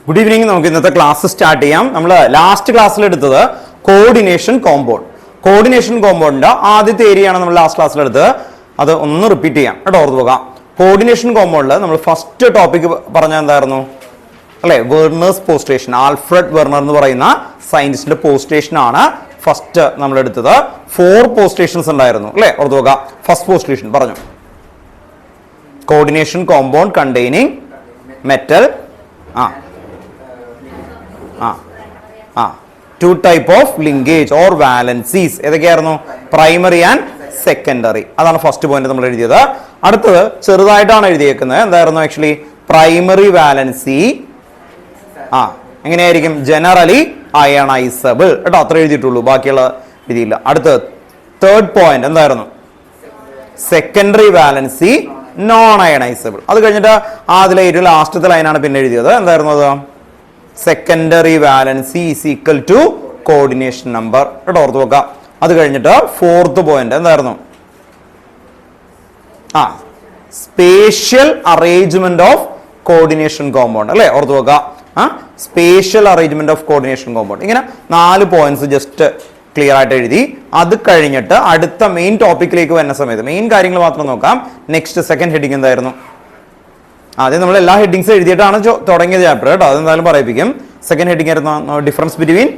Good evening. നമുക്ക് ഇന്നത്തെ class start ചെയ്യാം. നമ്മൾ ലാസ്റ്റ് ക്ലാസ്സിൽ എടുത്തത് കോർഡിനേഷൻ കോമ്പൗണ്ട്. കോർഡിനേഷൻ കോമ്പൗണ്ടിന്റെ ആദ്യത്തെ ഏരിയയാണ് നമ്മൾ ലാസ്റ്റ് ക്ലാസ്സിൽ എടുത്തത്. അത് ഒന്ന് റിപ്പീറ്റ് ചെയ്യാം കേട്ടോ, ഓർത്ത് പോകാം. കോർഡിനേഷൻ കോമ്പൗണ്ടിൽ നമ്മൾ ഫസ്റ്റ് ടോപ്പിക് പറഞ്ഞാൽ എന്തായിരുന്നു അല്ലെ? വെർണേഴ്സ് പോസ്റ്റേഷൻ. ആൽഫ്രഡ് വെർണർ എന്ന് പറയുന്ന സയന്റിസ്റ്റിന്റെ പോസ്റ്റേഷൻ ആണ് ഫസ്റ്റ് നമ്മൾ എടുത്തത്. 4 പോസ്റ്റേഷൻസ് ഉണ്ടായിരുന്നു അല്ലെ, ഓർത്ത് പോകാം. ഫസ്റ്റ് പോസ്റ്റേഷൻ പറഞ്ഞു, coordination compound containing metal two type of linkage or valencies. ഏതൊക്കെയായിരുന്നു? Primary and secondary. അതാണ് ഫസ്റ്റ് പോയിന്റ് നമ്മൾ എഴുതിയത്. അടുത്തത് ചെറുതായിട്ടാണ് എഴുതിയേക്കുന്നത്. എന്തായിരുന്നു ആക്ച്വലി? പ്രൈമറി വാലൻസി എങ്ങനെയായിരിക്കും? ജനറലി അയണൈസബിൾ കേട്ടോ, അത്ര എഴുതിയിട്ടുള്ളൂ, ബാക്കിയുള്ള രീതിയില്ല. അടുത്തത് തേർഡ് പോയിന്റ് എന്തായിരുന്നു? Secondary valency non ionisable. അത് കഴിഞ്ഞിട്ട് അതിലെ ഏറ്റവും ലാസ്റ്റത്തെ ലൈനാണ് പിന്നെ എഴുതിയത്. എന്തായിരുന്നു അത്? Secondary valency is equal to coordination number കേട്ടോ, ഓർത്ത് വെക്കാം. അത് കഴിഞ്ഞിട്ട് ഫോർത്ത് പോയിന്റ് എന്തായിരുന്നു? Spatial arrangement of coordination compound അല്ലെ, ഓർത്ത് വെക്കാം. Spatial arrangement of coordination compound. ഇങ്ങനെ 4 പോയിന്റ്സ് ജസ്റ്റ് ക്ലിയർ ആയിട്ട് എഴുതി. അത് കഴിഞ്ഞിട്ട് അടുത്ത മെയിൻ ടോപ്പിക്കിലേക്ക് വരുന്ന സമയത്ത് മെയിൻ കാര്യങ്ങൾ മാത്രം നോക്കാം. നെക്സ്റ്റ് സെക്കൻഡ് ഹെഡിങ് എന്തായിരുന്നു? ആദ്യം നമ്മൾ എല്ലാ ഹെഡിങ്സ് എഴുതിയിട്ടാണ് തുടങ്ങിയത് ചാപ്റ്റർ കേട്ടോ, അതെന്തായാലും പറയിപ്പിക്കും. സെക്കൻഡ് ഹെഡിങ് ആയിരുന്നു difference between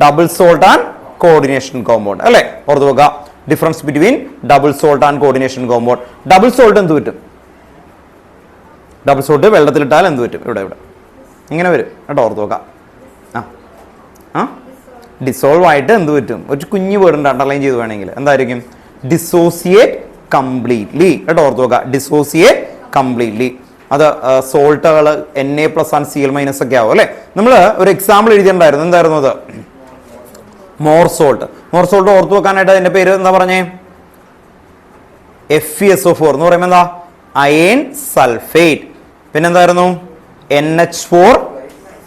double salt and coordination compound അല്ലെ, ഓർത്ത് വെക്കുക. Difference between double salt and coordination compound. Double salt എന്ത് പറ്റും? ഡബിൾ സോൾട്ട് വെള്ളത്തിലിട്ടാൽ എന്ത് പറ്റും? ഇവിടെ ഇങ്ങനെ വരും കേട്ടോ, ഓർത്ത് വെക്കാം. ഡിസോൾവ് ആയിട്ട് എന്ത് പറ്റും? ഒരു കുഞ്ഞു വേർഡ് അണ്ടർലൈൻ ചെയ്ത് വേണമെങ്കിൽ എന്തായിരിക്കും? ഡിസോസിയേറ്റ് കംപ്ലീറ്റ്ലി കേട്ടോ, ഓർത്ത് വെക്കുക. Dissociate completely. അത് സോൾട്ടുകൾ Na+ ആൻഡ് Cl- ഒക്കെ ആവും അല്ലെ. നമ്മൾ ഒരു എക്സാമ്പിൾ എഴുതിയിട്ടുണ്ടായിരുന്നു. എന്തായിരുന്നു അത്? More salt. മോർ സോൾട്ട് ഓർത്ത് വെക്കാനായിട്ട് അതിന്റെ പേര് എന്താ പറഞ്ഞേ? FeSO4 എന്ന് പറയുമ്പോൾ എന്താ? Iron sulphate. പിന്നെന്തായിരുന്നു? NH4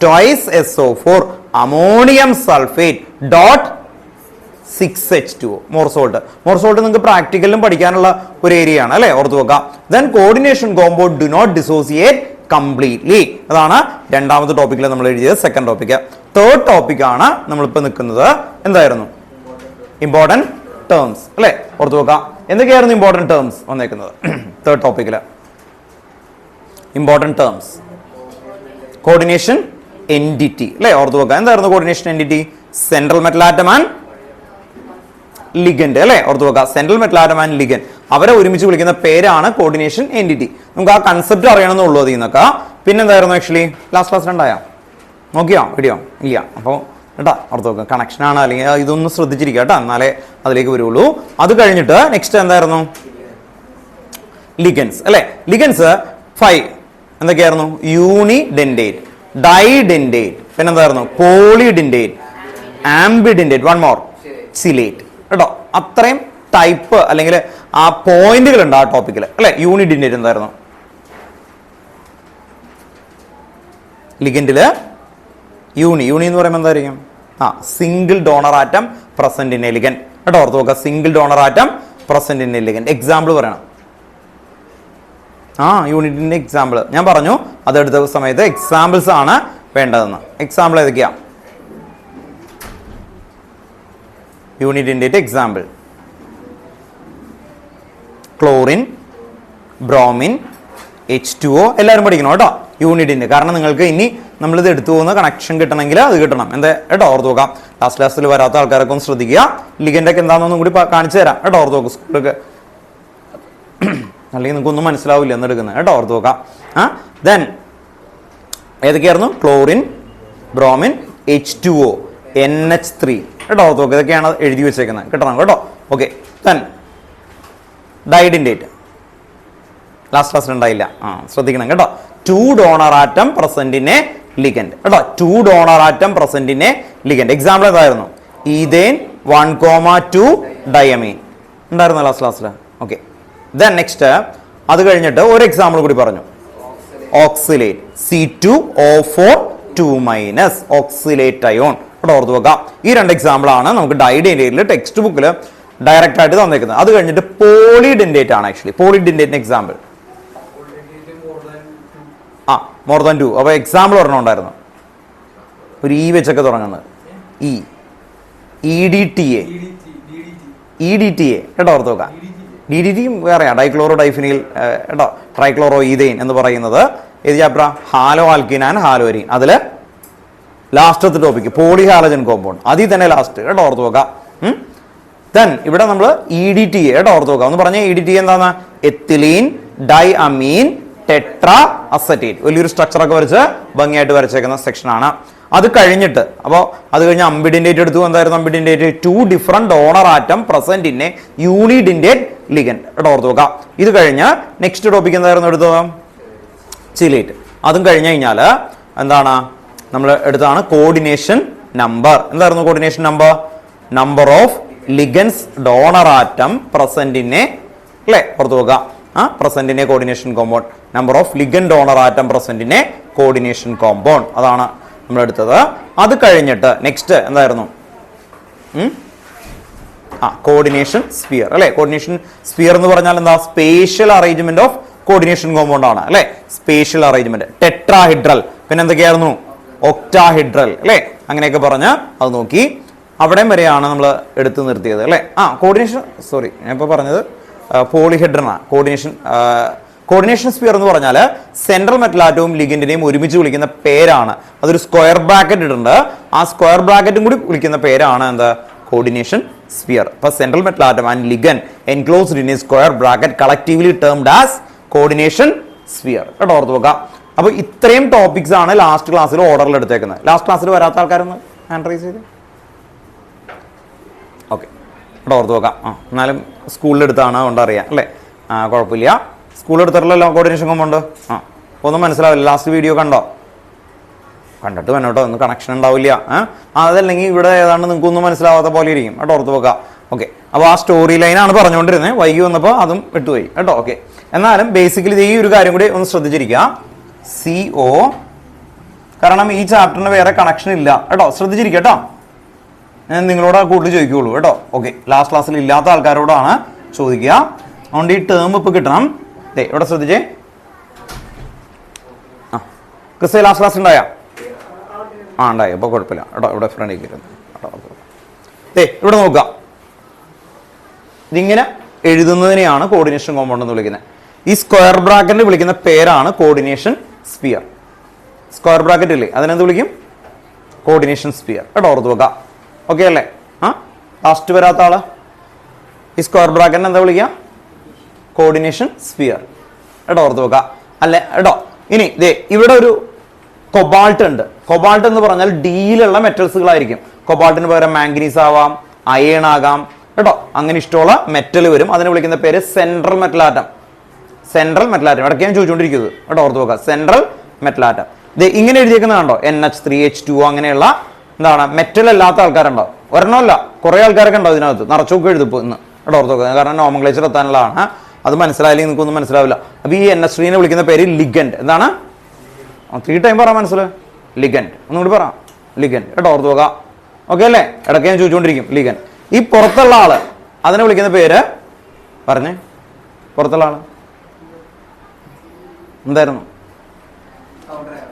twice SO4 ammonium sulphate dot 6H2O. Mohr salt. Mohr salt നിങ്ങൾക്ക് പ്രാക്ടിക്കലിലും പഠിക്കാനുള്ള ഒരു ഏരിയ ആണ് അല്ലെ, ഓർത്ത് വെക്കാം. Then coordination compound do not dissociate completely. അതാണ് രണ്ടാമത്തെ ടോപ്പിക്കിൽ നമ്മൾ എഴുതിയത്. Second topic. തേർഡ് ടോപ്പിക് ആണ് നമ്മളിപ്പോൾ നിൽക്കുന്നത്. എന്തായിരുന്നു? ഇമ്പോർട്ടൻറ്റ് ടേംസ് അല്ലെ, ഓർത്ത് വെക്കാം. എന്തൊക്കെയായിരുന്നു ഇമ്പോർട്ടൻറ്റ് ടേംസ് വന്നേക്കുന്നത് തേർഡ് ടോപ്പിക്കിൽ? ഇമ്പോർട്ടൻറ്റ് ടേംസ്, കോർഡിനേഷൻ എൻറ്റിറ്റി അല്ലെ, ഓർത്ത് വെക്കാം. എന്തായിരുന്നു coordination entity? Central metal atom and ligand അല്ലെ, ഓർത്ത് വെക്കുക. Central metal atom and ligand അവരെ ഒരുമിച്ച് വിളിക്കുന്ന പേരാണ് കോർഡിനേഷൻ എൻറ്റിറ്റി. നമുക്ക് ആ കൺസെപ്റ്റ് അറിയണമെന്നുള്ളൂ അതിൽ നിന്നൊക്കെ. പിന്നെന്തായിരുന്നു ആക്ച്വലി ലാസ്റ്റ് ക്ലാസ് ഉണ്ടായോ? നോക്കിയോ വീഡിയോ? ഇല്ല. അപ്പോൾ കേട്ടോ, ഓർത്ത് വെക്കുക. കണക്ഷനാണ്, അല്ലെങ്കിൽ ഇതൊന്ന് ശ്രദ്ധിച്ചിരിക്കുക കേട്ടോ, എന്നാലേ അതിലേക്ക് വരുള്ളൂ. അത് കഴിഞ്ഞിട്ട് നെക്സ്റ്റ് എന്തായിരുന്നു? ലിഗൻസ് അല്ലെ. ലിഗൻസ് 5 എന്തൊക്കെയായിരുന്നു? യൂണിഡെൻഡേറ്റ്, ഡൈഡെൻഡേറ്റ്, പിന്നെന്തായിരുന്നു? പോളിഡെൻഡേറ്റ്, ആംബിഡെൻഡേറ്റ്, വൺ മോർ ചിലേറ്റ് കേട്ടോ. അത്രയും ടൈപ്പ് അല്ലെങ്കിൽ ആ പോയിന്റുകൾ ഉണ്ട് ആ ടോപ്പിക്കിൽ അല്ലെ. യൂണിഡെൻഡേറ്റ് എന്തായിരുന്നു? ലിഗൻഡില് യൂണി എന്ന് പറയുമ്പോൾ എന്തായിരിക്കും? Single donor atom present in a ligand കേട്ടോ, ഓർത്ത് നോക്കുക. Single donor atom present in a ligand. Example പറയണം. യൂണിറ്റിന്റെ എക്സാമ്പിൾ ഞാൻ പറഞ്ഞു. അതെടുത്ത സമയത്ത് എക്സാമ്പിൾസ് ആണ് വേണ്ടതെന്ന്. എക്സാമ്പിൾ ഏതൊക്കെയാ? യൂണിറ്റിന്റെ എക്സാമ്പിൾ ക്ലോറിൻ, ബ്രോമിൻ, H2O. എല്ലാവരും പഠിക്കണം കേട്ടോ യൂണിറ്റിന്റെ. കാരണം നിങ്ങൾക്ക് ഇനി നമ്മളിത് എടുത്തു പോകുന്ന കണക്ഷൻ കിട്ടണമെങ്കിൽ അത് കിട്ടണം. എന്താ കേട്ടോ, ഓർത്ത് നോക്കാം. ലാസ്റ്റ് ക്ലാസ്സിൽ വരാത്ത ആൾക്കാരൊക്കെ ഒന്ന് ശ്രദ്ധിക്കുക. ലിഗൻഡൊക്കെ എന്താണെന്നൊന്നും കൂടി കാണിച്ചു തരാം കേട്ടോ, ഓർത്ത് നോക്കും. സ്കൂളൊക്കെ അല്ലെങ്കിൽ നിങ്ങൾക്ക് ഒന്നും മനസ്സിലാവില്ല എന്നെടുക്കുന്നത് കേട്ടോ, ഓർത്ത് നോക്കാം. Then ഏതൊക്കെയായിരുന്നു? Chlorine, bromine, H2O, NH3 കേട്ടോ, ഓർത്ത് നോക്കുക. ഇതൊക്കെയാണ് എഴുതി വെച്ചേക്കുന്നത്. കിട്ടണം കേട്ടോ. ഓക്കെ. ദെൻ ഡൈഡെൻഡേറ്റ് ലാസ്റ്റ് ക്ലാസ്സിൽ ഉണ്ടായില്ല, ശ്രദ്ധിക്കണം കേട്ടോ. 2 donor atom present in a ligand കേട്ടോ. 2 donor atom present in a ligand. Example എന്തായിരുന്നു? ഈഥേൻ 1,2 ഡയമീൻ ഉണ്ടായിരുന്നു ലാസ്റ്റ് ക്ലാസ്സിൽ. ഓക്കെ. ദെൻ നെക്സ്റ്റ് അത് കഴിഞ്ഞിട്ട് ഒരു എക്സാമ്പിൾ കൂടി പറഞ്ഞു. ഓക്സിലേറ്റ്, C2O4 2- ഓക്സിലേറ്റ് അയോൺ ഇവിടെ ഓർത്ത് വെക്കാം. ഈ 2 എക്സാമ്പിൾ ആണ് നമുക്ക് ഡൈഡെൻഡേറ്റിൽ ടെക്സ്റ്റ് ബുക്കിൽ ഡയറക്റ്റ് ആയിട്ട് തന്നേക്കുന്നത്. അത് കഴിഞ്ഞിട്ട് പോളിഡെൻഡേറ്റ് ആണ് ആക്ച്വലി. പോളിഡെൻഡേറ്റിന് എക്സാമ്പിൾ മോർ ദാൻ 2. അപ്പോൾ എക്സാമ്പിൾ ഒരെണ്ണം ഉണ്ടായിരുന്നു, ഒരു ഇ വെച്ചൊക്കെ തുടങ്ങുന്നത്. EDTA കേട്ടോ, ഓർത്ത് നോക്കാം. DDT വേറെയാണ്, ഡൈക്ലോറോ ഡൈഫിനിൽ കേട്ടോ, ട്രൈക്ലോറോ ഈതെയിൻ എന്ന് പറയുന്നത് ഏത് chapter? Halo alkane and haloarene. അതിൽ ലാസ്റ്റത്തെ ടോപ്പിക് പോളിഹാലജൻ കോമ്പൗണ്ട്, അതിൽ തന്നെ ലാസ്റ്റ് കേട്ടോ, ഓർത്ത് നോക്കാം. ദെൻ ഇവിടെ നമ്മൾ EDTA കേട്ടോ, ഓർത്ത് നോക്കാം. ഒന്ന് പറഞ്ഞേ, EDTA എന്താണ്? എത്തിലീൻ ഡൈ അമീൻ ടെട്രാ അസറ്റേറ്റ്. വലിയൊരു സ്ട്രക്ചറൊക്കെ വരച്ച് ഭംഗിയായിട്ട് വരച്ചേക്കുന്ന സെക്ഷനാണ്. അത് കഴിഞ്ഞിട്ട് അത് കഴിഞ്ഞ് അമ്പിഡിൻഡേറ്റ് എടുത്തു. എന്തായിരുന്നു ambidentate? 2 different donor atom present in a unidentate ligand കേട്ടോ, ഓർത്ത് നോക്കാം. ഇത് കഴിഞ്ഞ് നെക്സ്റ്റ് ടോപ്പിക് എന്തായിരുന്നു എടുത്തത്? ചിലേറ്റ്. അതും കഴിഞ്ഞ് കഴിഞ്ഞാൽ എന്താണ് നമ്മൾ എടുത്താണ്? Coordination number. എന്തായിരുന്നു coordination number? Number of ligands donor atom present in a, അല്ലേ, ഓർത്ത് നോക്കുക. Present in a coordination compound. Number of ligand donor atom present in a coordination compound. അതാണ് നമ്മൾ എടുത്തത്. അത് കഴിഞ്ഞിട്ട് നെക്സ്റ്റ് എന്തായിരുന്നു? കോർഡിനേഷൻ സ്ഫിയർ, അല്ലെ. കോർഡിനേഷൻ സ്ഫിയർ എന്ന് പറഞ്ഞാൽ എന്താ? Spatial arrangement of coordination compound ആണ്, അല്ലെ. Spatial arrangement. ടെട്രാഹിഡ്രൽ, പിന്നെ എന്തൊക്കെയായിരുന്നു? ഒക്ടാഹിഡ്രൽ, അല്ലെ. അങ്ങനെയൊക്കെ പറഞ്ഞ് അത് നോക്കി. അവിടെയും വരെയാണ് നമ്മൾ എടുത്തു നിർത്തിയത്, അല്ലെ. കോർഡിനേഷൻ, സോറി ഞാൻ ഇപ്പോൾ പറഞ്ഞത് പോളിഹെഡ്രനാണ്. കോർഡിനേഷൻ സ്ഫിയർ എന്ന് പറഞ്ഞാൽ സെൻട്രൽ മെറ്റൽ ആറ്റവും ലിഗൻഡിനെയും ഒരുമിച്ച് വിളിക്കുന്ന പേരാണ്. അതൊരു സ്ക്വയർ ബ്രാക്കറ്റ് ഇട്ടുണ്ട്. ആ സ്ക്വയർ ബ്രാക്കറ്റും കൂടി വിളിക്കുന്ന പേരാണ് എന്താ? Coordination sphere. അപ്പൊ central metal atom and ligand enclosed in a square bracket collectively termed as coordination sphere കേട്ടോ, ഓർത്ത് നോക്കാം. അപ്പൊ ഇത്രയും ടോപ്പിക്സ് ആണ് ലാസ്റ്റ് ക്ലാസ്സിൽ ഓർഡറിൽ എടുത്തേക്കുന്നത്. ലാസ്റ്റ് ക്ലാസ്സിൽ വരാത്ത ആൾക്കാരൊന്ന് ഹാൻഡ് റൈസ് ചെയ്ത് ഓക്കെ കേട്ടോ, ഓർത്ത് നോക്കാം. എന്നാലും സ്കൂളിലെടുത്താണ് കൊണ്ടറിയാം, അല്ലേ. കുഴപ്പമില്ല. സ്കൂളെടുത്തിട്ടുള്ളല്ലോ കോർഡിനേഷൻ കോമ്പൗണ്ട്. ഒന്നും മനസ്സിലാവില്ല. ലാസ്റ്റ് വീഡിയോ കണ്ടോ? കണ്ടിട്ട് വേണം കേട്ടോ, ഒന്നും കണക്ഷൻ ഉണ്ടാവില്ല. അതല്ലെങ്കിൽ ഇവിടെ ഏതാണ്ട് നിങ്ങൾക്ക് ഒന്നും മനസ്സിലാവാത്ത പോലെ ഇരിക്കും കേട്ടോ, ഓർത്ത് വെക്കുക. ഓക്കെ, അപ്പോൾ ആ സ്റ്റോറി ലൈനാണ് പറഞ്ഞുകൊണ്ടിരുന്നത്. വൈകി വന്നപ്പോൾ അതും വിട്ടുപോയി കേട്ടോ. ഓക്കെ, എന്നാലും ബേസിക്കലി ഈ ഒരു കാര്യം കൂടി ഒന്ന് ശ്രദ്ധിച്ചിരിക്കുക. CO, കാരണം ഈ ചാപ്റ്ററിന് വേറെ കണക്ഷൻ ഇല്ല കേട്ടോ, ശ്രദ്ധിച്ചിരിക്കുക കേട്ടോ. ഞാൻ നിങ്ങളോട് കൂടുതൽ ചോദിക്കുകയുള്ളൂ കേട്ടോ. ഓക്കെ, ലാസ്റ്റ് ക്ലാസ്സിൽ ഇല്ലാത്ത ആൾക്കാരോടാണ് ചോദിക്കുക. അതുകൊണ്ട് ഈ ടേം ഇപ്പോൾ കിട്ടണം. ഇവിടെ ശ്രദ്ധിച്ചേ. ക്രിസ്ത്യ ലാസ്റ്റ് ക്ലാസ് ഉണ്ടായാ? ഉണ്ടായി. അപ്പോൾ കുഴപ്പമില്ല കേട്ടോ. ഇവിടെ ഫ്രണ്ടിൽ കയറുന്നു കേട്ടോ. ഇവിടെ നോക്കുക. ഇതിങ്ങനെ എഴുതുന്നതിനെയാണ് കോർഡിനേഷൻ കോമ്പൗണ്ട് എന്ന് വിളിക്കുന്നത്. ഈ സ്ക്വയർ ബ്രാക്കറ്റിൽ വിളിക്കുന്ന പേരാണ് കോർഡിനേഷൻ സ്ഫിയർ. സ്ക്വയർ ബ്രാക്കറ്റ് ഇല്ലേ, അതിനെന്ത് വിളിക്കും? കോർഡിനേഷൻ സ്ഫിയർ കേട്ടോ, ഓർത്ത് വെക്കുക. ഓക്കെ അല്ലേ? ലാസ്റ്റ് വരാത്ത ആള് ഈ സ്ക്വയർ ബ്രാക്കറ്റിന് എന്താ വിളിക്കുക? കോർഡിനേഷൻ സ്ഫിയർ കേട്ടോ, ഓർത്ത് വെക്കുക. അല്ലെ കേട്ടോ. ഇനി ഇവിടെ ഒരു കൊബാൾട്ട് ഉണ്ട്. കൊബാൾട്ട് എന്ന് പറഞ്ഞാൽ ഡിയിലുള്ള മെറ്റൽസുകളായിരിക്കും. കൊബാൾട്ടിന് പകരം മാംഗനീസ് ആവാം, അയൺ ആകാം കേട്ടോ. അങ്ങനെ ഇഷ്ടമുള്ള മെറ്റൽ വരും. അതിനെ വിളിക്കുന്ന പേര് central metal atom. Central metal atom ഇടയ്ക്ക് ഞാൻ ചോദിച്ചുകൊണ്ടിരിക്കുന്നത് കേട്ടോ, ഓർത്ത് വെക്കുക. Central metal atom. ഇങ്ങനെ എഴുതിയേക്കുന്നത് കണ്ടോ? NH3H2 അങ്ങനെയുള്ള എന്താണ് മെറ്റൽ അല്ലാത്ത ആൾക്കാരുണ്ടോ? ഒരെണ്ണമല്ല, കുറെ ആൾക്കാരൊക്കെ ഉണ്ടോ ഇതിനകത്ത്. നിറച്ചൊക്കെ എഴുതിപ്പോ ഇന്ന് കേട്ടോ, ഓർത്ത് വെക്കുക. കാരണം നോമൻക്ലേച്ചർ എത്താനുള്ളതാണ്. അത് മനസ്സിലായില്ലെങ്കിൽ നിങ്ങൾക്കൊന്നും മനസ്സിലാവില്ല. അപ്പൊ ഈ NH3 വിളിക്കുന്ന പേര് ലിഗൻഡ്. എന്താണ്? 3 ടൈം പറ മനസ്സിലായി. ലിഗൻഡ്. ഒന്നുകൂടി പറ. ലിഗൻഡ് കേട്ടോ, ഓർത്ത് വെക്കുക. ഓക്കെ അല്ലേ? ഇടയ്ക്ക് ഞാൻ ചോദിച്ചുകൊണ്ടിരിക്കും ലിഗൻഡ്. ഈ പുറത്തുള്ള ആള് അതിനെ വിളിക്കുന്ന പേര് പറഞ്ഞേ. പുറത്തുള്ള ആള് എന്തായിരുന്നു?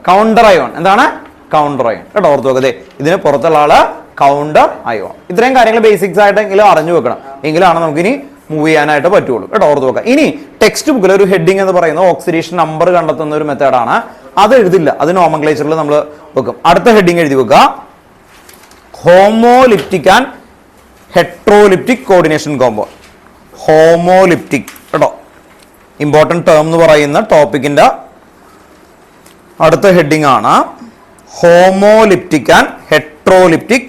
Counter ion. എന്താണ്? കൗണ്ടർ അയോൺ കേട്ടോ, ഓർത്ത് വെക്കതേ. ഇതിന് പുറത്തുള്ള ആള് കൗണ്ടർ അയോൺ. ഇത്രയും കാര്യങ്ങൾ ബേസിക്സ് ആയിട്ടെങ്കിലും അറിഞ്ഞു വെക്കണം. എങ്കിലാണ് നമുക്കിനി മൂവ് ചെയ്യാനായിട്ട് പറ്റുള്ളൂ കേട്ടോ, ഓർത്ത് വെക്കാം. ഇനി ടെക്സ്റ്റ് ബുക്കിൽ ഒരു ഹെഡിങ് എന്ന് പറയുന്നത് ഓക്സിഡേഷൻ നമ്പർ കണ്ടെത്തുന്ന ഒരു മെത്തേഡാണ്. അത് എഴുതില്ല, അത് നോമൻക്ലേച്ചറിൽ നമ്മൾ വെക്കും. അടുത്ത ഹെഡിങ് എഴുതി വെക്കുക. Homoleptic and heteroleptic coordination compound. Homoleptic കേട്ടോ, ഇമ്പോർട്ടൻറ്റ് ടേം എന്ന് പറയുന്ന ടോപ്പിക്കിന്റെ അടുത്ത ഹെഡിങ് ആണ് homoleptic and heteroleptic.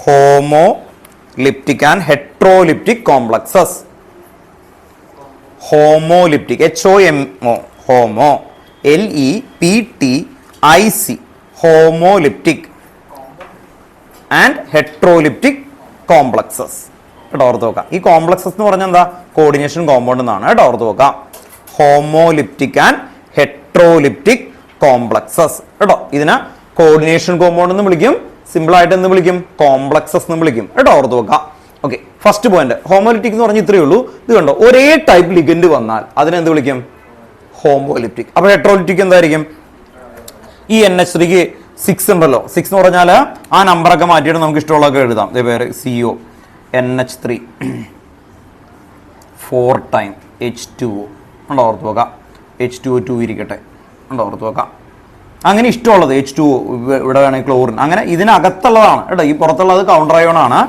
Homoleptic and heteroleptic complexes. Homoleptic HOMO, homo LEPTIC, homoleptic and heteroleptic complexes കേട്ടോ, ഓർത്ത് വെക്കാം. ഈ കോംപ്ലക്സസ് എന്ന് പറഞ്ഞാൽ എന്താ? കോർഡിനേഷൻ കോമ്പൗണ്ട് എന്നാണ് കേട്ടോ, ഓർത്ത് വെക്കാം. ഹോമോലിപ്റ്റിക് ആൻഡ് ഹെട്രോലിപ്റ്റിക് കോംപ്ലക്സസ് കേട്ടോ. ഇതിനെ കോർഡിനേഷൻ കോമ്പൗണ്ട് എന്ന് വിളിക്കും. സിമ്പിൾ ആയിട്ട് എന്ന് വിളിക്കും? കോംപ്ലക്സസ് എന്ന് വിളിക്കും കേട്ടോ, ഓർത്ത് വെക്കാം. ഓക്കെ, ഫസ്റ്റ് പോയിന്റ് ഹോമോലിറ്റിക് എന്ന് പറഞ്ഞാൽ ഇത്രയേ ഉള്ളൂ. ഇത് കണ്ടോ, ഒരേ ടൈപ്പ് ലിഗൻഡ് വന്നാൽ അതിനെന്ത് വിളിക്കും? ഹോമോലിപ്റ്റിക്. അപ്പൊ ഹെട്രോലിപ്റ്റിക് എന്തായിരിക്കും? ഈ NH3ക്ക് 6 ഉണ്ടല്ലോ, 6 എന്ന് പറഞ്ഞാൽ ആ നമ്പറൊക്കെ മാറ്റിയിട്ട് നമുക്ക് ഇഷ്ടമുള്ളതൊക്കെ എഴുതാം. ഇതേ പേര് CO NH3 4 ടൈം H2O ഉണ്ടോ, ഓർത്ത് വെക്കാം. H2O2 ഇരിക്കട്ടെ, ഉണ്ടോ, ഓർത്ത് വെക്കാം. അങ്ങനെ ഇഷ്ടമുള്ളത് H2O, ഇവിടെ വേണമെങ്കിൽ ക്ലോറിൻ, അങ്ങനെ ഇതിനകത്തുള്ളതാണ് കേട്ടോ. ഈ പുറത്തുള്ളത് കൗണ്ടർ അയോൺ ആണ്.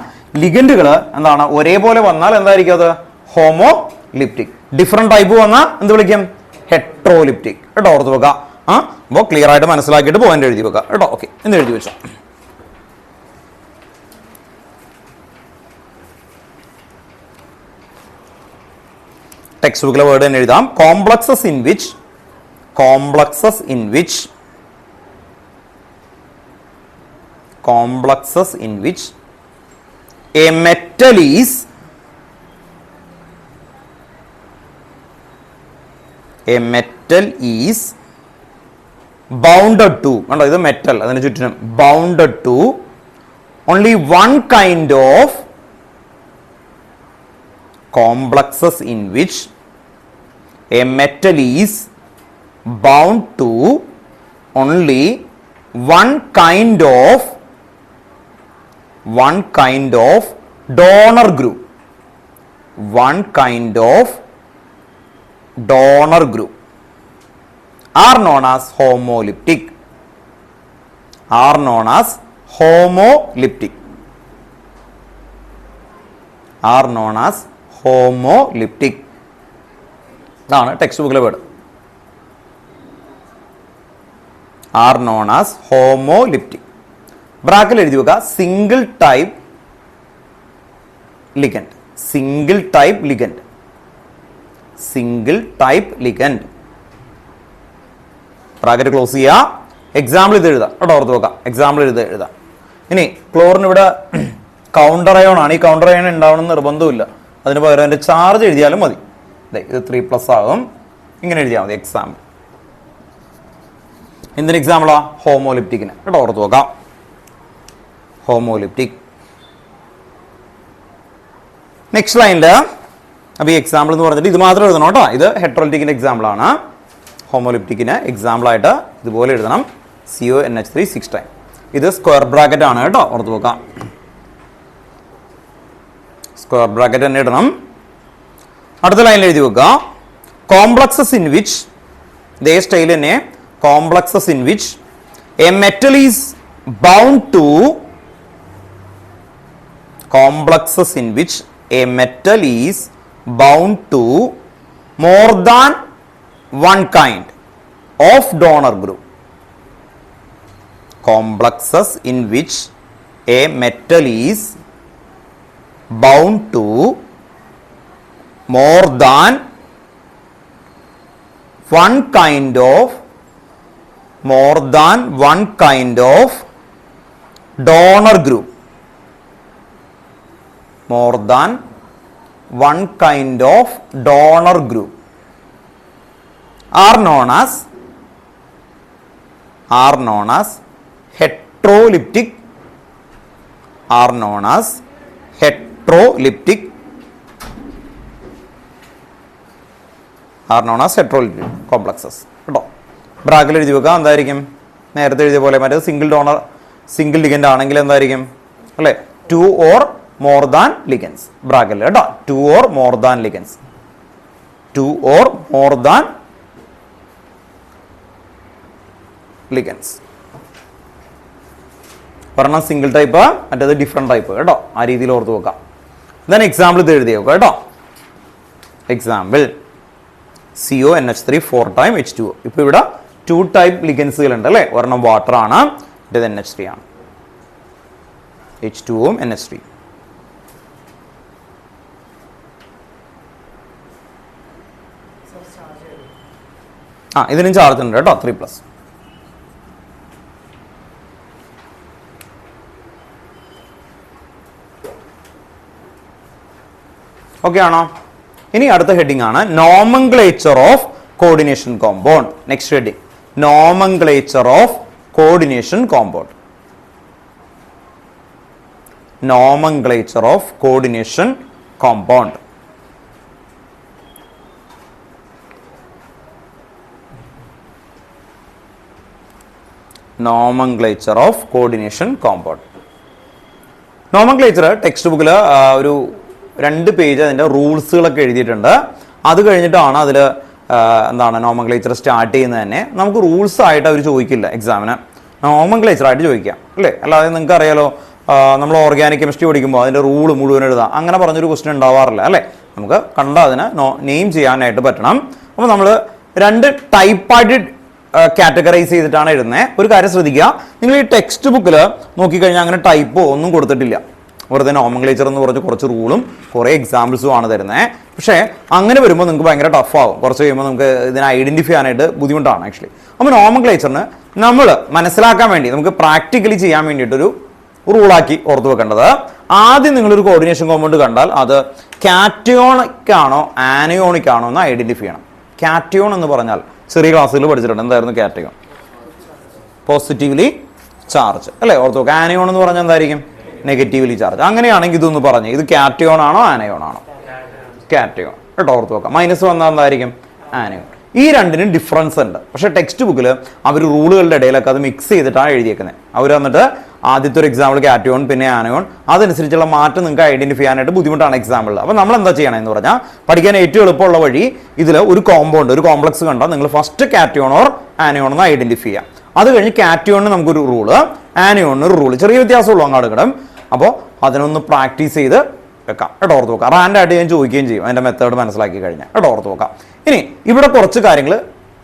ലിഗൻഡുകൾ എന്താണ് ഒരേപോലെ വന്നാൽ എന്തായിരിക്കും അത്? ഹോമോലിപ്റ്റിക്. ഡിഫറെന്റ് ടൈപ്പ് വന്നാൽ എന്ത് വിളിക്കും? ഹെട്രോലിപ്റ്റിക് കേട്ടോ, ഓർത്ത് വെക്കാം. അപ്പോൾ ക്ലിയർ ആയിട്ട് മനസ്സിലാക്കിയിട്ട് പോയിന്റ് എഴുതി വെക്കാം കേട്ടോ. ഓക്കെ, എന്ന് എഴുതി വെച്ചോ. ടെക്സ്റ്റ് ബുക്കിലെ വേർഡ് തന്നെ എഴുതാം. Complexes in which a metal is bounded to, കണ്ടോ, ഇത് മെറ്റൽ, അതിന് ചുറ്റിനും bounded to only one kind of complexes in which a metal is bound to only one kind of donor group, are known as homolyptic. ഇതാണ് text ബുക്കിലെ word. Are known as homoleptic. ബ്രാക്കറ്റിൽ എഴുതി വെക്കുക single type ligand. Bracket close ചെയ്യുക. Example ഇത് എഴുതാം കേട്ടോ, ഓർത്ത് വെക്കാം. എക്സാമ്പിൾ ഇത് എഴുതാം. ഇനി ക്ലോറിൻ ഇവിടെ കൗണ്ടർ അയോൺ ആണ്. ഈ കൗണ്ടർ അയോൺ ഉണ്ടാവണം നിർബന്ധമില്ല. അതിന് പകരം അതിന്റെ ചാർജ് എഴുതിയാലും മതി. ഇത് 3+ ആകും. ഇങ്ങനെ എഴുതിയാൽ മതി. എക്സാമ്പിൾ എന്തിന് എക്സാമ്പിളാ? ഹോമോലിപ്റ്റിക്കിന് കേട്ടോ, ഓർത്ത് നോക്കാം. ഹോമോലിപ്റ്റിക്. നെക്സ്റ്റ് ലൈനിൽ അപ്പോൾ ഈ എക്സാമ്പിൾ എന്ന് പറഞ്ഞിട്ട് ഇത് മാത്രം എഴുതണം കേട്ടോ. ഇത് ഹെട്രോലിറ്റിക്കിന്റെ എക്സാമ്പിൾ ആണ്. ഹോമോലിപ്റ്റിക്കിന് എക്സാമ്പിൾ ആയിട്ട് ഇതുപോലെ എഴുതണം. CONH3 6 time. ഇത് സ്ക്വയർ ബ്രാക്കറ്റ് ആണ് കേട്ടോ, ഓർത്ത് നോക്കാം. സ്ക്വയർ ബ്രാക്കറ്റ് തന്നെ ഇടണം. അടുത്ത ലൈനിൽ എഴുതി വെക്കുക കോംപ്ലക്സസ് ഇൻ വിച്ച്, ഇതേ സ്റ്റൈൽ തന്നെ, complexes in which a metal is bound to, complexes in which a metal is bound to more than one kind of donor group. Complexes in which a metal is bound to more than one kind of donor group. More than one kind of donor group are known as heterolyptic. Complexes കേട്ടോ. ബ്രാക്കറ്റിൽ എഴുതി വെക്കുക. എന്തായിരിക്കും? നേരത്തെ എഴുതിയ പോലെ മറ്റേ single ligand ആണെങ്കിൽ എന്തായിരിക്കും അല്ലേ? 2 or more than ligands. ബ്രാക്കറ്റിൽ കേട്ടോ. 2 or more than ligands. പറഞ്ഞ സിംഗിൾ ടൈപ്പ്, മറ്റേത് ഡിഫറെന്റ് ടൈപ്പ് കേട്ടോ. ആ രീതിയിൽ ഓർത്ത് നോക്കാം. ദെൻ എക്സാമ്പിൾ ഇത് എഴുതി നോക്കാം കേട്ടോ. Example CONH3 4 time H2O. ഇപ്പൊ ഇവിടെ 2 ടൈപ്പ് ലിഗൻസുകൾ ഉണ്ട് അല്ലേ? ഒരെണ്ണം വാട്ടർ ആണ്, ഇത് NH3 ആണ്. H2O NH3. ഇതിനും ചാർജ് ഉണ്ട് കേട്ടോ, 3+. ഓക്കെ ആണോ? ഇനി അടുത്ത ഹെഡിങ് ആണ് nomenclature of coordination compound. Next heading nomenclature of coordination compound. Nomenclature of coordination compound. Nomenclature of coordination compound. Nomenclature text ബുക്കിൽ ഒരു 2 പേജ് അതിൻ്റെ റൂൾസുകളൊക്കെ എഴുതിയിട്ടുണ്ട്. അത് കഴിഞ്ഞിട്ടാണ് അതിൽ എന്താണ് നോമൻക്ലേച്ചർ സ്റ്റാർട്ട് ചെയ്യുന്നത് തന്നെ. നമുക്ക് റൂൾസ് ആയിട്ട് അവർ ചോദിക്കില്ല എക്സാമിന്, നോമൻക്ലേച്ചർ ആയിട്ട് ചോദിക്കാം അല്ലേ. അല്ലാതെ നിങ്ങൾക്ക് അറിയാലോ, നമ്മൾ ഓർഗാനിക് കെമിസ്ട്രി പഠിക്കുമ്പോൾ അതിൻ്റെ റൂൾ മുഴുവൻ എഴുതാം, അങ്ങനെ പറഞ്ഞൊരു ക്വസ്റ്റ്യൻ ഉണ്ടാവാറില്ല അല്ലേ. നമുക്ക് കണ്ട അതിന് നെയിം ചെയ്യാനായിട്ട് പറ്റണം. അപ്പോൾ നമ്മൾ 2 ടൈപ്പായിട്ട് കാറ്റഗറൈസ് ചെയ്തിട്ടാണ് എഴുതുന്നത്. ഒരു കാര്യം ശ്രദ്ധിക്കുക, നിങ്ങൾ ഈ ടെക്സ്റ്റ് ബുക്കിൽ നോക്കിക്കഴിഞ്ഞാൽ അങ്ങനെ ടൈപ്പോ ഒന്നും കൊടുത്തിട്ടില്ല. വെറുതെ നോമൻക്ലേച്ചർ എന്ന് പറഞ്ഞ് കുറച്ച് റൂളും കുറേ എക്സാമ്പിൾസും ആണ് തരുന്നത്. പക്ഷേ അങ്ങനെ വരുമ്പോൾ നിങ്ങൾക്ക് ഭയങ്കര ടഫാവും. കുറച്ച് കഴിയുമ്പോൾ നമുക്ക് ഇതിനെ ഐഡൻറ്റിഫൈ ചെയ്യാനായിട്ട് ബുദ്ധിമുട്ടാണ് ആക്ച്വലി. അപ്പോൾ നോമൻക്ലേച്ചറിന് നമ്മൾ മനസ്സിലാക്കാൻ വേണ്ടി നമുക്ക് പ്രാക്ടിക്കലി ചെയ്യാൻ വേണ്ടിയിട്ടൊരു റൂളാക്കി ഓർത്ത് വെക്കേണ്ടത്, ആദ്യം നിങ്ങളൊരു കോർഡിനേഷൻ കോമ്പൗണ്ട് കണ്ടാൽ അത് കാറ്റയോണിക് ആണോ ആനയോണിക് ആണോ എന്ന് ഐഡൻറ്റിഫൈ ചെയ്യണം. കാറ്റയോൺ എന്ന് പറഞ്ഞാൽ ചെറിയ ക്ലാസ്സുകൾ പഠിച്ചിട്ടുണ്ട്. എന്തായിരുന്നു കാറ്റയോൺ? പോസിറ്റീവ്ലി ചാർജ് അല്ലേ, ഓർത്ത് വെക്കുക. ആനയോൺ എന്ന് പറഞ്ഞാൽ എന്തായിരിക്കും? Negatively charge. അങ്ങനെയാണെങ്കിൽ ഇതൊന്ന് പറഞ്ഞ് ഇത് കാറ്റയോൺ ആണോ ആനയോൺ ആണോ? കാറ്റയോൺ കേട്ടോ, ഓർത്ത് വെക്കാം. മൈനസ് വന്നാൽ എന്തായിരിക്കും? ആനയോൺ. ഈ രണ്ടിനും ഡിഫറൻസ് ഉണ്ട്. പക്ഷേ ടെക്സ്റ്റ് ബുക്കിൽ അവർ റൂളുകളുടെ ഇടയിലൊക്കെ അത് മിക്സ് ചെയ്തിട്ടാണ് എഴുതിയേക്കുന്നത്. അവർ വന്നിട്ട് ആദ്യത്തെ ഒരു എക്സാമ്പിൾ കാറ്റയോൺ പിന്നെ ആനയോൺ, അതനുസരിച്ചുള്ള മാറ്റം നിങ്ങൾക്ക് ഐഡന്റിഫൈ ചെയ്യാനായിട്ട് ബുദ്ധിമുട്ടാണ് എക്സാമ്പിൾ. അപ്പോൾ നമ്മൾ എന്താ ചെയ്യണമെന്ന് പറഞ്ഞാൽ, പഠിക്കാൻ ഏറ്റവും എളുപ്പമുള്ള വഴി ഇതിൽ ഒരു കോമ്പൗണ്ട് ഒരു കോംപ്ലക്സ് കണ്ടാൽ നിങ്ങൾ ഫസ്റ്റ് കാറ്റയോൺ ഓർ ആനയോൺ എന്ന് ഐഡന്റിഫൈ ചെയ്യാം. അത് കഴിഞ്ഞ് കാറ്റയോണിന് നമുക്കൊരു റൂള്, ആനയോണിന് ഒരു റൂള്, ചെറിയ വ്യത്യാസമുള്ളൂ അങ്ങോട്ട് കിടം. അപ്പോൾ അതിനൊന്ന് പ്രാക്ടീസ് ചെയ്ത് വെക്കാം കേട്ടോ, ഓർത്ത് നോക്കാം. റാൻഡായിട്ട് ഞാൻ ചോദിക്കുകയും ചെയ്യും അതിൻ്റെ മെത്തേഡ് മനസ്സിലാക്കി കഴിഞ്ഞാൽ കേട്ടോ, ഓർത്ത് നോക്കാം. ഇനി ഇവിടെ കുറച്ച് കാര്യങ്ങൾ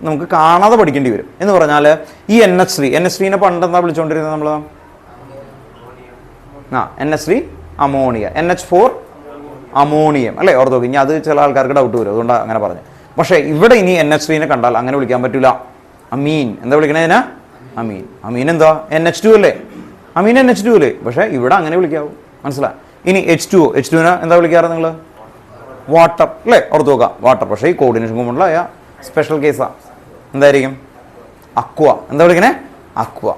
നമുക്ക് കാണാതെ പഠിക്കേണ്ടി വരും. എന്ന് പറഞ്ഞാൽ ഈ NH3 പണ്ട് എന്താ വിളിച്ചുകൊണ്ടിരുന്നത് നമ്മൾ? NH3 അമോണിയ, NH4 അമോണിയം അല്ലേ, ഓർത്ത് നോക്കി. ഇനി അത് ചില ആൾക്കാർക്ക് ഡൗട്ട് വരും, അതുകൊണ്ടാണ് അങ്ങനെ പറഞ്ഞു. പക്ഷേ ഇവിടെ ഇനി NH3 കണ്ടാൽ അങ്ങനെ വിളിക്കാൻ പറ്റില്ല. അമീൻ എന്താ വിളിക്കണതിന്? അമീൻ. അമീൻ എന്താ? NH2 അല്ലേ, അമീൻ NH2 അല്ലേ. പക്ഷേ ഇവിടെ അങ്ങനെ വിളിക്കാവൂ, മനസ്സിലായി. ഇനി H2നെ എന്താ വിളിക്കാറ് നിങ്ങൾ? വാട്ടർ അല്ലേ, ഓർത്ത് നോക്കുക, വാട്ടർ. പക്ഷേ ഈ കോർഡിനേഷൻ കോമ്പൗണ്ടിലായ സ്പെഷ്യൽ കേസാണ്. എന്തായിരിക്കും? അക്വ. എന്താ വിളിക്കണേ? അക്വ.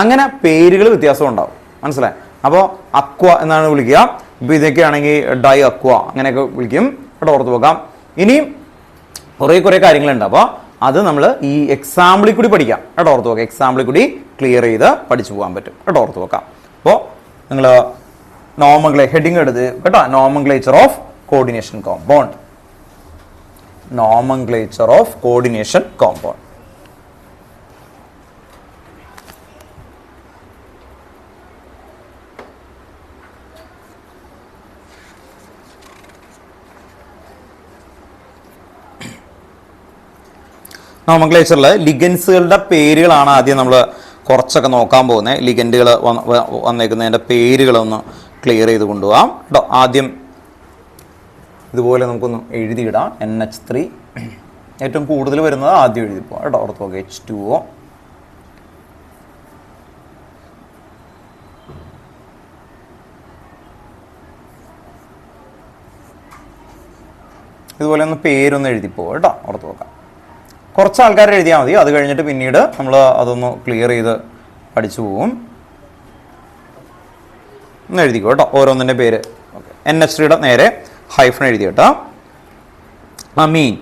അങ്ങനെ പേരുകൾ വ്യത്യാസം ഉണ്ടാവും, മനസ്സിലായി. അപ്പോൾ അക്വ എന്നാണ് വിളിക്കുക. ഇപ്പോൾ ഇതൊക്കെ ആണെങ്കിൽ ഡൈ അക്വ അങ്ങനെയൊക്കെ വിളിക്കും കേട്ടോ, ഓർത്ത് നോക്കാം. ഇനിയും കുറേ കാര്യങ്ങളുണ്ട്. അപ്പോൾ അത് നമ്മൾ ഈ എക്സാമ്പിളിൽ കൂടി പഠിക്കാം കേട്ടോ, ഓർത്ത് നോക്കാം. എക്സാമ്പിളിൽ കൂടി ക്ലിയർ ചെയ്ത് പഠിച്ചു പോകാൻ പറ്റും കേട്ടോ, ഓർത്ത് നോക്കാം. അപ്പോൾ നിങ്ങൾ ഹെഡിങ് എടുത്ത് കേട്ടോ, nomenclature of coordination compound. Nomenclature of coordination compound. നോമൻക്ലേച്ചറിൽ ലിഗൻസുകളുടെ പേരുകളാണ് ആദ്യം നമ്മൾ കുറച്ചൊക്കെ നോക്കാൻ പോകുന്നത്. ലിഗൻഡുകൾ വന്നേക്കുന്നതിൻ്റെ പേരുകളൊന്ന് ക്ലിയർ ചെയ്ത് കൊണ്ടുപോകാം കേട്ടോ. ആദ്യം ഇതുപോലെ നമുക്കൊന്ന് എഴുതിയിടാം. NH3 ഏറ്റവും കൂടുതൽ വരുന്നത് ആദ്യം എഴുതി പോകാം കേട്ടോ, ഓർത്ത് നോക്കുക. H2O, ഇതുപോലെ ഒന്ന് പേരൊന്ന് എഴുതിപ്പോകും കേട്ടോ, ഓർത്ത് നോക്കാം. കുറച്ച് ആൾക്കാർ എഴുതിയാൽ മതി, അത് കഴിഞ്ഞിട്ട് പിന്നീട് നമ്മൾ അതൊന്ന് ക്ലിയർ ചെയ്ത് പഠിച്ചു പോകും. ഒന്ന് എഴുതിക്കോ കേട്ടോ ഓരോന്നിൻ്റെ പേര്. ഓക്കെ, NH3യുടെ നേരെ ഹൈഫൺ എഴുതി കേട്ടോ. അമീൻ,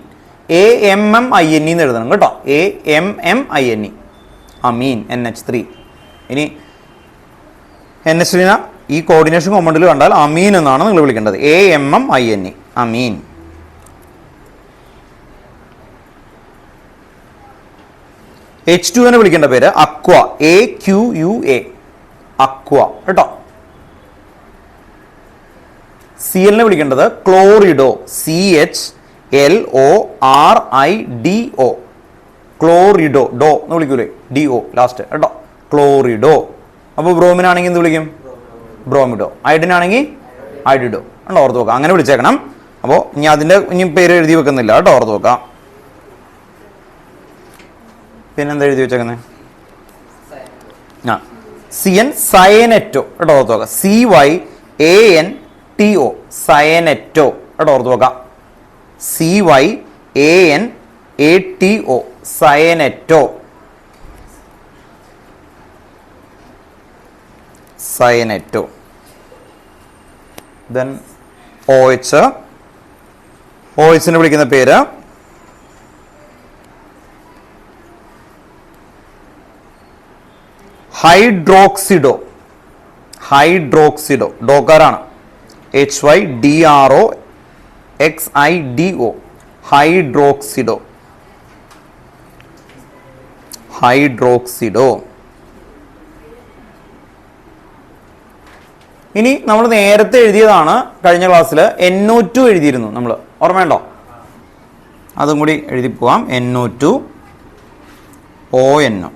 AMMINE എന്ന് എഴുതണം കേട്ടോ, AMMINE, അമീൻ NH3. ഇനി NH3നെ ഈ കോർഡിനേഷൻ കോമ്പൗണ്ടിൽ കണ്ടാൽ അമീൻ എന്നാണ് നിങ്ങൾ വിളിക്കേണ്ടത്, AMMINE, അമീൻ. H2നെ വിളിക്കേണ്ട പേര് അക്വ, AQUA, അക്വ കേട്ടോ. Clനെ വിളിക്കേണ്ടത് ക്ലോറിഡോ, CHLORIDO, ക്ലോറിഡോ. ഡോ എന്ന് വിളിക്കൂലേ, DO ലാസ്റ്റ് കേട്ടോ, ക്ലോറിഡോ. അപ്പോൾ ബ്രോമിനാണെങ്കിൽ എന്ത് വിളിക്കും? ബ്രോമിഡോ. അയഡിനാണെങ്കിൽ അയഡിഡോ കേട്ടോ, ഓർത്ത് നോക്കാം. അങ്ങനെ വിളിച്ചേക്കണം. അപ്പോൾ ഇനി പേര് എഴുതി വെക്കുന്നില്ല കേട്ടോ, ഓർത്ത് നോക്കാം. പിന്നെന്താ എഴുതി വെച്ചേക്കുന്നത്? CN സയനറ്റോ കേട്ടോ, ഓർത്ത് നോക്കാം. CYANTO, സയനറ്റോ കേട്ടോ, ഓർത്ത് നോക്കാം. CYANATO, സയനറ്റോ, സയനറ്റോ. ദെൻ OHനെ വിളിക്കുന്ന പേര് ഹൈഡ്രോക്സിഡോ, ഹൈഡ്രോക്സിഡോ ഡോക്കാരാണ്, HYDROXIDO, ഹൈഡ്രോക്സിഡോ, ഹൈഡ്രോക്സിഡോ. ഇനി നമ്മൾ നേരത്തെ എഴുതിയതാണ് കഴിഞ്ഞ ക്ലാസ്സിൽ NO2 എഴുതിയിരുന്നു നമ്മൾ, ഓർമ്മയുണ്ടോ? അതും കൂടി എഴുതി പോവാം. NO2ONO.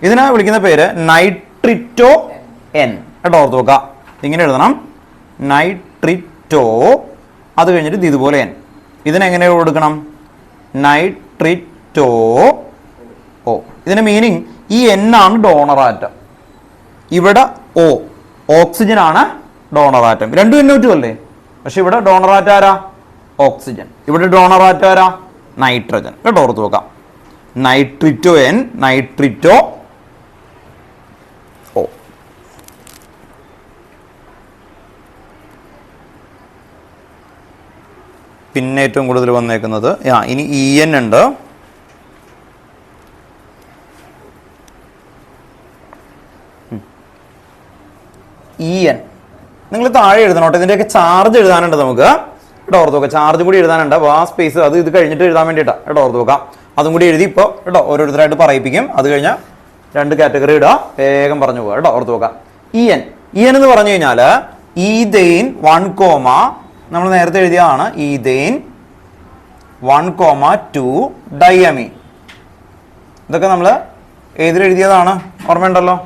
ഇതിനെ വിളിക്കുന്ന പേര് നൈട്രിറ്റോ N കേട്ടോ, ഓർത്ത് നോക്കാം. ഇങ്ങനെ എഴുതണം, നൈട്രിറ്റോ, അത് കഴിഞ്ഞിട്ട് ഇതുപോലെ N. ഇതിനെങ്ങനെ കൊടുക്കണം? നൈട്രിറ്റോ O. ഇതിന്റെ മീനിങ് ഈ N ആണ് ഡോണർ ആറ്റം, ഇവിടെ O ഓക്സിജൻ ആണ് ഡോണർ ആറ്റം. രണ്ടും NO2 അല്ലേ, പക്ഷെ ഇവിടെ ഡോണർ ആറ്റം ആരാ? ഓക്സിജൻ. ഇവിടെ ഡോണർ ആറ്റം ആരാ? നൈട്രജൻ കേട്ടോ, ഓർത്ത് നോക്കാം. നൈട്രിറ്റോ N, നൈട്രിറ്റോ O. പിന്നെ ഏറ്റവും കൂടുതൽ വന്നേക്കുന്നത് ഇനി EN ഉണ്ട്. EN നിങ്ങൾ താഴെ എഴുതണോട്ടെ, ഇതിൻ്റെയൊക്കെ ചാർജ് എഴുതാനുണ്ട് നമുക്ക് കേട്ടോ, ഓർത്ത് നോക്കാം. ചാർജ് കൂടി എഴുതാനുണ്ട്, അപ്പോൾ ആ സ്പേസ് അത് ഇത് കഴിഞ്ഞിട്ട് എഴുതാൻ വേണ്ടിയിട്ടാണ് കേട്ടോ, ഓർത്ത് നോക്കാം. അതും കൂടി എഴുതി ഇപ്പോൾ കേട്ടോ, ഓരോരുത്തരായിട്ട് പറയിപ്പിക്കും. അത് കഴിഞ്ഞാൽ 2 കാറ്റഗറി ഇടുക, വേഗം പറഞ്ഞു പോവുക കേട്ടോ, ഓർത്ത് നോക്കാം. EN എന്ന് പറഞ്ഞു കഴിഞ്ഞാൽ ഈഥെയിൻ 1, നമ്മൾ നേരത്തെ എഴുതിയതാണ്. Ethane 1,2 diamine. ഇതൊക്കെ നമ്മൾ ഏതിലെഴുതിയതാണ്? ഓർമ്മയുണ്ടല്ലോ,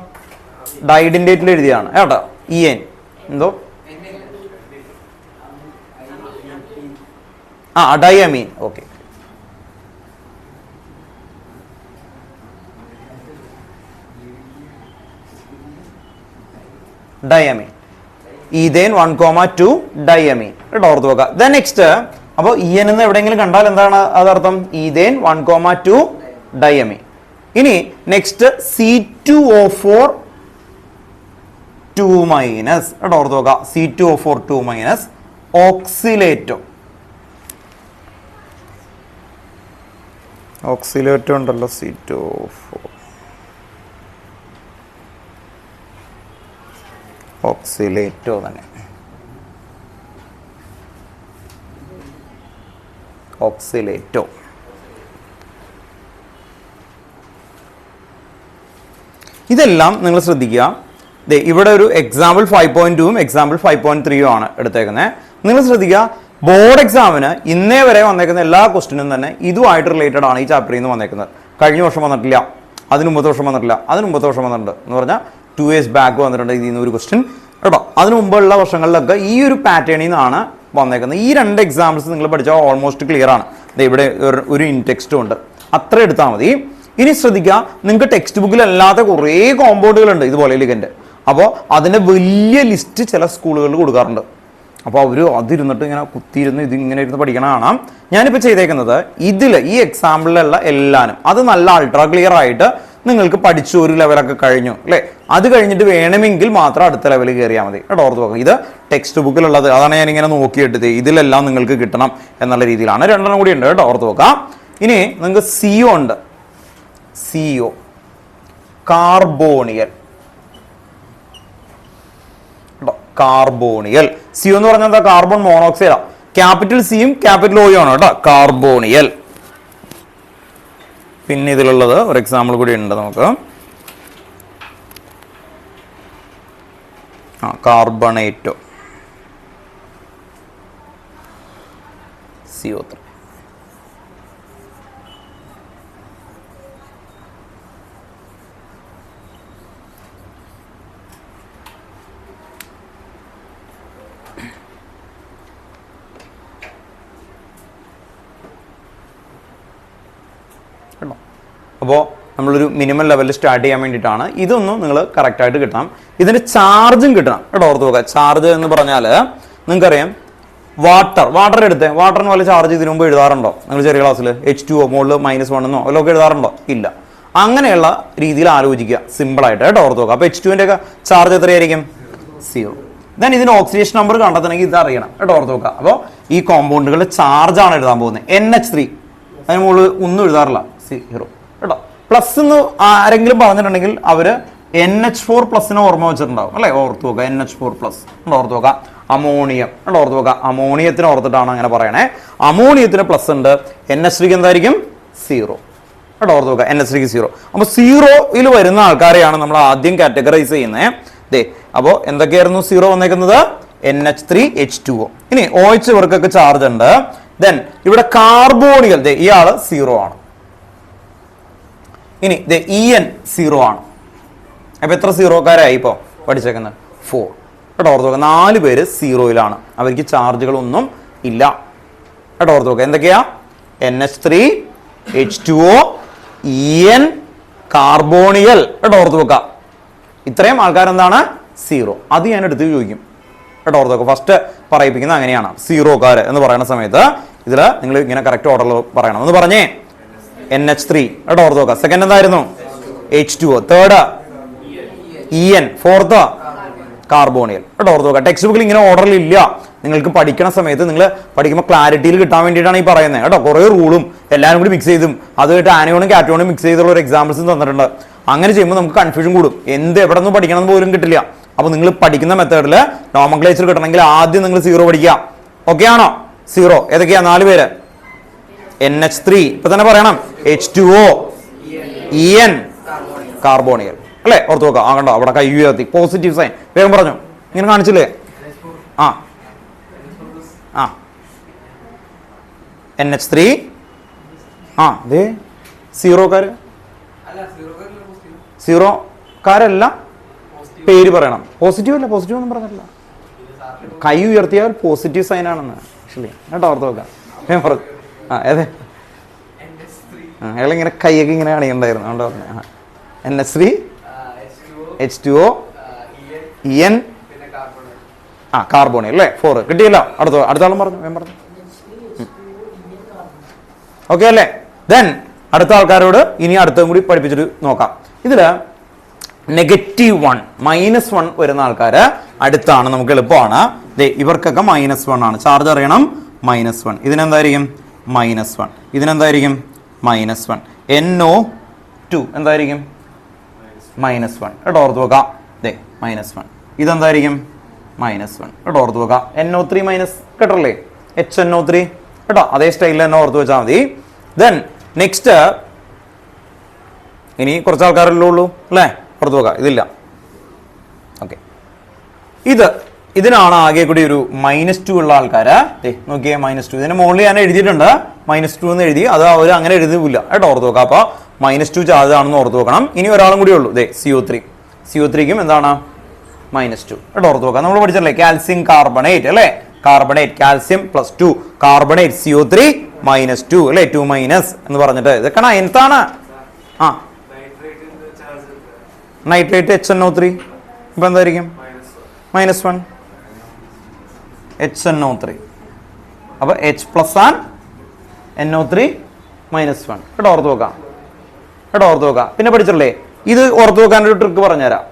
ഡൈഡിൻഡേറ്റിൽ എഴുതിയതാണ് കേട്ടോ. EN എന്തോ diamine. Okay, diamine, ethane 1,2 diamine കേട്ടോ, ഓർത്ത് വെക്കുക. ദെൻ നെക്സ്റ്റ്, അപ്പോൾ EN എന്ന് എവിടെയെങ്കിലും കണ്ടാൽ എന്താണ് അതർത്ഥം? Ethane 1,2 diamine. ഇനി നെക്സ്റ്റ് C2O4 2 മൈനസ് കേട്ടോ, ഓർത്ത് നോക്കുക. C2O4 2 minus ഓക്സിലേറ്റോ. ഓക്സിലേറ്റോ ഉണ്ടല്ലോ, C2O4 ഓക്സിലേറ്റോ തന്നെ, ഓക്സിലേറ്റോ. ഇതെല്ലാം നിങ്ങൾ ശ്രദ്ധിക്കുക. ഇവിടെ ഒരു എക്സാമ്പിൾ 5.2 എക്സാമ്പിൾ 5.3 ആണ് എടുത്തേക്കുന്നത്. നിങ്ങൾ ശ്രദ്ധിക്കുക, ബോർഡ് എക്സാമിന് ഇന്നേ വരെ വന്നേക്കുന്ന എല്ലാ ക്വസ്റ്റിനും തന്നെ ഇതുമായിട്ട് റിലേറ്റഡ് ആണ് ഈ ചാപ്റ്ററിൽ നിന്ന് വന്നേക്കുന്നത്. കഴിഞ്ഞ വർഷം വന്നിട്ടില്ല, അതിന് മുമ്പത്തെ വർഷം വന്നിട്ടില്ല, അതിന് മുമ്പത്തെ വർഷം വന്നിട്ടുണ്ട് എന്ന് പറഞ്ഞാൽ 2 years ബാക്ക് വന്നിട്ടുണ്ട് ഇതിൽ നിന്ന് ഒരു ക്വസ്റ്റ്യൻ കേട്ടോ. അതിന് മുമ്പുള്ള വർഷങ്ങളിലൊക്കെ ഈ ഒരു പാറ്റേണിൽ നിന്നാണ് വന്നേക്കുന്നത്. ഈ 2 എക്സാമ്പിൾസ് നിങ്ങൾ പഠിച്ചാൽ ഓൾമോസ്റ്റ് ക്ലിയർ ആണ്. ഇവിടെ ഒരു ഇൻടെക്സ്റ്റും ഉണ്ട്, അത്ര എടുത്താൽ മതി. ഇനി ശ്രദ്ധിക്കുക, നിങ്ങൾക്ക് ടെക്സ്റ്റ് ബുക്കിൽ അല്ലാത്ത കുറേ കോമ്പൗണ്ടുകളുണ്ട് ഇതുപോലെ ലിഗന്റ്. അപ്പോൾ അതിൻ്റെ വലിയ ലിസ്റ്റ് ചില സ്കൂളുകളിൽ കൊടുക്കാറുണ്ട്. അപ്പോൾ അവർ അതിരുന്നിട്ട് ഇങ്ങനെ കുത്തിയിരുന്ന് ഇതിങ്ങനെ ഇരുന്ന് പഠിക്കണ കാണാം. ഞാനിപ്പോൾ ചെയ്തേക്കുന്നത് ഇതിൽ ഈ എക്സാമ്പിളിലുള്ള എല്ലാനും അത് നല്ല അൾട്രാ ക്ലിയർ ആയിട്ട് നിങ്ങൾക്ക് പഠിച്ചു ഒരു ലെവലൊക്കെ കഴിഞ്ഞു അല്ലേ. അത് കഴിഞ്ഞിട്ട് വേണമെങ്കിൽ മാത്രം അടുത്ത ലെവലിൽ കയറിയാൽ മതി കേട്ടോ, ഓർത്ത് നോക്കുക. ഇത് ടെക്സ്റ്റ് ബുക്കിലുള്ളത്, അതാണ് ഞാനിങ്ങനെ നോക്കിയിട്ടത്. ഇതിലെല്ലാം നിങ്ങൾക്ക് കിട്ടണം എന്നുള്ള രീതിയിലാണ്. 2 കൂടി ഉണ്ട് കേട്ടോ, ഓർത്ത് നോക്കാം. ഇനി നിങ്ങൾക്ക് CO ഉണ്ട്, CO കാർബോണിയൽ കേട്ടോ, കാർബോണിയൽ. CO എന്ന് പറഞ്ഞാൽ എന്താ? കാർബൺ മോണോക്സൈഡാ. ക്യാപിറ്റൽ സിയും ക്യാപിറ്റൽ ഒയും ആണ് കേട്ടോ, കാർബോണിയൽ. പിന്നെ ഇതിലുള്ളത് ഒരു എക്സാമ്പിൾ കൂടി ഉണ്ട് നമുക്ക്, കാർബണേറ്റോ, CO3. അപ്പോൾ നമ്മളൊരു മിനിമം ലെവലിൽ സ്റ്റാർട്ട് ചെയ്യാൻ വേണ്ടിയിട്ടാണ്. ഇതൊന്നും നിങ്ങൾ കറക്റ്റായിട്ട് കിട്ടണം. ഇതിൻ്റെ ചാർജും കിട്ടണം കേട്ടോ, ഓർത്ത് നോക്കുക. ചാർജ് എന്ന് പറഞ്ഞാൽ നിങ്ങൾക്കറിയാം, വാട്ടർ എടുത്ത് വാട്ടറിന് പോലെ ചാർജ് ഇതിനു മുമ്പ് എഴുതാറുണ്ടോ നിങ്ങൾ ചെറിയ ക്ലാസ്സിൽ? H2O മുകളിൽ -1 എന്നോ വല്ലതൊക്കെ എഴുതാറുണ്ടോ? ഇല്ല. അങ്ങനെയുള്ള രീതിയിൽ ആലോചിക്കുക, സിമ്പിളായിട്ട് കേട്ടോ, ഓർത്ത് നോക്കുക. അപ്പോൾ H2ൻ്റെ ഒക്കെ ചാർജ് എത്രയായിരിക്കും? 0. ദെൻ ഇതിന് ഓക്സിഡേഷൻ നമ്പർ കണ്ടെത്തണമെങ്കിൽ ഇത് അറിയണം കേട്ടോ, ഓർത്ത് നോക്കുക. അപ്പോൾ ഈ കോമ്പൗണ്ടുകളുടെ ചാർജാണ് എഴുതാൻ പോകുന്നത്. NH3 അതിന് മുകളിൽ ഒന്നും എഴുതാറില്ല, 0 കേട്ടോ. പ്ലസ് എന്ന് ആരെങ്കിലും പറഞ്ഞിട്ടുണ്ടെങ്കിൽ അവര് NH4+ ഓർമ്മ വെച്ചിട്ടുണ്ടാവും അല്ലെ? ഓർത്ത് നോക്കുക, NH4+. ഓർത്ത് നോക്കുക. അമോണിയം ഓർത്ത് നോക്കുക. അമോണിയത്തിന് ഓർത്തിട്ടാണ് അങ്ങനെ പറയണേ. അമോണിയത്തിന് പ്ലസ് ഉണ്ട്, NH3 എന്തായിരിക്കും? 0. ഓർത്ത് നോക്കുക, NH3 0. അപ്പൊ 0യിൽ വരുന്ന ആൾക്കാരെയാണ് നമ്മൾ ആദ്യം കാറ്റഗറൈസ് ചെയ്യുന്നത്. ദേ അപ്പോ എന്തൊക്കെയായിരുന്നു 0 വന്നേക്കുന്നത്? NH3H2O. ഇനി OH ഇവർക്കൊക്കെ ചാർജ് ഉണ്ട്. ദെൻ ഇവിടെ കാർബോണിയൽ, ദേ ഇയാള് 0 ആണ്. ഇനി ദേ EN 0 ആണ്. അപ്പൊ എത്ര 0കാരായി ഇപ്പൊ പഠിച്ചേക്കുന്നത്? 4. ഓർത്ത് നോക്കുക, 4 പേര് 0യിലാണ്, അവർക്ക് ചാർജുകളൊന്നും ഇല്ല. ഓർത്ത് നോക്കുക, എന്തൊക്കെയാ? NH3H2O, EN, കാർബോണിയൽ. ഓർത്ത് നോക്കുക, ഇത്രയും ആൾക്കാർ എന്താണ്? 0. അത് ഞാൻ എടുത്ത് ചോദിക്കും. ഓർത്ത് നോക്കുക, ഫസ്റ്റ് പറയിപ്പിക്കുന്നത് അങ്ങനെയാണ്, 0കാര് എന്ന് പറയുന്ന സമയത്ത് ഇതില് നിങ്ങൾ ഇങ്ങനെ കറക്റ്റ് ഓർഡറിൽ പറയണം. എന്ന് പറഞ്ഞേ NH3. ഓർത്ത് നോക്കുക. സെക്കൻഡ് എന്തായിരുന്നു? H2O. Third EN. ഫോർത്ത് കാർബോണിയൽ. ഓർത്ത് നോക്കുക, ടെക്സ്റ്റ് ബുക്കിൽ ഇങ്ങനെ ഓർഡറിൽ ഇല്ല. നിങ്ങൾക്ക് പഠിക്കുന്ന സമയത്ത് നിങ്ങൾ പഠിക്കുമ്പോൾ ക്ലാരിറ്റിയിൽ കിട്ടാൻ വേണ്ടിയിട്ടാണ് ഈ പറയുന്നത് കേട്ടോ. കുറേ റൂളും എല്ലാവരും കൂടി മിക്സ് ചെയ്തും അതുമായിട്ട് ആനയോണും കാറ്റോണും മിക്സ് ചെയ്തുള്ള ഒരു എക്സാമ്പിൾസും തന്നിട്ടുണ്ട്. അങ്ങനെ ചെയ്യുമ്പോൾ നമുക്ക് കൺഫ്യൂഷൻ കൂടും, എന്ത് എവിടെ നിന്ന് പഠിക്കണം പോലും കിട്ടില്ല. അപ്പൊ നിങ്ങൾ പഠിക്കുന്ന മെത്തേഡിൽ നോമൻക്ലേച്ചർ കിട്ടണമെങ്കിൽ ആദ്യം നിങ്ങൾ 0 പഠിക്കുക. ഓക്കെ ആണോ? 0 ഏതൊക്കെയാ? 4 പേര്. NH3 ഇപ്പൊ തന്നെ പറയണം, H2O, EN, കാർബോണിയൽ അല്ലെ? ഓർത്ത് നോക്കുക. കണ്ടോ അവിടെ കൈ ഉയർത്തി, പോസിറ്റീവ് സൈൻ. വേഗം പറഞ്ഞു, ഇങ്ങനെ കാണിച്ചില്ലേ? NH3 ദേ 0കാര്. 0കാരല്ല, പേര് പറയണം. പോസിറ്റീവ് അല്ല, പോസിറ്റീവ് ഒന്നും പറഞ്ഞിട്ടില്ല. കൈ ഉയർത്തിയാൽ പോസിറ്റീവ് സൈൻ ആണെന്ന് ആക്ച്വലി കേട്ടോ. ഓർത്ത് നോക്കാം. പറഞ്ഞു അതെ, അയാളിങ്ങനെ കൈയൊക്കെ ഇങ്ങനെ കാണിക്കണ്ടായിരുന്നു. അതുകൊണ്ട് പറഞ്ഞു NH3 H2O, EN, കാർബോണിയൽ അല്ലേ? 4 കിട്ടിയല്ലോ. അടുത്താളും പറഞ്ഞു, ഞാൻ പറഞ്ഞു. ഓക്കെ അല്ലേ? ദെൻ അടുത്ത ആൾക്കാരോട് ഇനി അടുത്തും കൂടി പഠിപ്പിച്ചിട്ട് നോക്കാം. ഇതില് -1 -1 വരുന്ന ആൾക്കാര് അടുത്താണ്, നമുക്ക് എളുപ്പമാണ്. ഇവർക്കൊക്കെ -1 ആണ്. ചാർജ് അറിയണം. -1. ഇതിനെന്തായിരിക്കും? -1. ഇതിനെന്തായിരിക്കും? -1. NO2 എന്തായിരിക്കും? -1. കേട്ടോ ഓർത്ത് നോക്കാം. -1. ഇതെന്തായിരിക്കും? -1. കേട്ടോ ഓർത്ത് നോക്കാം. NO3 minus കേട്ടല്ലേ? HNO3 കേട്ടോ. അതേ സ്റ്റൈലിൽ തന്നെ ഓർത്ത് വെച്ചാൽ മതി. ദെൻ നെക്സ്റ്റ് ഇനി കുറച്ച് ആൾക്കാരല്ലേ ഉള്ളൂ അല്ലേ? ഓർത്ത് നോക്കാം. ഇതില്ല. ഓക്കെ, ഇതിനാണ് ആകെ കൂടി ഒരു -2 ഉള്ള ആൾക്കാര്. നോക്കിയേ, -2. ഇതിന് മുകളിൽ ഞാൻ എഴുതിയിട്ടുണ്ട് -2 എന്ന് എഴുതി. അത് അവർ അങ്ങനെ എഴുതില്ല കേട്ടോ. ഓർത്ത് നോക്കാം. അപ്പൊ -2 ചാർജ് ആണെന്ന് ഓർത്ത് നോക്കണം. ഇനി ഒരാളും കൂടി ഉള്ളൂ, CO3. CO3ക്കും എന്താണ്? -2 കേട്ടോ. ഓർത്ത് നോക്കാം. നമ്മൾ പഠിച്ചല്ലേ കാൽസ്യം കാർബണേറ്റ് അല്ലെ? കാർബണേറ്റ്, കാൽസ്യം +2, കാർബണേറ്റ് CO3 -2 അല്ലെ? 2- എന്ന് പറഞ്ഞിട്ട് ഇതൊക്കെ എന്താണ്? നൈട്രേറ്റ് HNO3 ഇപ്പൊ എന്തായിരിക്കും? -1 HNO3. അപ്പൊ H+ NO3 -1 കേട്ടോ. ഓർത്ത് നോക്കാം. കേട്ടോ ഓർത്ത് നോക്കാം. പിന്നെ പഠിച്ചല്ലേ ഇത് ഓർത്ത് നോക്കാനൊരു ട്രിക്ക് പറഞ്ഞുതരാം,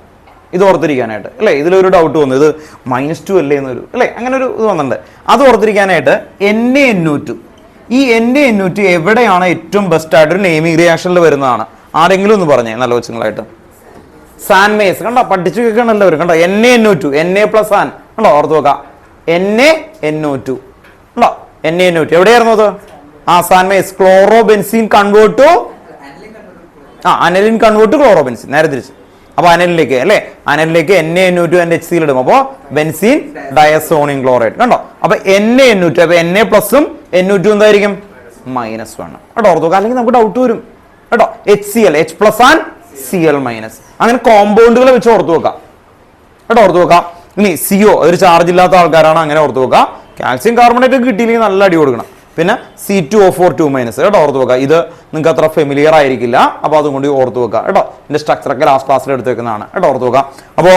ഇത് ഓർത്തിരിക്കാനായിട്ട് അല്ലേ? ഇതിലൊരു ഡൗട്ട് വന്നു, ഇത് -2 അല്ലേ എന്നൊരു അല്ലേ? അങ്ങനെ ഒരു ഇത് വന്നിട്ടുണ്ട്. അത് ഓർത്തിരിക്കാനായിട്ട് NaNO2, ഈ NaNO2 എവിടെയാണ് ഏറ്റവും ബെസ്റ്റ് ആയിട്ട് ഒരു നെയിമിംഗ് റിയാക്ഷനിൽ വരുന്നതാണ്? ആരെങ്കിലും ഒന്ന് പറഞ്ഞേ നല്ല കൊച്ചുങ്ങളായിട്ട്. സാൻമേസ് കണ്ടോ, പഠിച്ചു കേൾക്കണം എല്ലാവരും കണ്ടോ. NaNO2 Na+An കണ്ടോ. ഓർത്ത് നോക്കാം. NaNO2 കണ്ടോ. NaNO2 എവിടെയായിരുന്നു അത്? സാൻമേസ്. Chlorobenzene convert to aniline convert to chlorobenzene, നേരെ തിരിച്ച്. അപ്പൊ അനലിലേക്ക് അല്ലെ? അനലിലേക്ക് NaNO2 and HCl ഇടും. അപ്പൊ ബെൻസീൻ ഡയസോണിയം ക്ലോറൈഡ് കണ്ടോ. അപ്പൊ NaNO2, അപ്പൊ Na+ഉം NO2 എന്തായിരിക്കും? -1 കേട്ടോ. ഓർത്ത് നോക്കാം. അല്ലെങ്കിൽ നമുക്ക് ഡൗട്ട് വരും കേട്ടോ. HCl, H+An Cl-. അങ്ങനെ കോമ്പൗണ്ടുകളെ വെച്ച് ഓർത്ത് നോക്കാം കേട്ടോ. ഓർത്ത് നോക്കാം. ഇനി CO ഒരു ചാർജ് ഇല്ലാത്ത ആൾക്കാരാണ്, അങ്ങനെ ഓർത്ത് നോക്കാം. കാൽസ്യം കാർബണേറ്റ് കിട്ടിയില്ലെങ്കിൽ നല്ല അടി കൊടുക്കണം. പിന്നെ C2O4 2- കേട്ടോ. ഓർത്ത് നോക്കുക. ഇത് നിങ്ങൾക്ക് അത്ര ഫെമിലിയർ ആയിരിക്കില്ല, അപ്പൊ അതുകൊണ്ട് ഓർത്ത് വെക്കുക കേട്ടോ. ഇതിന്റെ സ്ട്രക്ചറൊക്കെ ലാസ്റ്റ് ക്ലാസ്സിൽ എടുത്ത് വെക്കുന്നതാണ് കേട്ടോ. ഓർത്ത് നോക്കുക. അപ്പോ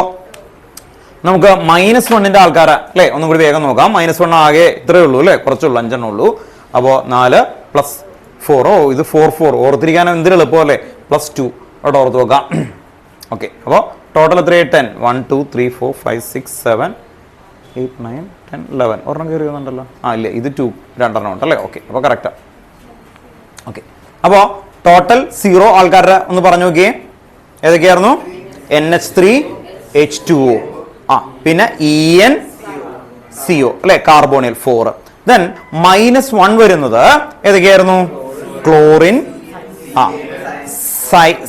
നമുക്ക് -1ന്റെ ആൾക്കാരെ അല്ലെ ഒന്നും കൂടി വേഗം നോക്കാം. -1 ആകെ ഇത്രയേ ഉള്ളൂ അല്ലെ? കുറച്ചുള്ളൂ, 5 ഉള്ളൂ. അപ്പോ 4 + 4 ഇത് 4 ഓർത്തിരിക്കാൻ എന്തൊരു എളുപ്പം അല്ലേ? +2 കേട്ടോ. ഓർത്ത് നോക്കാം. ഓക്കെ, അപ്പോൾ ടോട്ടൽ എത്രയായി? 10 1 2 3 4 5 6 7 8 9 10 11 ഒരെണ്ണം കയറി വന്നിട്ടുണ്ടല്ലോ. ഇല്ല, ഇത് 2 രണ്ടെണ്ണം ഉണ്ടല്ലേ? ഓക്കെ, അപ്പോൾ കറക്റ്റാ. ഓക്കെ, അപ്പോൾ ടോട്ടൽ 0 ആൾക്കാരുടെ ഒന്ന് പറഞ്ഞു നോക്കിയേ, ഏതൊക്കെയായിരുന്നു? NH3H2O, പിന്നെ EnCO അല്ലെ, കാർബോണിൽ 4. ദെൻ -1 വരുന്നത് ഏതൊക്കെയായിരുന്നു? ക്ലോറിൻ,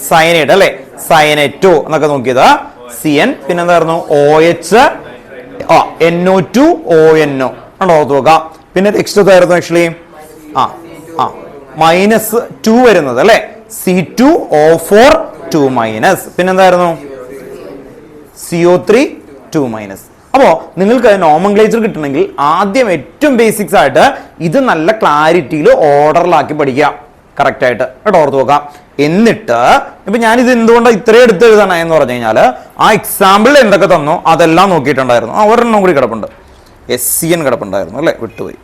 സയനൈഡ് അല്ലെ, സയനൈറ്റോ എന്നൊക്കെ നോക്കിയത്, CN, പിന്നെ എന്തായിരുന്നു? OH, NO2ONO ഓർത്ത് നോക്കാം. പിന്നെ നെക്സ്റ്റ് എന്തായിരുന്നു ആക്ച്വലി? -2 വരുന്നത് അല്ലെ, C2O4 2-. പിന്നെന്തായിരുന്നു? CO3 2-. അപ്പോ നിങ്ങൾക്ക് നോമൻക്ലേച്ചർ കിട്ടണമെങ്കിൽ ആദ്യം ഏറ്റവും ബേസിക്സ് ആയിട്ട് ഇത് നല്ല ക്ലാരിറ്റിയിൽ ഓർഡറിലാക്കി പഠിക്കുക, കറക്റ്റ് ആയിട്ട് കേട്ടോ, ഓർത്ത് നോക്കാം. എന്നിട്ട് ഇപ്പൊ ഞാനിത് എന്തുകൊണ്ടാണ് ഇത്രയും എടുത്ത് എഴുതണേ എന്ന് പറഞ്ഞു കഴിഞ്ഞാൽ ആ എക്സാമ്പിളിൽ എന്തൊക്കെ തന്നോ അതെല്ലാം നോക്കിയിട്ടുണ്ടായിരുന്നു. ഒരെണ്ണം കൂടി കിടപ്പുണ്ട്, SCN കിടപ്പുണ്ടായിരുന്നു അല്ലെ, വിട്ടുപോയി.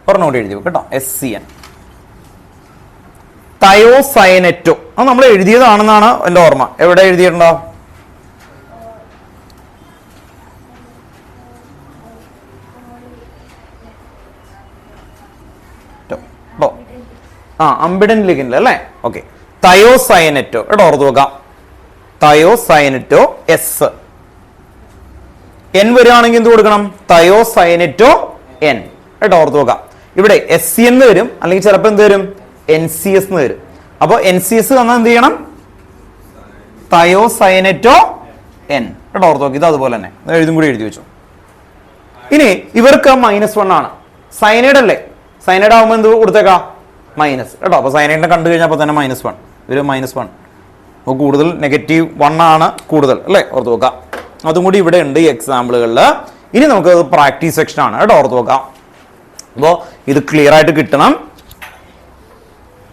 ഒരെണ്ണം കൂടി എഴുതി കേട്ടോ, SCN, തയോസയനറ്റോ. അത് നമ്മൾ എഴുതിയതാണെന്നാണ് എൻ്റെ ഓർമ്മ. എവിടെ എഴുതിയിട്ടുണ്ടോ? അംബിഡൻ ലിഗൻഡ് അല്ലേ, ഓക്കെ. തയോസയനറ്റോ കേട്ടോ, ഓർത്ത് നോക്കാം. തയോസയനറ്റോ S. N വരികയാണെങ്കിൽ എന്ത് കൊടുക്കണം? തയോസയനറ്റോ N കേട്ടോ, ഓർത്ത് നോക്കാം. ഇവിടെ SC എന്ന് വരും, അല്ലെങ്കിൽ ചിലപ്പോൾ എന്ത് വരും? NCS എന്ന് വരും. അപ്പോൾ NCS തന്നാൽ എന്ത് ചെയ്യണം? തയോസയനറ്റോ N കേട്ടോ, ഓർത്ത് നോക്കി. ഇത് അതുപോലെ തന്നെ എഴുതും കൂടി എഴുതി വെച്ചു. ഇനി ഇവർക്ക് -1 ആണ്, സയനൈഡ് അല്ലേ, സയനൈഡ് ആകുമ്പോൾ എന്ത് കൊടുത്തേക്കാം? മൈനസ് കേട്ടോ. അപ്പോൾ സയനൈഡിനെ കണ്ടു കഴിഞ്ഞപ്പോൾ തന്നെ -1, ഇവര് -1. അപ്പോൾ കൂടുതൽ -1 ആണ് കൂടുതൽ അല്ലേ, ഓർത്ത് നോക്കാം. അതും കൂടി ഇവിടെ ഉണ്ട് ഈ എക്സാമ്പിളുകളിൽ. ഇനി നമുക്ക് പ്രാക്ടീസ് സെക്ഷൻ ആണ് കേട്ടോ, ഓർത്ത് നോക്കാം. അപ്പോൾ ഇത് ക്ലിയർ ആയിട്ട് കിട്ടണം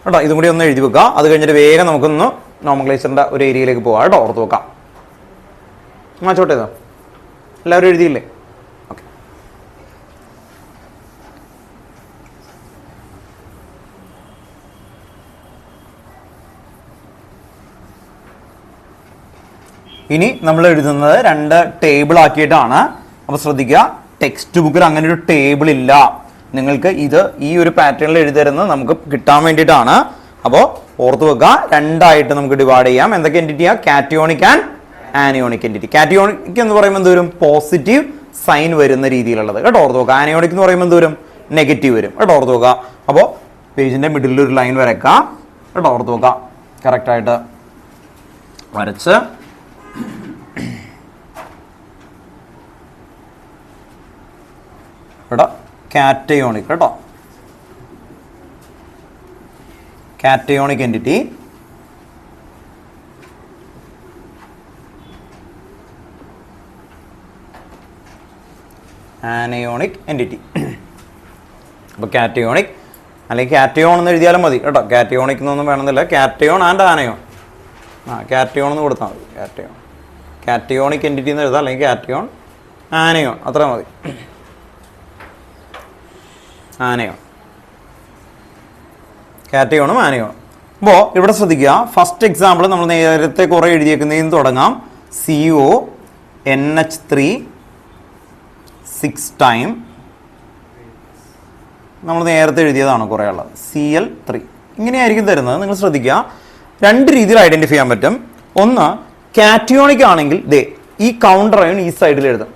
കേട്ടോ. ഇതും കൂടി ഒന്ന് എഴുതി വെക്കുക. അത് കഴിഞ്ഞിട്ട് വേഗം നമുക്കൊന്ന് നോമൻക്ലേച്ചറിന്റെ ഒരു ഏരിയയിലേക്ക് പോകാം കേട്ടോ, ഓർത്ത് നോക്കാം. മാച്ചോട്ടെ, എല്ലാവരും എഴുതിയില്ലേ? ഓക്കെ. ഇനി നമ്മൾ എഴുതുന്നത് 2 ടേബിൾ ആക്കിയിട്ടാണ്. അപ്പോൾ ശ്രദ്ധിക്കുക, ടെക്സ്റ്റ് ബുക്കിൽ അങ്ങനെ ഒരു ടേബിൾ ഇല്ല. നിങ്ങൾക്ക് ഇത് ഈ ഒരു പാറ്റേണിൽ എഴുതരുന്നത് നമുക്ക് കിട്ടാൻ വേണ്ടിയിട്ടാണ്. അപ്പോൾ ഓർത്ത് വെക്കുക, 2 ആയിട്ട് നമുക്ക് ഡിവൈഡ് ചെയ്യാം. എന്തൊക്കെ എൻറ്റിറ്റിയാ? Cationic and anionic entity. Cationic എന്ന് പറയുമ്പോൾ എന്ത് വരും? പോസിറ്റീവ് സൈൻ വരുന്ന രീതിയിലുള്ളത് കേട്ടോ, ഓർത്ത് നോക്കുക. ആനയോണിക് എന്ന് പറയുമ്പോൾ എന്ത് വരും? നെഗറ്റീവ് വരും കേട്ടോ, ഓർത്ത് നോക്കുക. അപ്പോൾ പേജിന്റെ മിഡിലിൽ ഒരു ലൈൻ വരയ്ക്കാം കേട്ടോ, ഓർത്ത് നോക്കുക. കറക്റ്റായിട്ട് വരച്ച് ഇവിടെ കാറ്റയോണിക് കേട്ടോ, കാറ്റയോണിക് എൻറ്റിറ്റി. Anionic entity. അപ്പോൾ കാറ്റയോണിക് അല്ലെങ്കിൽ കാറ്റയോൺ എന്ന് എഴുതിയാലും മതി കേട്ടോ. കാറ്റയോണിക് എന്നൊന്നും വേണമെന്നില്ല, കാറ്റയോൺ ആൻഡ് ആനയോൺ. കാറ്റയോൺ എന്ന് കൊടുത്താൽ മതി. കാറ്റയോൺ, കാറ്റയോണിക് എൻറ്റിറ്റി എന്ന് എഴുതാം, അല്ലെങ്കിൽ കാറ്റയോൺ, ആനയോൺ, അത്ര മതി. ആനയോൺ, കാറ്റയോണും ആനയോണും. അപ്പോൾ ഇവിടെ ശ്രദ്ധിക്കുക, ഫസ്റ്റ് എക്സാമ്പിൾ നമ്മൾ നേരത്തെ കുറേ എഴുതിയേക്കുന്നതിൽ നിന്ന് തുടങ്ങാം. CONH3 6 ടൈം നമ്മൾ നേരത്തെ എഴുതിയതാണ് കുറേ ഉള്ളത്. Cl3 ഇങ്ങനെയായിരിക്കും തരുന്നത്. നിങ്ങൾ ശ്രദ്ധിക്കുക, 2 രീതിയിൽ ഐഡന്റിഫൈ ചെയ്യാൻ പറ്റും. ഒന്ന്, കാറ്റയോണിക് ആണെങ്കിൽ ദേ ഈ കൗണ്ടർ അയോൺ ഈ സൈഡിൽ എഴുതും.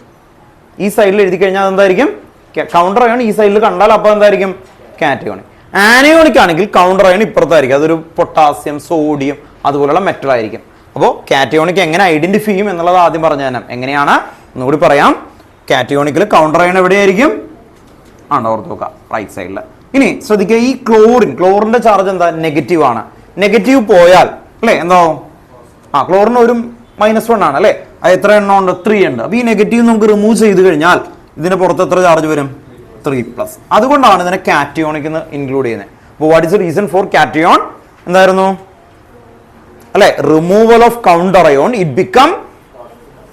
ഈ സൈഡിൽ എഴുതി കഴിഞ്ഞാൽ അതെന്തായിരിക്കും? കൗണ്ടർ അയോൺ ഈ സൈഡിൽ കണ്ടാൽ അപ്പോൾ എന്തായിരിക്കും? കാറ്റയോണിക്. ആനയോണിക് ആണെങ്കിൽ കൗണ്ടർ അയോൺ ഇപ്പുറത്തായിരിക്കും. അതൊരു പൊട്ടാസ്യം, സോഡിയം അതുപോലുള്ള മെറ്റൽ ആയിരിക്കും. അപ്പോൾ കാറ്റയോണിക് എങ്ങനെ ഐഡന്റിഫൈ ചെയ്യും എന്നുള്ളത് ആദ്യം പറഞ്ഞു തരാം. എങ്ങനെയാണ് ഒന്നുകൂടി പറയാം. കാറ്റയോണിക്കിൽ കൗണ്ടർ അയോൺ എവിടെയായിരിക്കും? ഓർത്ത് നോക്കുക, റൈറ്റ് സൈഡിൽ. ഇനി ശ്രദ്ധിക്കുക, ഈ ക്ലോറിന്റെ ചാർജ് എന്താ? നെഗറ്റീവ് ആണ്. നെഗറ്റീവ് പോയാൽ അല്ലേ എന്താവും? ക്ലോറിന് ഒരു -1 ആണ് അല്ലേ. അത് എത്ര എണ്ണം ഉണ്ട്? 3 ഉണ്ട്. അപ്പോൾ ഈ നെഗറ്റീവ് നമുക്ക് റിമൂവ് ചെയ്ത് കഴിഞ്ഞാൽ ഇതിന് പുറത്ത് എത്ര ചാർജ് വരും? 3+. അതുകൊണ്ടാണ് ഇതിനെ കാറ്റയോണിക് എന്ന് ഇൻക്ലൂഡ് ചെയ്യുന്നത്. അപ്പോൾ what is the reason for cation? എന്തായിരുന്നു അല്ലെ? Removal of counter ion, it become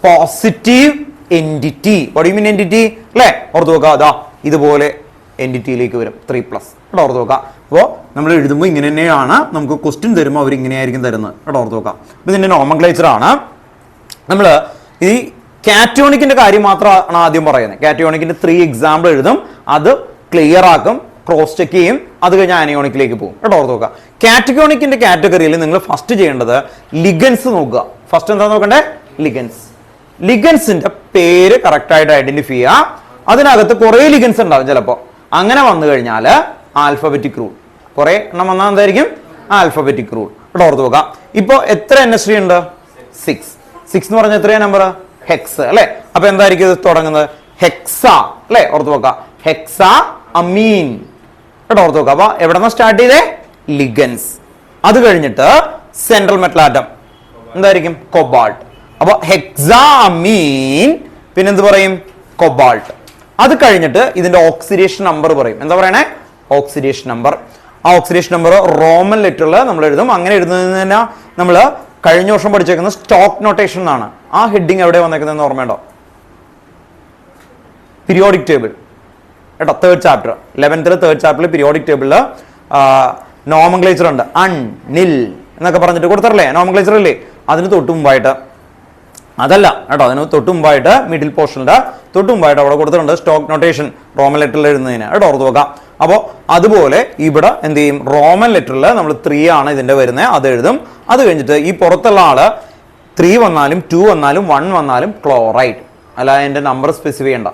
positive entity. What you mean entity അല്ലേ? ഓർത്ത് നോക്കുക, അതാ ഇതുപോലെ എൻറ്റിറ്റിയിലേക്ക് വരും 3+. ഇവിടെ ഓർത്ത് നോക്കുക. അപ്പോൾ നമ്മൾ എഴുതുമ്പോൾ ഇങ്ങനെ തന്നെയാണ്. നമുക്ക് ക്വസ്റ്റ്യൻ തരുമ്പോൾ അവർ ഇങ്ങനെയായിരിക്കും തരുന്നത്. ഇവിടെ ഓർത്ത് നോക്കാം. അപ്പോൾ ഇതിൻ്റെ നോമൻക്ലേച്ചർ ആണ്. നമ്മൾ ഈ കാറ്റയോണിക്കിന്റെ കാര്യം മാത്രമാണ് ആദ്യം പറയുന്നത്. കാറ്റയോണിക്കിന്റെ 3 എക്സാമ്പിൾ എഴുതും, അത് ക്ലിയർ ആക്കും. ക്രോസ് ചെക്ക് ചെയ്യും, അത് കഴിഞ്ഞ് ആനയോണിക്കിലേക്ക് പോകും കേട്ടോ. ഓർത്ത് നോക്കുക. കാറ്റഗോണിക്കിന്റെ കാറ്റഗറിയിൽ നിങ്ങൾ ഫസ്റ്റ് ചെയ്യേണ്ടത് ലിഗൻസ് നോക്കുക. ഫസ്റ്റ് എന്താ നോക്കണ്ടേ? ലിഗൻസ്. ലിഗൻസിന്റെ പേര് കറക്റ്റ് ആയിട്ട് ഐഡന്റിഫൈ ചെയ്യുക. അതിനകത്ത് കുറെ ലിഗൻസ് ഉണ്ടാവും ചിലപ്പോൾ. അങ്ങനെ വന്നു കഴിഞ്ഞാൽ ആൽഫബറ്റിക് റൂൾ. കുറെ എണ്ണം വന്നാൽ എന്തായിരിക്കും? ആൽഫബറ്റിക് റൂൾ കേട്ടോ. ഓർത്ത് നോക്കുക. ഇപ്പൊ എത്ര NH3 ഉണ്ട്? 6. 6 എന്ന് പറഞ്ഞാൽ എത്രയാ നമ്പർ? ഹെക്സ് അല്ലെ. അപ്പൊ എന്തായിരിക്കും ഇത് തുടങ്ങുന്നത്? ഹെക്സ അല്ലെ. ഓർത്ത് നോക്കുക. ഹെക്സ അമീൻ കേട്ടോ. ഓർത്ത് നോക്കുക. അപ്പൊ എവിടെന്നാ സ്റ്റാർട്ട് ചെയ്തേ? ലിഗൻസ്. അത് കഴിഞ്ഞിട്ട് സെൻട്രൽ മെറ്റൽ ആറ്റം എന്തായിരിക്കും? കൊബാൾട്ട്. അപ്പൊ ഹെക്സാമീൻ പിന്നെന്ത് പറയും? കൊബാൾട്ട്. അത് കഴിഞ്ഞിട്ട് ഇതിന്റെ ഓക്സിഡേഷൻ നമ്പർ പറയും. എന്താ പറയണേ? Oxidation number. ആ ഓക്സിഡേഷൻ നമ്പർ റോമൻ ലെറ്ററിൽ നമ്മൾ എഴുതും. അങ്ങനെ എഴുതുന്നതിന് തന്നെ നമ്മൾ കഴിഞ്ഞ വർഷം പഠിച്ചേക്കുന്ന സ്റ്റോക്ക് നൊട്ടേഷൻ എന്നാണ്. ആ ഹെഡിങ് എവിടെ വന്നേക്കുന്നതെന്ന് ഓർമ്മയുണ്ടോ? പീരിയോഡിക് ടേബിൾ കേട്ടോ. തേർഡ് ചാപ്റ്റർ 11th തേർഡ് ചാപ്റ്ററിൽ പീരിയോഡിക് ടേബിളിൽ നോമൻക്ലേച്ചർ ഉണ്ട്. അൺ, നിൽ എന്നൊക്കെ പറഞ്ഞിട്ട് കൊടുത്തറല്ലേ നോമൻക്ലേച്ചർ അല്ലേ? അതിന് തൊട്ട് മുമ്പായിട്ട്, അതല്ല കേട്ടോ, അതിന് തൊട്ട് മുമ്പായിട്ട് മിഡിൽ പോർഷനിന്റെ തൊട്ട് മുമ്പായിട്ട് അവിടെ കൊടുത്തിട്ടുണ്ട് സ്റ്റോക്ക് നൊട്ടേഷൻ റോമൻ ലെറ്ററിൽ എഴുതുന്നതിന് കേട്ടോ. ഓർത്ത് നോക്കാം. അപ്പോൾ അതുപോലെ ഇവിടെ എന്ത് ചെയ്യും? റോമൻ ലെറ്ററിൽ നമ്മൾ 3 ആണ് ഇതിന്റെ വരുന്നത്, അത് എഴുതും. അത് കഴിഞ്ഞിട്ട് ഈ പുറത്തുള്ള ആള് 3 വന്നാലും 2 വന്നാലും 1 വന്നാലും ക്ലോറൈഡ്. അല്ല അതിന്റെ നമ്പർ സ്പെസിഫൈ ചെയ്യണ്ട,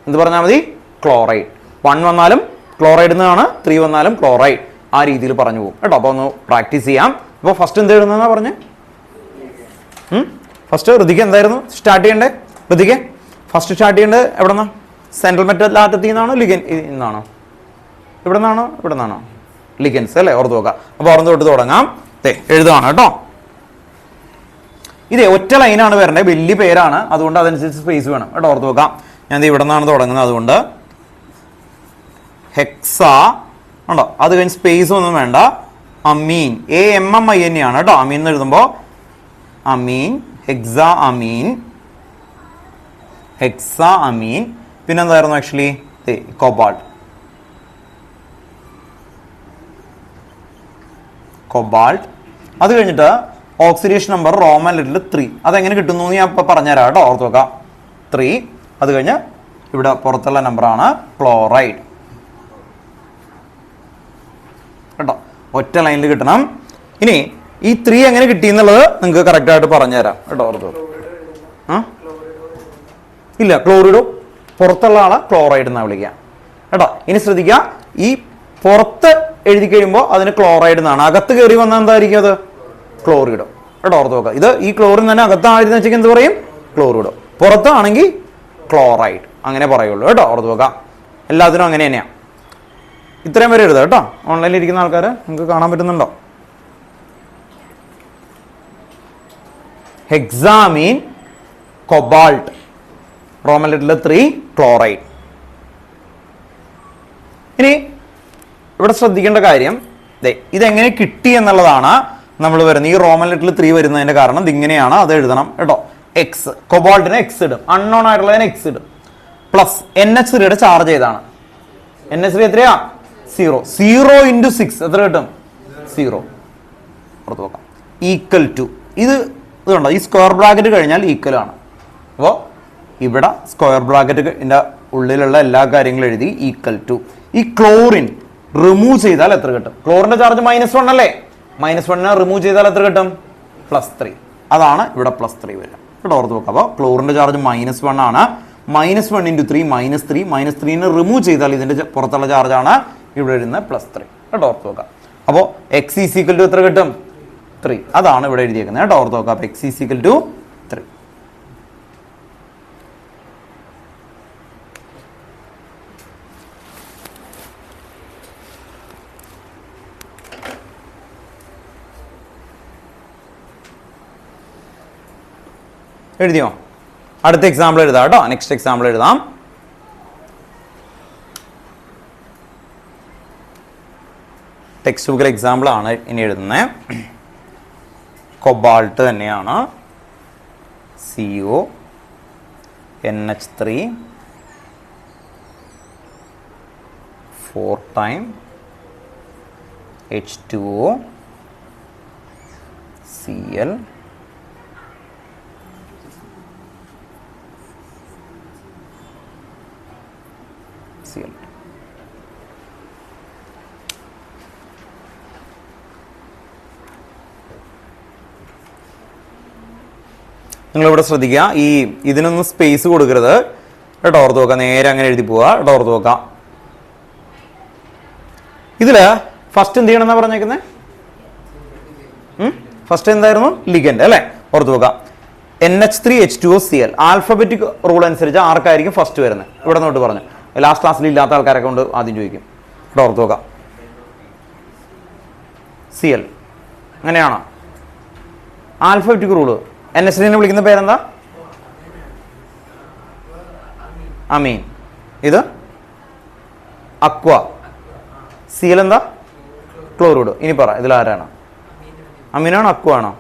എന്ത് പറഞ്ഞാൽ മതി? ക്ലോറൈഡ്. 1 വന്നാലും ക്ലോറൈഡ് എന്നാണ്, 3 വന്നാലും ക്ലോറൈഡ്. ആ രീതിയിൽ പറഞ്ഞു പോകും കേട്ടോ. അപ്പൊ ഒന്ന് പ്രാക്ടീസ് ചെയ്യാം. അപ്പോൾ ഫസ്റ്റ് എന്ത് എഴുതുന്ന പറഞ്ഞേ? ഫസ്റ്റ് ഋതിക്ക് എന്തായിരുന്നു സ്റ്റാർട്ട് ചെയ്യണ്ടേ? ഋതിക്ക് ഫസ്റ്റ് സ്റ്റാർട്ട് ചെയ്യേണ്ടത് എവിടെ നിന്നാ? സെൻട്രൽ മെറ്റൽ ആറ്റത്തിൽ നിന്നാണോ ലിഗൻ നിന്നാണോ? ഇവിടെ നിന്നാണോ ഇവിടെ നിന്നാണോ? ലിഗൻസ് അല്ലേ. ഓർത്ത് നോക്കാം. അപ്പോൾ ഓർന്ന് തൊട്ട് തുടങ്ങാം. എഴുതുകയാണ് കേട്ടോ. ഇതേ ഒറ്റ ലൈനാണ് വരേണ്ടത്, വലിയ പേരാണ്, അതുകൊണ്ട് അതനുസരിച്ച് സ്പേസ് വേണം കേട്ടോ. ഓർത്ത് നോക്കാം. ഞാൻ ഇവിടെ നിന്നാണ് തുടങ്ങുന്നത്, അതുകൊണ്ട് ഹെക്സ ഉണ്ടോ. അത് കഴിഞ്ഞ് സ്പേസ് ഒന്നും വേണ്ട. അമീൻ, AMMIN ആണ് കേട്ടോ. അമീൻ എന്ന് എഴുതുമ്പോൾ അമീൻ, ഹെക്സ അമീൻ, ഹെക്സ അമീൻ. പിന്നെന്തായിരുന്നു ആക്ച്വലി? കൊബാൾട്ട്. കൊബാൾട്ട്. അത് കഴിഞ്ഞിട്ട് ഓക്സിഡേഷൻ നമ്പർ റോമൻ ലെറ്ററിൽ 3. അതെങ്ങനെ കിട്ടുന്നു ഞാൻ ഇപ്പൊ പറഞ്ഞുതരാം കേട്ടോ. ഓർത്ത് നോക്കാം. 3. അത് കഴിഞ്ഞ് ഇവിടെ പുറത്തുള്ള നമ്പറാണ് ക്ലോറൈഡ് കേട്ടോ. ഒറ്റ ലൈനിൽ കിട്ടണം. ഇനി ഈ 3 എങ്ങനെ കിട്ടി എന്നുള്ളത് നിങ്ങൾക്ക് കറക്റ്റ് ആയിട്ട് പറഞ്ഞുതരാം കേട്ടോ. ഓർത്ത് ഇല്ല, ക്ലോറിഡോ പുറത്തുള്ള ആളെ ക്ലോറൈഡ് എന്നാണ് വിളിക്കുക കേട്ടോ. ഇനി ശ്രദ്ധിക്കുക, ഈ പുറത്ത് എഴുതി കഴിയുമ്പോൾ അതിന് ക്ലോറൈഡ് എന്നാണ്, അകത്ത് കയറി വന്നാൽ എന്തായിരിക്കും? അത് ക്ലോറിഡോ കേട്ടോ. ഓർത്ത് നോക്കുക. ഇത് ഈ ക്ലോറിൻ തന്നെ അകത്താണെന്ന് വെച്ചാൽ എന്ത് പറയും? ക്ലോറിഡോ. പുറത്താണെങ്കിൽ ക്ലോറൈഡ്, അങ്ങനെ പറയുള്ളൂ കേട്ടോ. ഓർത്ത് നോക്കാം. എല്ലാത്തിനും അങ്ങനെ തന്നെയാണ്. ഇത്രയും വരെ എഴുതാം കേട്ടോ. ഓൺലൈനിൽ ഇരിക്കുന്ന ആൾക്കാർ നിങ്ങൾക്ക് കാണാൻ പറ്റുന്നുണ്ടോ? ഹെക്സാമീൻ, കൊബാൾട്ട്, റോമൻ ലെറ്ററിൽ 3, ക്ലോറൈഡ്. ഇനി ഇവിടെ ശ്രദ്ധിക്കേണ്ട കാര്യം ഇതെങ്ങനെ കിട്ടി എന്നുള്ളതാണ് നമ്മൾ വരുന്നത്. ഈ റോമൻ ലെറ്ററിൽ 3 വരുന്നതിന്റെ കാരണം ഇതിങ്ങനെയാണ്, അത് എഴുതണം കേട്ടോ. എക്സ്, കൊബാൾട്ടിന് എക്സ് ഇടും, അൺനോൺ ആയിട്ടുള്ളതിന് എക്സ് ഇടും. പ്ലസ് NH3 ചാർജ് ചെയ്താണ്. NH3 എത്രയാ? 0. 0 × 6 എത്ര കിട്ടും? 0. പുറത്ത് നോക്കാം. ഈക്വൽ ടു ഇത് കണ്ടോ, ഈ സ്ക്വയർ ബ്രാക്കറ്റ് കഴിഞ്ഞാൽ ഈക്വൽ ആണ്. അപ്പോൾ ഇവിടെ സ്ക്വയർ ബ്രാക്കറ്റിന്റെ ഉള്ളിലുള്ള എല്ലാ കാര്യങ്ങളും എഴുതി ഈക്വൽ ടു. ഈ ക്ലോറിൻ റിമൂവ് ചെയ്താൽ എത്ര കിട്ടും? ക്ലോറിന്റെ ചാർജ് -1 അല്ലേ? -1 റിമൂവ് ചെയ്താൽ എത്ര കിട്ടും? +3. അതാണ് ഇവിടെ +3 വരിക കേട്ടോ. ഓർത്ത് നോക്കാം. അപ്പോൾ ക്ലോറിന്റെ ചാർജ് -1 ആണ്. -1 × 3 -3. -3 റിമൂവ് ചെയ്താൽ ഇതിന്റെ പുറത്തുള്ള ചാർജാണ് ഇവിടെ വരുന്നത് +3 കേട്ടോ. ഓർത്ത് നോക്കാം. അപ്പോൾ x = എത്ര കിട്ടും? 3. അതാണ് ഇവിടെ എഴുതിയേക്കുന്നത് കേട്ടോ. ഓർത്ത് നോക്കാം. x = 3. എഴുതിയോ? അടുത്ത എക്സാമ്പിൾ എഴുതാം കേട്ടോ. നെക്സ്റ്റ് എക്സാമ്പിൾ എഴുതാം. ടെക്സ്റ്റ് ബുക്കിലെ എക്സാമ്പിൾ ആണ് ഇനി എഴുതുന്നത്. കൊബാൾട്ട് തന്നെയാണ്. CO NH3 4 time H2O Cl Cl. നിങ്ങളിവിടെ ശ്രദ്ധിക്കുക, ഇതിനൊന്നും സ്പേസ് കൊടുക്കരുത് കേട്ടോ. ഓർത്ത് നോക്കാം, നേരെ അങ്ങനെ എഴുതി പോവുക കേട്ടോ. ഓർത്ത് നോക്കാം, ഇതില് ഫസ്റ്റ് എന്ത് ചെയ്യണം എന്നാ പറഞ്ഞേക്കുന്നത്? ഫസ്റ്റ് എന്തായിരുന്നു? ലിഗൻഡ് അല്ലെ. ഓർത്ത് നോക്കാം, NH3H2OCl ആൽഫബറ്റിക് റൂൾ അനുസരിച്ച് ആർക്കായിരിക്കും ഫസ്റ്റ് വരുന്നത്? ഇവിടെ നോട്ട് പറഞ്ഞു, ലാസ്റ്റ് ക്ലാസ്സിൽ ഇല്ലാത്ത ആൾക്കാരൊക്കെ കൊണ്ട് ആദ്യം ചോദിക്കും. ഇവിടെ ഓർത്ത് നോക്കാം, Cl അങ്ങനെയാണോ? ആൽഫബറ്റിക് റൂള് NH3 വിളിക്കുന്ന പേരെന്താ? അമീൻ. ഇത് അക്വ. Cl എന്താ? ക്ലോറൈഡ്. ഇനി പറ, ഇതിൽ ആരാണ്? അമീനാണോ അക്വ ആണോ?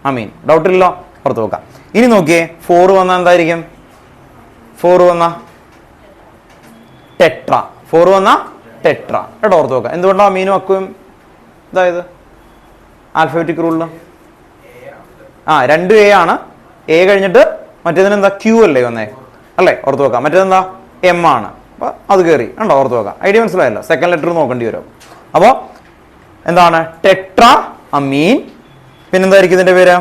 അമീൻ. ഡൗട്ടില്ലല്ലോ. പുറത്ത് നോക്കാം. ഇനി നോക്കിയേ, 4 വന്നാൽ എന്തായിരിക്കും? 4 വന്ന ടെട്ര. 4 വന്ന ടെട്ര കേട്ടോ. ഓർത്ത് നോക്കാം. എന്തുകൊണ്ടാണ് അമീനും അക്വയും ഇതായത് ആൽഫബറ്റിക് റൂളില്? 2A ആണ്. A കഴിഞ്ഞിട്ട് മറ്റേതിനെന്താ? Q അല്ലേ വന്നേ അല്ലേ? ഓർത്ത് നോക്കാം. മറ്റേതെന്താ? M ആണ്. അപ്പൊ അത് കയറി ഉണ്ടോ? ഓർത്ത് നോക്കാം. ഐഡിയ മനസ്സിലായല്ലോ. സെക്കൻഡ് ലെറ്റർ നോക്കേണ്ടി വരും. അപ്പോ എന്താണ്? ടെട്ര അമീൻ. പിന്നെന്തായിരിക്കും ഇതിന്റെ പേര്?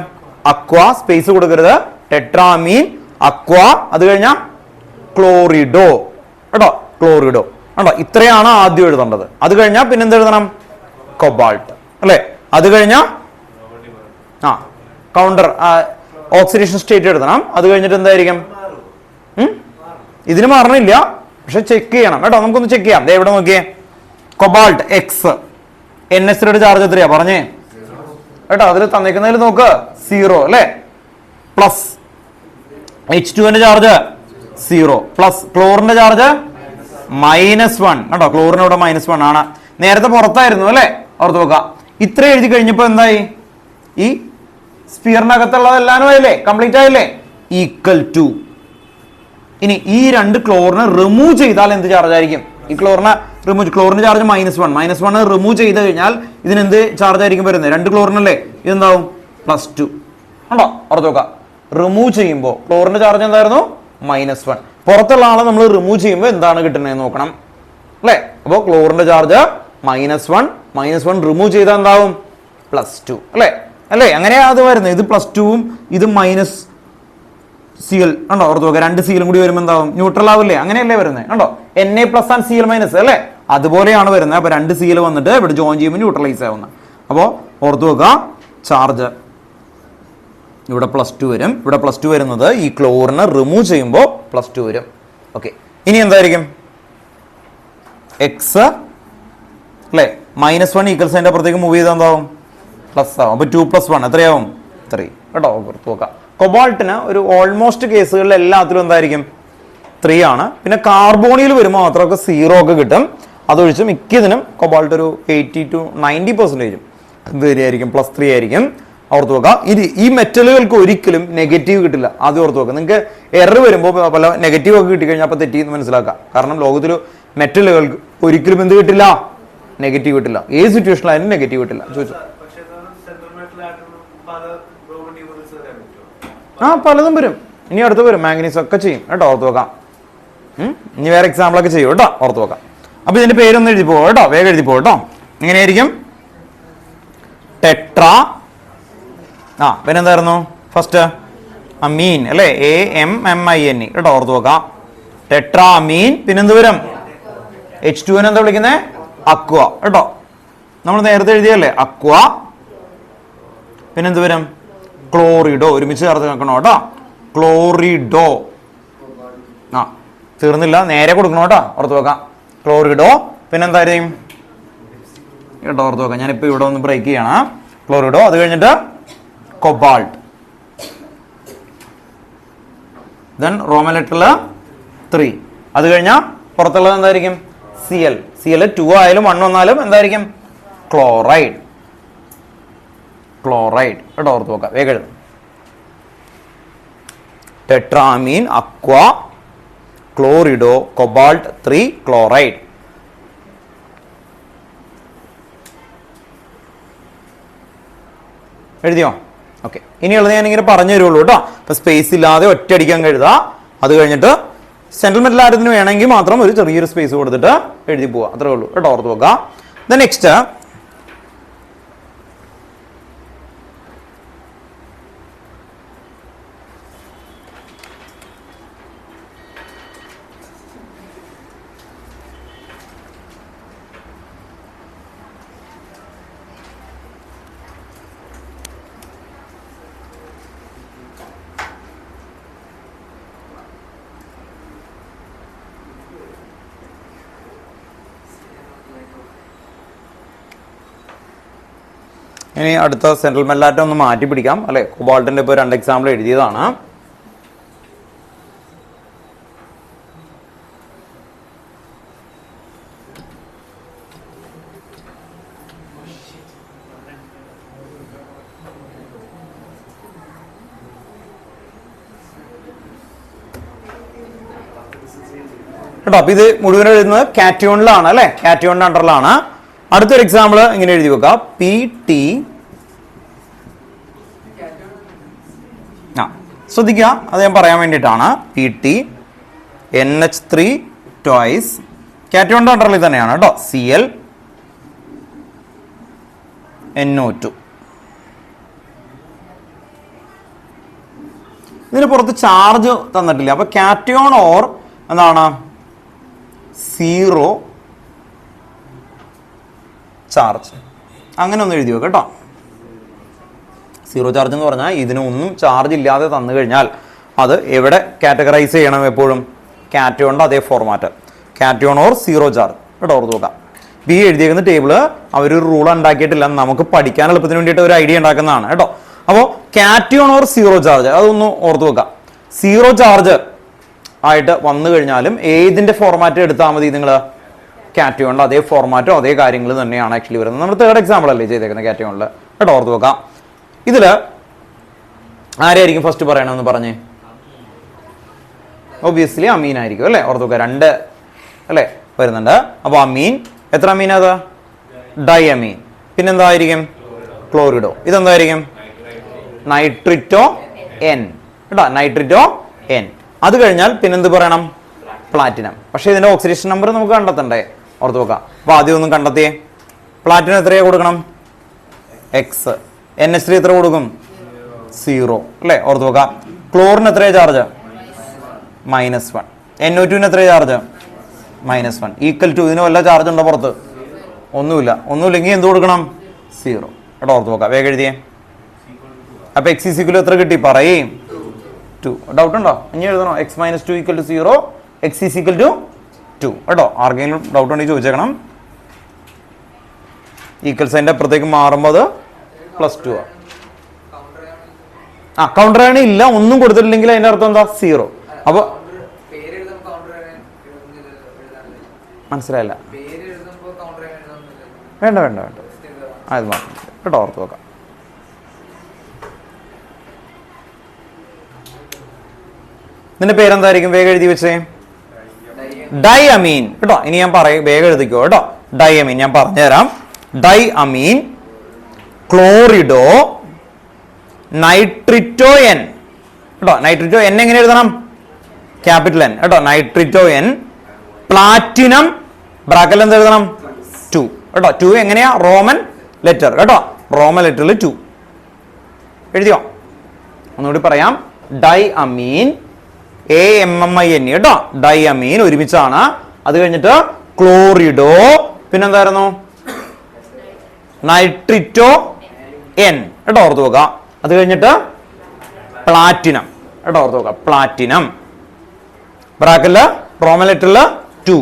അക്വ. സ്പേസ് കൊടുക്കരുത്. ടെട്രാ അമീൻ അക്വ. അത് കഴിഞ്ഞാ ക്ലോറിഡോ കേട്ടോ. ക്ലോറിഡോ കണ്ടോ. ഇത്രയാണ് ആദ്യം എഴുതേണ്ടത്. അത് കഴിഞ്ഞാൽ പിന്നെന്ത് എഴുതണം? കൊബാൾട്ട് അല്ലെ. അത് കഴിഞ്ഞാ കൗണ്ടർ ഓക്സിഡേഷൻ സ്റ്റേറ്റ് എഴുതണം. അത് കഴിഞ്ഞിട്ട് എന്തായിരിക്കും? ഇതിന് മാറണില്ല, പക്ഷെ ചെക്ക് ചെയ്യണം കേട്ടോ. നമുക്കൊന്ന് ചെക്ക് ചെയ്യാം. എവിടെ നോക്കിയേ, കൊബാൾട്ട് എക്സ്. NH3 ചാർജ് എത്രയാ പറഞ്ഞേ കേട്ടോ? അതിൽ തന്നേക്കുന്നതിൽ നോക്ക് 0 അല്ലെ. പ്ലസ് H2 ചാർജ് 0 പ്ലസ് ക്ലോറിന്റെ ചാർജ് -1 കേട്ടോ. ക്ലോറിന് ഇവിടെ -1 ആണ്. നേരത്തെ പുറത്തായിരുന്നു അല്ലെ. ഓർത്ത് നോക്കുക. ഇത്ര എഴുതി കഴിഞ്ഞപ്പോ എന്തായി? ഈ സ്പിയറിനകത്തുള്ളതെല്ലാം ആയില്ലേ? കംപ്ലീറ്റ് ആയില്ലേ? Equal to. ഇനി ഈ 2 ക്ലോറിനെ റിമൂവ് ചെയ്താൽ എന്ത് ചാർജ് ആയിരിക്കും? ഈ ക്ലോറിന് ചാർജ് -1 റിമൂവ് ചെയ്ത് കഴിഞ്ഞാൽ ഇതിനെന്ത് ചാർജ് ആയിരിക്കും വരുന്നത്? 2 ക്ലോറിനല്ലേ. ഇതെന്താവും? +2 ഉണ്ടോ? ഓർത്ത് നോക്കാം. റിമൂവ് ചെയ്യുമ്പോൾ ക്ലോറിന്റെ ചാർജ് എന്തായിരുന്നു? -1. പുറത്തുള്ള ആളെ നമ്മൾ റിമൂവ് ചെയ്യുമ്പോൾ എന്താണ് കിട്ടുന്നത് നോക്കണം അല്ലെ. അപ്പോൾ ക്ലോറിന്റെ ചാർജ് -1 റിമൂവ് ചെയ്താൽ എന്താവും? +2 അല്ലെ. അങ്ങനെയാ അത് വരുന്നത്. ഇത് +2ഉം ഇത് -Cl ഉണ്ടോ? ഓർത്ത് നോക്കുക. 2 Cl കൂടി വരുമ്പോൾ എന്താവും? ന്യൂട്രൽ ആവില്ലേ? അങ്ങനെയല്ലേ വരുന്നത് കണ്ടോ. Na+ ആൻഡ് Cl- അല്ലെ. അതുപോലെയാണ് വരുന്നത്. അപ്പൊ 2 Cl വന്നിട്ട് ഇവിടെ ജോയിൻ ചെയ്യുമ്പോൾ ന്യൂട്രലൈസ് ആവുന്നത്. അപ്പോൾ ഓർത്ത് നോക്കുക, ചാർജ് ഇവിടെ +2 വരും. ഇവിടെ +2 വരുന്നത് ഈ ക്ലോറിനെ റിമൂവ് ചെയ്യുമ്പോൾ +2 വരും. ഓക്കെ. ഇനി എന്തായിരിക്കും? എക്സ് അല്ലെ. -1 ഈക്വൽസ് അതിന്റെ അപ്പുറത്തേക്ക് മൂവ് ചെയ്താൽ എന്താവും? പ്ലസ് ആവും. അപ്പൊ 2 + 1 എത്രയാവും? 3 കേട്ടോ. ഓർത്ത് നോക്കാം. കൊബാൾട്ടിന് ഒരു ഓൾമോസ്റ്റ് കേസുകളിൽ എല്ലാത്തിലും എന്തായിരിക്കും? 3 ആണ്. പിന്നെ കാർബോണിയിൽ വരുമ്പോൾ മാത്രമൊക്കെ 0 ഒക്കെ കിട്ടും. അതൊഴിച്ച് മിക്കതിനും കൊബാൾട്ട് ഒരു 80 to 90% വരെയായിരിക്കും. +3 ആയിരിക്കും. ഓർത്ത് നോക്കാം. ഈ മെറ്റലുകൾക്ക് ഒരിക്കലും നെഗറ്റീവ് കിട്ടില്ല. ആദ്യം ഓർത്ത് നോക്കാം. നിങ്ങൾക്ക് എറർ വരുമ്പോൾ പല നെഗറ്റീവ് ഒക്കെ കിട്ടിക്കഴിഞ്ഞാൽ അപ്പോൾ തെറ്റി എന്ന് മനസ്സിലാക്കാം. കാരണം ലോകത്തിൽ മെറ്റലുകൾക്ക് ഒരിക്കലും എന്ത് കിട്ടില്ല? നെഗറ്റീവ് കിട്ടില്ല. ഏത് സിറ്റുവേഷനിലായാലും നെഗറ്റീവ് കിട്ടില്ല. ചോദിച്ചു. പലതും വരും. ഇനി അടുത്ത് വരും. മാംഗനീസ് ഒക്കെ ചെയ്യും കേട്ടോ. ഓർത്ത് നോക്കാം. ഇനി വേറെ എക്സാമ്പിൾ ഒക്കെ ചെയ്യും കേട്ടോ. ഓർത്ത് നോക്കാം. അപ്പൊ ഇതിന്റെ പേരൊന്നും എഴുതി പോകും കേട്ടോ. വേഗം എഴുതി പോകും കേട്ടോ. എങ്ങനെയായിരിക്കും? ടെട്ര. പിന്നെന്തായിരുന്നു? ഫസ്റ്റ് അമീൻ അല്ലെ. AMMINE കേട്ടോ. ഓർത്ത് നോക്കാം. ടെട്രാ അമീൻ. പിന്നെന്ത് വരും? H2 എന്താ വിളിക്കുന്നത്? അക്വ കേട്ടോ. നമ്മൾ നേരത്തെ എഴുതിയല്ലേ അക്വ. പിന്നെന്ത് വരും? ക്ലോറിഡോ. ഒരുമിച്ച് ചേർത്ത് വെക്കണം കേട്ടോ. ക്ലോറിഡോ. തീർന്നില്ല, നേരെ കൊടുക്കണം കേട്ടോ. ഓർത്ത് വെക്കാം. ക്ലോറിഡോ. പിന്നെന്തായിരിക്കും കേട്ടോ? ഓർത്ത് വെക്കാം. ഞാനിപ്പോ ഇവിടെ ഒന്ന് ബ്രേക്ക് ചെയ്യണം. ക്ലോറിഡോ. അത് കഴിഞ്ഞിട്ട് കൊബാൾട്ട്. ദെൻ റോമൻ ലെറ്ററിൽ 3. അത് കഴിഞ്ഞാൽ പുറത്തുള്ളത് എന്തായിരിക്കും? Cl 2 ആയാലും 1 വന്നാലും എന്തായിരിക്കും? ക്ലോറൈഡ് കേട്ടോ. ഓർത്ത് നോക്കാം. വേഗം എഴുതും. Tetramine aqua ക്ലോറിഡോ cobalt 3 chloride. എഴുതിയോ? ഓക്കെ. ഇനിയുള്ളത് ഞാനിങ്ങനെ പറഞ്ഞു തരുള്ളൂ കേട്ടോ. അപ്പൊ സ്പേസ് ഇല്ലാതെ ഒറ്റയടിക്കാൻ എഴുതാം. അത് കഴിഞ്ഞിട്ട് സെൻട്രൽ മെറ്റൽ ആരത്തിന് വേണമെങ്കിൽ മാത്രം ഒരു ചെറിയൊരു സ്പേസ് കൊടുത്തിട്ട് എഴുതി പോവാം. അത്രേ ഉള്ളൂ കേട്ടോ. ഓർത്ത് വെക്കാം. നെക്സ്റ്റ് ഇനി അടുത്ത സെൻട്രൽ മെല്ലാറ്റം ഒന്ന് മാറ്റി പിടിക്കാം അല്ലെ. കൊബാൾട്ടിന്റെ ഇപ്പോൾ 2 എക്സാമ്പിൾ എഴുതിയതാണ്. കേട്ടോ. അപ്പൊ ഇത് മുഴുവൻ എഴുതുന്നത് കാറ്റയോണിലാണ് അല്ലെ, കാറ്റയോണിന്റെ അണ്ടറിലാണ്. അടുത്തൊരു എക്സാമ്പിൾ ഇങ്ങനെ എഴുതി വെക്കാം. പി ടി ശ്രദ്ധിക്കുക, അത് ഞാൻ പറയാൻ വേണ്ടിയിട്ടാണ്. പി ടി NH3 ട്വൈസ് കാറ്റയോണിന്റെ അണ്ടറിൽ തന്നെയാണ് കേട്ടോ. Cl NO2. ഇതിന് പുറത്ത് ചാർജ് തന്നിട്ടില്ല. അപ്പൊ കാറ്റയോൺ ഓർ എന്താണ് 0 ചാർജ്, അങ്ങനെ ഒന്ന് എഴുതി വെക്കാം കേട്ടോ. 0 ചാർജ് എന്ന് പറഞ്ഞാൽ ഇതിനൊന്നും ചാർജ് ഇല്ലാതെ തന്നു കഴിഞ്ഞാൽ അത് എവിടെ കാറ്റഗറൈസ് ചെയ്യണം? എപ്പോഴും കാറ്റയോണിന്റെ അതേ ഫോർമാറ്റ്, കാറ്റയോൺ ഓർ 0 ചാർജ് കേട്ടോ. ഓർത്ത് നോക്കാം. ബി എഴുതിയേക്കുന്ന ടേബിള് അവരൊരു റൂൾ ഉണ്ടാക്കിയിട്ടില്ല, നമുക്ക് പഠിക്കാൻ എളുപ്പത്തിന് വേണ്ടിയിട്ട് ഒരു ഐഡിയ ഉണ്ടാക്കുന്നതാണ് കേട്ടോ. അപ്പോൾ കാറ്റയോൺ ഓർ 0 ചാർജ് അതൊന്ന് ഓർത്ത് വെക്കാം. 0 ചാർജ് ആയിട്ട് വന്നു കഴിഞ്ഞാലും ഏതിന്റെ ഫോർമാറ്റ് എടുത്താൽ മതി? നിങ്ങൾ കാറ്റയോണിന്റെ അതേ ഫോർമാറ്റോ അതേ കാര്യങ്ങൾ തന്നെയാണ് ആക്ച്വലി വരുന്നത്. നമ്മൾ 3rd എക്സാമ്പിൾ അല്ലേ ചെയ്തേക്കുന്നത് കാറ്റയോണിൽ കേട്ടോ. ഓർത്ത് വെക്കാം. ഇതില് ആരായിരിക്കും ഫസ്റ്റ് പറയണമെന്ന് പറഞ്ഞേ? ഒബിയസ്ലി അമീൻ ആയിരിക്കും അല്ലെ. ഓർത്ത് വെക്കുക. 2 അല്ലെ വരുന്നുണ്ട്. അപ്പൊ അമീൻ, എത്ര അമീൻ? അത് ഡൈ അമീൻ. പിന്നെന്തായിരിക്കും? ക്ലോറിഡോ. ഇതെന്തായിരിക്കും? നൈട്രിറ്റോ N കേട്ടോ, നൈട്രിറ്റോ N. അത് കഴിഞ്ഞാൽ പിന്നെന്ത് പറയണം? പ്ലാറ്റിനം. പക്ഷെ ഇതിന്റെ ഓക്സിഡേഷൻ നമ്പർ നമുക്ക് കണ്ടെത്തണ്ടേ? ഓർത്ത് വെക്കാം. അപ്പൊ ആദ്യം ഒന്നും കണ്ടെത്തിയേ. പ്ലാറ്റിനം എത്രയാ കൊടുക്കണം? X. NH3 എത്ര കൊടുക്കും? 0 അല്ലെ. ഓർത്ത് വെക്കാം. ക്ലോറിന് എത്രയാ ചാർജ്? -1. NO2 എത്രയാ ചാർജ്? -1. ഈക്വൽ ടു ഇതിന് വല്ല ചാർജ് ഉണ്ടോ പുറത്ത്? ഒന്നുമില്ല. ഒന്നുമില്ലെങ്കിൽ എന്ത് കൊടുക്കണം? 0 കേട്ടോ. ഓർത്ത് വെക്കാം. വേഗം എഴുതിയേ. അപ്പൊ X = എത്ര കിട്ടി? പറയേ. 2. ഡൗട്ട് ഉണ്ടോ? ഇനി എഴുതണോ? X - 2 = 0, X = 2 കേട്ടോ. ആർക്കെങ്കിലും ഡൗട്ട് ഉണ്ടെങ്കിൽ ചോദിച്ചേക്കണം. ഈക്വൽ സൈൻ്റെ അപ്പുറത്തേക്ക് മാറുമ്പോൾ +2 കൗണ്ടർ ആണ്. ഇല്ല, ഒന്നും കൊടുത്തിട്ടില്ലെങ്കിൽ അതിന്റെ അർത്ഥം എന്താ? 0. അപ്പൊ മനസ്സിലായില്ല? വേണ്ട വേണ്ട വേണ്ട, അത് മാത്രം കേട്ടോ. ഓർത്ത് വെക്കാം. നിന്റെ പേരെന്തായിരിക്കും? വേഗം എഴുതി വെച്ചേ. ഡൈ അമീൻ കേട്ടോ. ഇനി ഞാൻ പറയും, വേഗം എഴുതിക്കോ കേട്ടോ. ഡൈ അമീൻ ഞാൻ പറഞ്ഞുതരാം. ഡൈ അമീൻ, ക്ലോറിഡോ, നൈട്രിറ്റോ N കേട്ടോ. നൈട്രിറ്റോ N എങ്ങനെ എഴുതണം? ക്യാപിറ്റൽ N കേട്ടോ. നൈട്രിറ്റോ N. പ്ലാറ്റിനം ബ്രാക്കറ്റിൽ എന്ത് എഴുതണം? 2 കേട്ടോ. 2 എങ്ങനെയാ? റോമൻ ലെറ്റർ കേട്ടോ. റോമൻ ലെറ്ററിൽ 2 എഴുതിയോ? ഒന്നുകൂടി പറയാം. ഡൈ അമീൻ, AMMIN കേട്ടോ. ഡൈ അമീൻ ഒരുമിച്ചാണ്. അത് കഴിഞ്ഞിട്ട് ക്ലോറിഡോ, പിന്നെന്തായിരുന്നു? നൈട്രിറ്റോ N കേട്ടോ. ഓർത്ത് നോക്കുക. അത് കഴിഞ്ഞിട്ട് പ്ലാറ്റിനം കേട്ടോ. ഓർത്ത് നോക്കുക. പ്ലാറ്റിനം ബ്രാക്കറ്റില് റോമൻ ലെറ്ററിൽ 2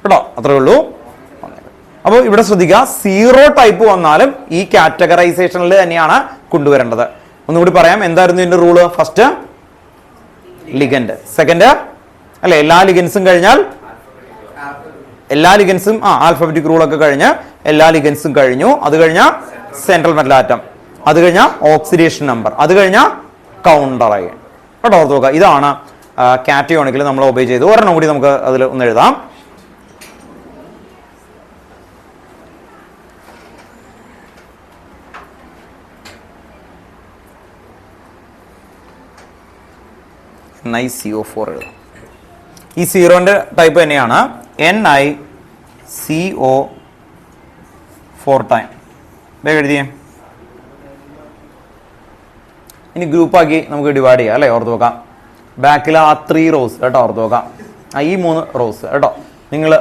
കേട്ടോ. അത്രേ ഉള്ളൂ. അപ്പോൾ ഇവിടെ ശ്രദ്ധിക്കുക, 0 ടൈപ്പ് വന്നാലും ഈ കാറ്റഗറൈസേഷനിൽ തന്നെയാണ് കൊണ്ടുവരേണ്ടത്. ഒന്നുകൂടി പറയാം. എന്തായിരുന്നു ഇതിന്റെ റൂള്? ഫസ്റ്റ് ലിഗൻഡ്, സെക്കൻഡ് അല്ലെ എല്ലാ ലിഗൻസും കഴിഞ്ഞാൽ എല്ലാ ലിഗൻസും ആൽഫബറ്റിക് റൂളൊക്കെ കഴിഞ്ഞ് എല്ലാ ലിഗൻസും കഴിഞ്ഞു. അത് കഴിഞ്ഞാൽ സെൻട്രൽ മെറ്റൽ ആറ്റം, അത് കഴിഞ്ഞാൽ ഓക്സിഡേഷൻ നമ്പർ, അത് കഴിഞ്ഞാൽ കൗണ്ടർ അയൺ കേട്ടോ. ഓർത്ത് നോക്കുക. ഇതാണ് കാറ്റയോണിക്കിൽ നമ്മൾ ഒബേ ചെയ്തു. ഒരെണ്ണം കൂടി നമുക്ക് അതിൽ ഒന്ന് എഴുതാം. NiCO4 എഴുതാം. ഈ 0ന്റെ ടൈപ്പ് തന്നെയാണ് NiCO4 ടൈം. വേഗം എഴുതിയേ. ഇനി ഗ്രൂപ്പാക്കി നമുക്ക് ഡിവൈഡ് ചെയ്യാം അല്ലേ. ഓർത്ത് നോക്കാം. ബാക്കിൽ ആ 3 റോസ് കേട്ടോ. ഓർത്ത് നോക്കാം. ഈ 3 റോസ് കേട്ടോ നിങ്ങൾ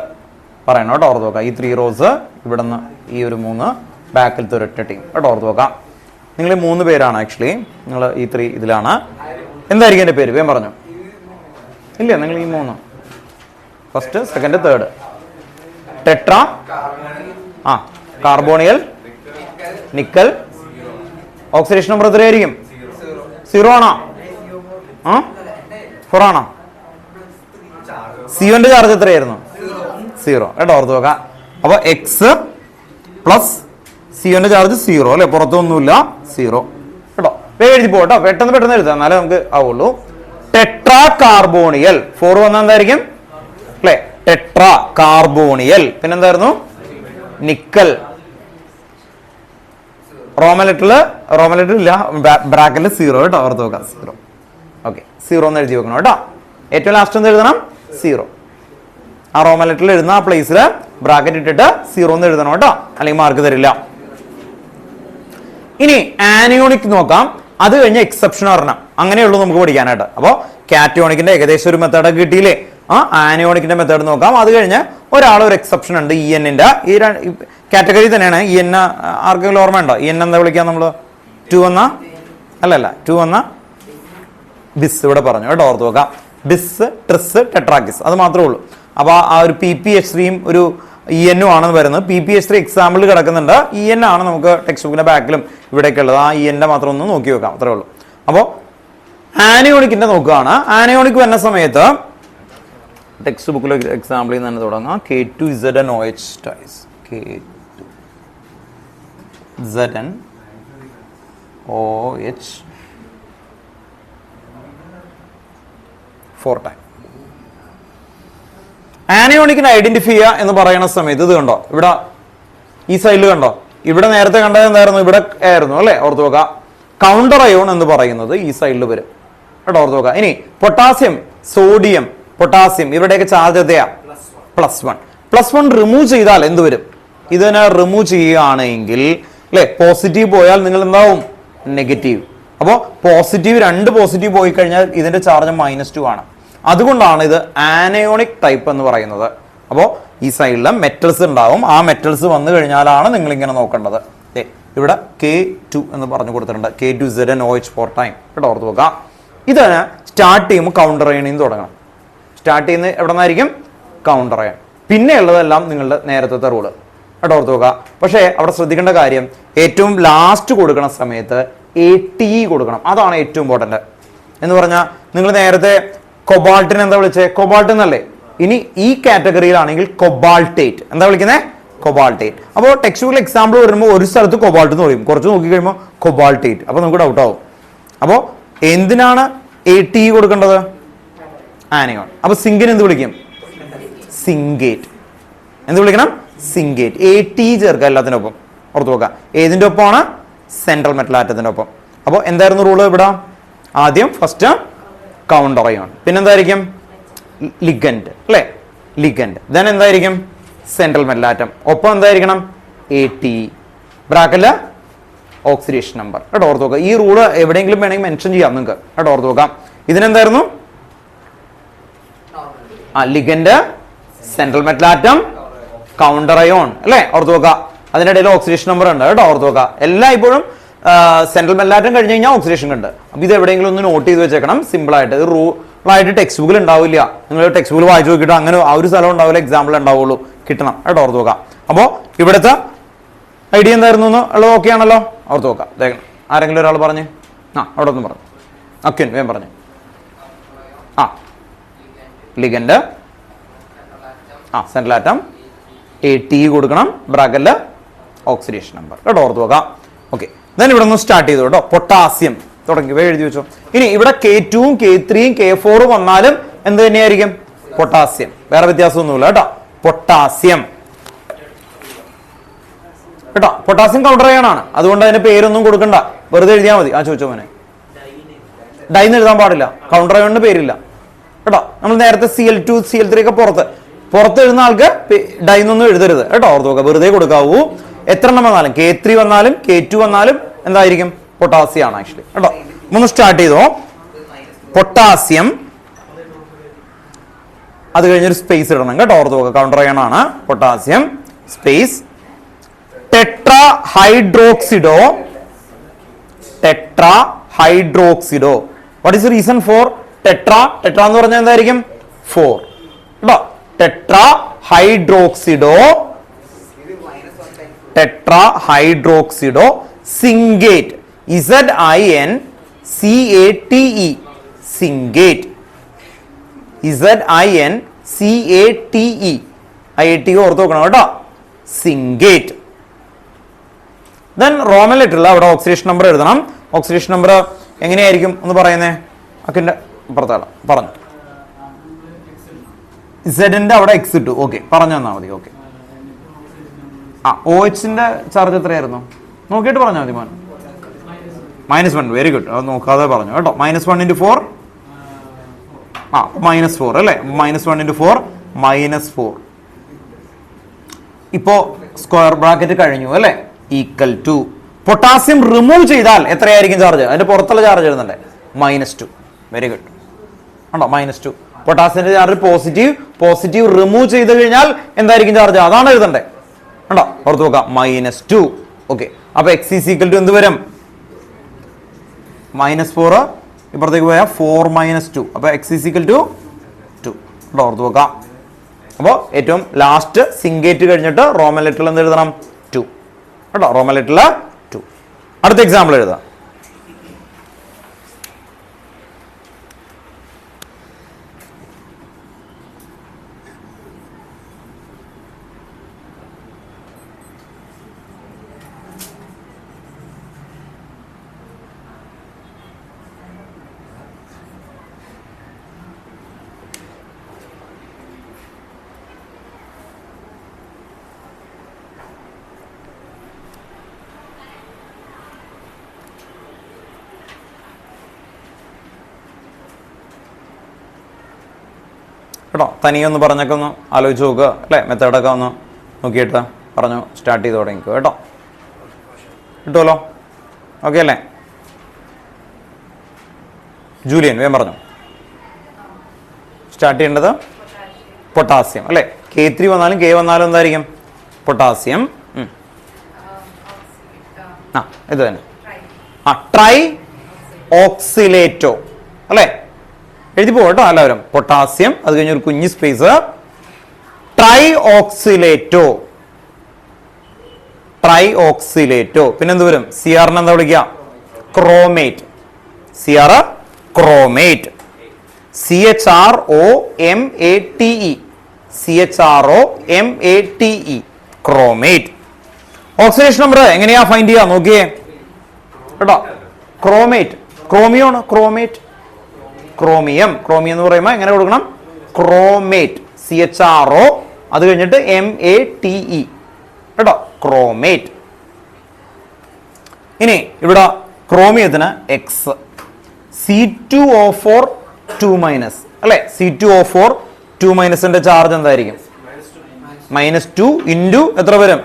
പറയണം കേട്ടോ. ഓർത്ത് നോക്കാം. ഈ 3 റോസ്, ഇവിടെ നിന്ന് ഈ ഒരു 3, ബാക്കിലത്തെ ഒരൊറ്റ ടീം കേട്ടോ. ഓർത്ത് നോക്കാം. നിങ്ങൾ 3 പേരാണ് ആക്ച്വലി. നിങ്ങൾ ഈ 3 ഇതിലാണ്. എന്തായിരിക്കും എൻ്റെ പേര്? വേഗം പറഞ്ഞു. ഇല്ല, നിങ്ങൾ ഈ 3 first, second, third. Tetra carbonyl nickel. Oxidation number എത്രയായിരിക്കും? 0 ആണോ? 4 ആണോ? CO ചാർജ് എത്രയായിരുന്നു? 0 കേട്ടോ, ഓർത്ത് നോക്കാം. അപ്പൊ എക്സ് പ്ലസ് CO ചാർജ് 0 അല്ലെ, പുറത്തൊന്നുമില്ല 0 കേട്ടോ. എഴുതി പോട്ടോ, പെട്ടെന്ന് എഴുതാം, എന്നാലേ നമുക്ക് ആവുള്ളൂ. ടെട്രാ കാർബോണിയൽ 4 വന്നാൽ എന്തായിരിക്കും അല്ലെ? ടെട്രാ കാർബോണിയൽ. പിന്നെന്തായിരുന്നു? നിക്കൽ. റോമൻ ലെറ്റർ ഇല്ല, ബ്രാക്കറ്റിൽ 0 കേട്ടോ, ഓർത്ത് നോക്കാം 0. ഓക്കെ, 0 എന്ന് എഴുതി വെക്കണം കേട്ടോ. ഏറ്റവും ലാസ്റ്റ് ഒന്ന് എഴുതണം 0. ആ റോമൻ ലെറ്ററിൽ എഴുതുന്ന ആ പ്ലേസിൽ ബ്രാക്കറ്റ് ഇട്ടിട്ട് 0 എന്ന് എഴുതണം കേട്ടോ, അല്ലെങ്കിൽ മാർക്ക് തരില്ല. ഇനി ആനിയോണിക് നോക്കാം, അത് കഴിഞ്ഞ് എക്സെപ്ഷൻ പറഞ്ഞാൽ അങ്ങനെയുള്ളൂ നമുക്ക് പഠിക്കാനായിട്ട്. അപ്പോൾ കാറ്റയോണിക്കിന്റെ ഏകദേശം ഒരു മെത്തേഡ് കിട്ടിയില്ലേ? ആനിയോണിക്കിന്റെ മെത്തേഡ് നോക്കാം. അത് കഴിഞ്ഞ് ഒരു എക്സെപ്ഷൻ ഉണ്ട്, EN-ന്റെ. ഈ കാറ്റഗറി തന്നെയാണ്. EN ആർക്കെങ്കിലും ഓർമ്മ ഉണ്ടോ? EN എന്താ വിളിക്കാം നമ്മൾ? 2 എന്ന അല്ലല്ല, 2 എന്ന ബിസ് ഇവിടെ പറഞ്ഞു കേട്ടോ, ഓർത്ത് നോക്കാം. ബിസ്, ട്രിസ്, ടെട്രാക്കിസ്, അത് മാത്രമേ ഉള്ളൂ. അപ്പൊ ആ ഒരു PPH3 ഒരു EN-ഉം ആണെന്ന് വരുന്നത്. PPH3 എക്സാമ്പിൾ കിടക്കുന്നുണ്ട്. EN ആണ് നമുക്ക് ടെക്സ്റ്റ് ബുക്കിന്റെ ബാക്കിലും ഇവിടെയൊക്കെ ഉള്ളത്. ആ EN-ന്റെ മാത്രം ഒന്ന് നോക്കി വെക്കാം, അത്രേ ഉള്ളൂ. അപ്പോൾ ആനിയോണിക്കിന്റെ നോക്കുകയാണ്. ആനിയോണിക് വരുന്ന സമയത്ത് ടെക്സ്റ്റ് ബുക്കിൽ എക്സാമ്പിളിൽ നിന്ന് തന്നെ തുടങ്ങാം. K2ZnOH ties, K2ZnOH 4 time. ആനിയോണിക്കിനെ identify ചെയ്യുക എന്ന് പറയുന്ന സമയത്ത് ഇത് കണ്ടോ, ഇവിടെ ഈ സൈഡിൽ കണ്ടോ, ഇവിടെ നേരത്തെ കണ്ടത് എന്തായിരുന്നു? ഇവിടെ ആയിരുന്നു അല്ലെ, ഓർത്ത് നോക്കുക. കൗണ്ടർ അയോൺ എന്ന് പറയുന്നത് ഈ സൈഡിൽ വരും കേട്ടോ, ഓർത്ത് നോക്കുക. ഇനി പൊട്ടാസ്യം, സോഡിയം, പൊട്ടാസ്യം ഇവരുടെയൊക്കെ ചാർജ് എത്രയാ? +1. +1 റിമൂവ് ചെയ്താൽ എന്ത് വരും? ഇതിനെ റിമൂവ് ചെയ്യുകയാണെങ്കിൽ അല്ലെ, പോസിറ്റീവ് പോയാൽ നിങ്ങൾ എന്താവും? നെഗറ്റീവ്. അപ്പോൾ പോസിറ്റീവ്, 2 പോസിറ്റീവ് പോയി കഴിഞ്ഞാൽ ഇതിന്റെ ചാർജ് -2 ആണ്. അതുകൊണ്ടാണ് ഇത് ആനയോണിക് ടൈപ്പ് എന്ന് പറയുന്നത്. അപ്പോൾ ഈ സൈഡിൽ മെറ്റൽസ് ഉണ്ടാവും. ആ മെറ്റൽസ് വന്നു കഴിഞ്ഞാലാണ് നിങ്ങൾ ഇങ്ങനെ നോക്കേണ്ടത്. ഇവിടെ K2 എന്ന് പറഞ്ഞു കൊടുത്തിട്ടുണ്ട്, K2ZnOH 4 ടൈം കേട്ടോ, ഓർത്ത് നോക്കാം. ഇതിന് സ്റ്റാർട്ട് ചെയ്യുമ്പോൾ കൗണ്ടർ അയണിൽ നിന്ന് തുടങ്ങണം. സ്റ്റാർട്ട് ചെയ്യുന്നത് എവിടെ നിന്നായിരിക്കും? Counter iron. പിന്നെ ഉള്ളതെല്ലാം നിങ്ങളുടെ നേരത്തെ റൂള് കേട്ടോ, ഓർത്ത് നോക്കുക. പക്ഷേ അവിടെ ശ്രദ്ധിക്കേണ്ട കാര്യം, ഏറ്റവും ലാസ്റ്റ് കൊടുക്കുന്ന സമയത്ത് AT കൊടുക്കണം. അതാണ് ഏറ്റവും ഇമ്പോർട്ടന്റ്. എന്ന് പറഞ്ഞാൽ നിങ്ങൾ നേരത്തെ കൊബാൾട്ടിന് എന്താ വിളിച്ചേ? കൊബാൾട്ട് എന്നല്ലേ. ഇനി ഈ കാറ്റഗറിയിലാണെങ്കിൽ കൊബാൾട്ടേറ്റ് എന്താ വിളിക്കുന്നത്? കൊബാൾട്ടേറ്റ്. അപ്പോൾ ടെക്സ്റ്റ് ബുക്കിൽ എക്സാമ്പിൾ വരുമ്പോൾ ഒരു സ്ഥലത്ത് കൊബാൾട്ട് എന്ന് പറയും, കുറച്ച് നോക്കി കഴിയുമ്പോൾ കൊബാൾട്ടേറ്റ്. അപ്പോൾ നമുക്ക് ഡൗട്ട് ആവും. അപ്പോൾ എന്തിനാണ് AT കൊടുക്കേണ്ടത്? ആനിയോൺ. അപ്പൊ സിങ്കിന് എന്ത് വിളിക്കും? സിങ്കേറ്റ്. എന്ത് വിളിക്കണം? സിങ്കേറ്റ്. AT ചേർക്കുക എല്ലാത്തിനൊപ്പം, ഓർത്ത് നോക്കുക. ഏതിന്റെ ഒപ്പമാണ്? സെൻട്രൽ മെറ്റൽ ആറ്റത്തിന്റെ ഒപ്പം. അപ്പോൾ എന്തായിരുന്നു റൂള് ഇവിടെ? ആദ്യം ഫസ്റ്റ് കൗണ്ടർ അയോൺ, പിന്നെന്തായിരിക്കും? ലിഗൻഡ് അല്ലെ, ലിഗൻഡ്. ദെൻ എന്തായിരിക്കും? Central metal atom. ഒപ്പം എന്തായിരിക്കണം? AT. ബ്രാക്കറ്റില് ഓക്സിഡേഷൻ നമ്പർ കേട്ടോ, ഓർത്ത് നോക്കുക. ഈ റൂള് എവിടെയെങ്കിലും വേണമെങ്കിൽ മെൻഷൻ ചെയ്യാം നിങ്ങൾക്ക് കേട്ടോ, ഓർത്ത് നോക്കാം. ഇതിനെന്തായിരുന്നു? Ligand, central metal atom, counter ion അല്ലെ, ഓർത്ത് നോക്കുക. അതിനിടയിൽ ഓക്സിഡേഷൻ നമ്പർ ഉണ്ട് കേട്ടോ, ഓർത്ത് നോക്കുക. എല്ലാം ഇപ്പോഴും സെൻട്രൽ മെറ്റൽ ആറ്റം കഴിഞ്ഞ് കഴിഞ്ഞാൽ ഓക്സിഡേഷൻ ഉണ്ട്. അപ്പൊ ഇത് എവിടെയെങ്കിലും ഒന്ന് നോട്ട് ചെയ്ത് വെച്ചേക്കണം, സിമ്പിൾ ആയിട്ട്. ഇത് റൂളായിട്ട് ടെക്സ്റ്റ് ബുക്കിൽ ഉണ്ടാവില്ല. നിങ്ങൾ ടെക്സ്റ്റ് ബുക്കിൽ വായിച്ചു നോക്കിയിട്ട് അങ്ങനെ ആ ഒരു സ്ഥലം ഉണ്ടാവില്ല, എക്സാമ്പിൾ ഉണ്ടാവുള്ളൂ, കിട്ടണം കേട്ടോ, ഓർത്ത് നോക്കാം. അപ്പോൾ ഇവിടുത്തെ ഐഡിയ എന്തായിരുന്നു ഉള്ളത്? ഓക്കെ ആണല്ലോ, ഓർത്ത് നോക്കാം. ആരെങ്കിലും ഒരാൾ പറഞ്ഞ് അവിടെ ഒന്ന് പറഞ്ഞു. അക്വിൻ വേഗം പറഞ്ഞു. ലിഗൻഡ്, സെൻട്രൽ ആറ്റം, AT കൊടുക്കണം, ബ്രാക്കറ്റില് ഓക്സിഡേഷൻ നമ്പർ കേട്ടോ, ഓർത്ത് നോക്കാം. ഓക്കെ, ദെൻ ഇവിടെ ഒന്ന് സ്റ്റാർട്ട് ചെയ്തു കേട്ടോ. പൊട്ടാസ്യം തുടങ്ങി എഴുതി വെച്ചോ. ഇനി ഇവിടെ K2-ഉം K3-യും K4-ഉം വന്നാലും എന്ത് തന്നെയായിരിക്കും? പൊട്ടാസ്യം. വേറെ വ്യത്യാസമൊന്നുമില്ല കേട്ടോ. പൊട്ടാസ്യം കേട്ടോ. പൊട്ടാസ്യം കൗണ്ടർ അയോണാണ്, അതുകൊണ്ട് അതിന്റെ പേരൊന്നും കൊടുക്കണ്ട, വെറുതെ എഴുതിയാൽ മതി. ചോദിച്ചോ മോനെ, ഡൈന്ന് എഴുതാൻ പാടില്ല, കൗണ്ടർ അയോണിന് പേരില്ല കേട്ടോ. നമ്മൾ നേരത്തെ Cl2 Cl3 ഒക്കെ പുറത്ത് എഴുതുന്ന ആൾക്ക് ഡൈന്നൊന്നും എഴുതരുത് കേട്ടോ, ഓർത്ത് നോക്കുക. വെറുതെ കൊടുക്കാവൂ. എത്ര എണ്ണം വന്നാലും, K3 വന്നാലും K2 വന്നാലും എന്തായിരിക്കും? പൊട്ടാസ്യം ആണ് ആക്ച്വലി കേട്ടോ. ഒന്ന് സ്റ്റാർട്ട് ചെയ്തോ. പൊട്ടാസ്യം, അത് കഴിഞ്ഞൊരു സ്പേസ് ഇടണം കേട്ടോ, ഓർത്ത് നോക്കുക. കൗണ്ടർ അയോൺ ആണ് potassium, space. Tetra hydroxido, tetra hydroxido. What is reason for tetra? Tetra എന്ന് പറഞ്ഞാൽ എന്തായിരിക്കും? 4 കേട്ടോ. Tetra hydroxido tetra hydroxido zincate. ZINCATE zincate. ZINCATE IAT ഓർത്ത് നോക്കണം കേട്ടോ. സിംഗേറ്റ്. ദെൻ റോമൻ ലെറ്ററിൽ അവിടെ ഓക്സിഡേഷൻ നമ്പർ എഴുതണം. ഓക്സിഡേഷൻ നമ്പർ എങ്ങനെയായിരിക്കും ഒന്ന് പറയുന്നേ? അക്കിന്റെ പുറത്താളാം പറഞ്ഞു. സെഡിന്റെ അവിടെ X ഇട്ടു. ഓക്കെ, പറഞ്ഞു തന്നാൽ മതി. ഓക്കെ, OHന്റെ ചാർജ് എത്രയായിരുന്നു നോക്കിയിട്ട് പറഞ്ഞാൽ മതി മോൻ. -1. Very good. അത് നോക്കാതെ പറഞ്ഞു കേട്ടോ. -1 × 4 -4 അല്ലേ? -1 × 4 -4. ഇപ്പോ സ്ക്വയർ ബ്രാക്കറ്റ് കഴിഞ്ഞു അല്ലേ? ഈക്വൽ ടു പൊട്ടാസ്യം റിമൂവ് ചെയ്താൽ എത്രയായിരിക്കും ചാർജ്? അതിന്റെ പുറത്തുള്ള ചാർജ് എഴുതണ്ടേ? -2. Very good. ആണോ? -2. പൊട്ടാസ്യത്തിന്റെ ചാർജ് പോസിറ്റീവ് റിമൂവ് ചെയ്ത് കഴിഞ്ഞാൽ എന്തായിരിക്കും ചാർജ്? അതാണ് എഴുതണ്ടേ. കണ്ടോ? ഓർത്ത് നോക്കാം. -2. ഓക്കെ, അപ്പൊ X = എന്ത് വരും? -4 ഇപ്പുറത്തേക്ക് പോയാൽ 4 - 2. അപ്പൊ X = 2. ഓർത്ത് നോക്കാം. അപ്പോൾ ഏറ്റവും ലാസ്റ്റ് സിംഗേറ്റ് കഴിഞ്ഞിട്ട് റോമൻ ലെറ്ററിൽ എന്ത് എഴുതണം? 2 കേട്ടോ. റോമൻ ലെറ്ററിൽ 2. അടുത്ത എക്സാമ്പിൾ എഴുതാം. കേട്ടോ, തനിയൊന്ന് പറഞ്ഞൊക്കെ ഒന്ന് ആലോചിച്ച് നോക്കുക അല്ലേ? മെത്തേഡൊക്കെ ഒന്ന് നോക്കിയിട്ട് പറഞ്ഞു സ്റ്റാർട്ട് ചെയ്ത് തുടങ്ങിക്കോ കേട്ടോ. കിട്ടുമല്ലോ? ഓക്കെ അല്ലേ? ജൂലിയൻ വേഗം പറഞ്ഞു. സ്റ്റാർട്ട് ചെയ്യേണ്ടത് പൊട്ടാസ്യം അല്ലേ? K3 വന്നാലും K വന്നാലും എന്തായിരിക്കും? പൊട്ടാസ്യം. ഇത് തന്നെ. ട്രൈ ഓക്സിലേറ്റോ അല്ലേ? എഴുതി പോകട്ടോ എല്ലാവരും. പൊട്ടാസ്യം, അത് കഴിഞ്ഞ ഒരു കുഞ്ഞ് സ്പേസ്, ട്രൈ ഓക്സിലേറ്റോ. പിന്നെന്ത് വരും? CR എന്താ വിളിക്കുക? Chromate. CR chromate. CHROMATE chromate. Oxidation number എങ്ങനെയാ ഫൈൻഡ് ചെയ്യാ നോക്കിയേ കേട്ടോ. ക്രോമേറ്റ്, ക്രോമിയോ ആണ്. ക്രോമിയം എന്ന് പറയുമ്പോൾ എങ്ങനെ കൊടുക്കണം? ക്രോമേറ്റ്. CHRO അത് കഴിഞ്ഞിട്ട് MATE കേട്ടോ. ക്രോമേറ്റ്. ഇനി ഇവിടെ ക്രോമിയത്തിന് X. C2O4 2- അല്ലെ? C2O4 2- ചാർജ് എന്തായിരിക്കും? -2 ഇൻറ്റു എത്ര വരും?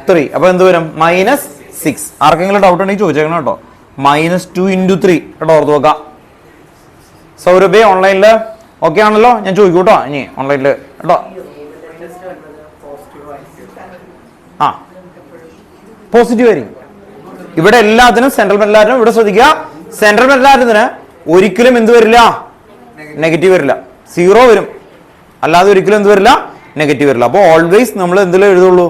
3. അപ്പൊ എന്ത് വരും? -6. ആർക്കെങ്കിലും ഡൗട്ട് ഉണ്ടെങ്കിൽ ചോദിച്ചേക്കണം കേട്ടോ. -2 × 3 കേട്ടോ. ഓർത്ത് നോക്കാം. സൗരഭ്യ ഓൺലൈനില് ഓക്കെ ആണല്ലോ? ഞാൻ ചോദിക്കൂട്ടോ ഇനി ഓൺലൈനില് കേട്ടോ. പോസിറ്റീവ് ആയിരിക്കും. ഇവിടെ എല്ലാത്തിനും സെൻട്രൽ മെറ്റലാറ്റം. ഇവിടെ ശ്രദ്ധിക്കുക, സെൻട്രൽ മെറ്റലാറ്റത്തിന് ഒരിക്കലും എന്ത് വരില്ല? നെഗറ്റീവ് വരില്ല. 0 വരും. അല്ലാതെ ഒരിക്കലും എന്ത് വരില്ല? നെഗറ്റീവ് വരില്ല. അപ്പോൾ ഓൾവേസ് നമ്മൾ എന്തിലും എഴുതുള്ളൂ?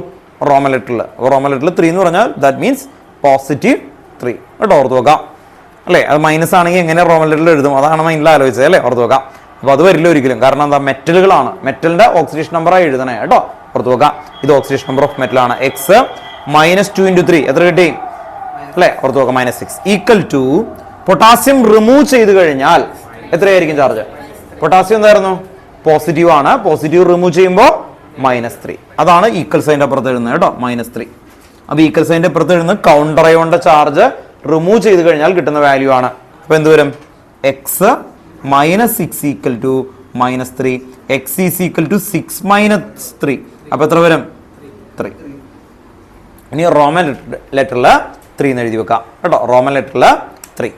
റോമൻ ലെറ്ററിൽ. റോമൻ ലെറ്ററിൽ 3 എന്ന് പറഞ്ഞാൽ ദാറ്റ് മീൻസ് +3 കേട്ടോ. ഓർത്ത് നോക്കാം അല്ലേ? അത് മൈനസ് ആണെങ്കിൽ എങ്ങനെ റോമൻ ലെറ്ററിൽ എഴുതും? അതാണ് മൈൻഡിൽ ആലോചിച്ചത് അല്ലേ? ഓർത്ത് നോക്കാം. അപ്പോൾ അത് വരില്ല ഒരിക്കലും. കാരണം എന്താ? മെറ്റലുകളാണ്. മെറ്റലിന്റെ ഓക്സിഡേഷൻ നമ്പറായി എഴുതണേ കേട്ടോ. ഓർത്ത് നോക്കാം. ഇത് ഓക്സിഡേഷൻ നമ്പർ ഓഫ് മെറ്റലാണ്. X -2 × 3 എത്ര കിട്ടി അല്ലേ? ഓർത്ത് നോക്കാം. -6 ഈക്വൽ ടു പൊട്ടാസ്യം റിമൂവ് ചെയ്ത് കഴിഞ്ഞാൽ എത്രയായിരിക്കും ചാർജ്? പൊട്ടാസ്യം എന്തായിരുന്നു? പോസിറ്റീവ് ആണ്. പോസിറ്റീവ് റിമൂവ് ചെയ്യുമ്പോൾ -3. അതാണ് ഈക്വൽ സൈൻ്റെ അപ്പുറത്ത് എഴുതുന്നത് കേട്ടോ. -3. അപ്പൊ ഈക്വൽ സൈൻ്റെ അപ്പുറത്ത് എഴുതുന്നത് കൗണ്ടർ അയോണിന്റെ ചാർജ് റിമൂവ് ചെയ്ത് കഴിഞ്ഞാൽ കിട്ടുന്ന വാല്യൂ ആണ്. അപ്പൊ എന്ത് വരും? X -6 equal to -3. X is equal to 6 - 3. അപ്പൊ എത്ര വരും? 3. ഇനി റോമൻ ലെറ്ററിൽ 3 എന്ന് എഴുതി വെക്കാം കേട്ടോ. റോമൻ ലെറ്ററിൽ 3.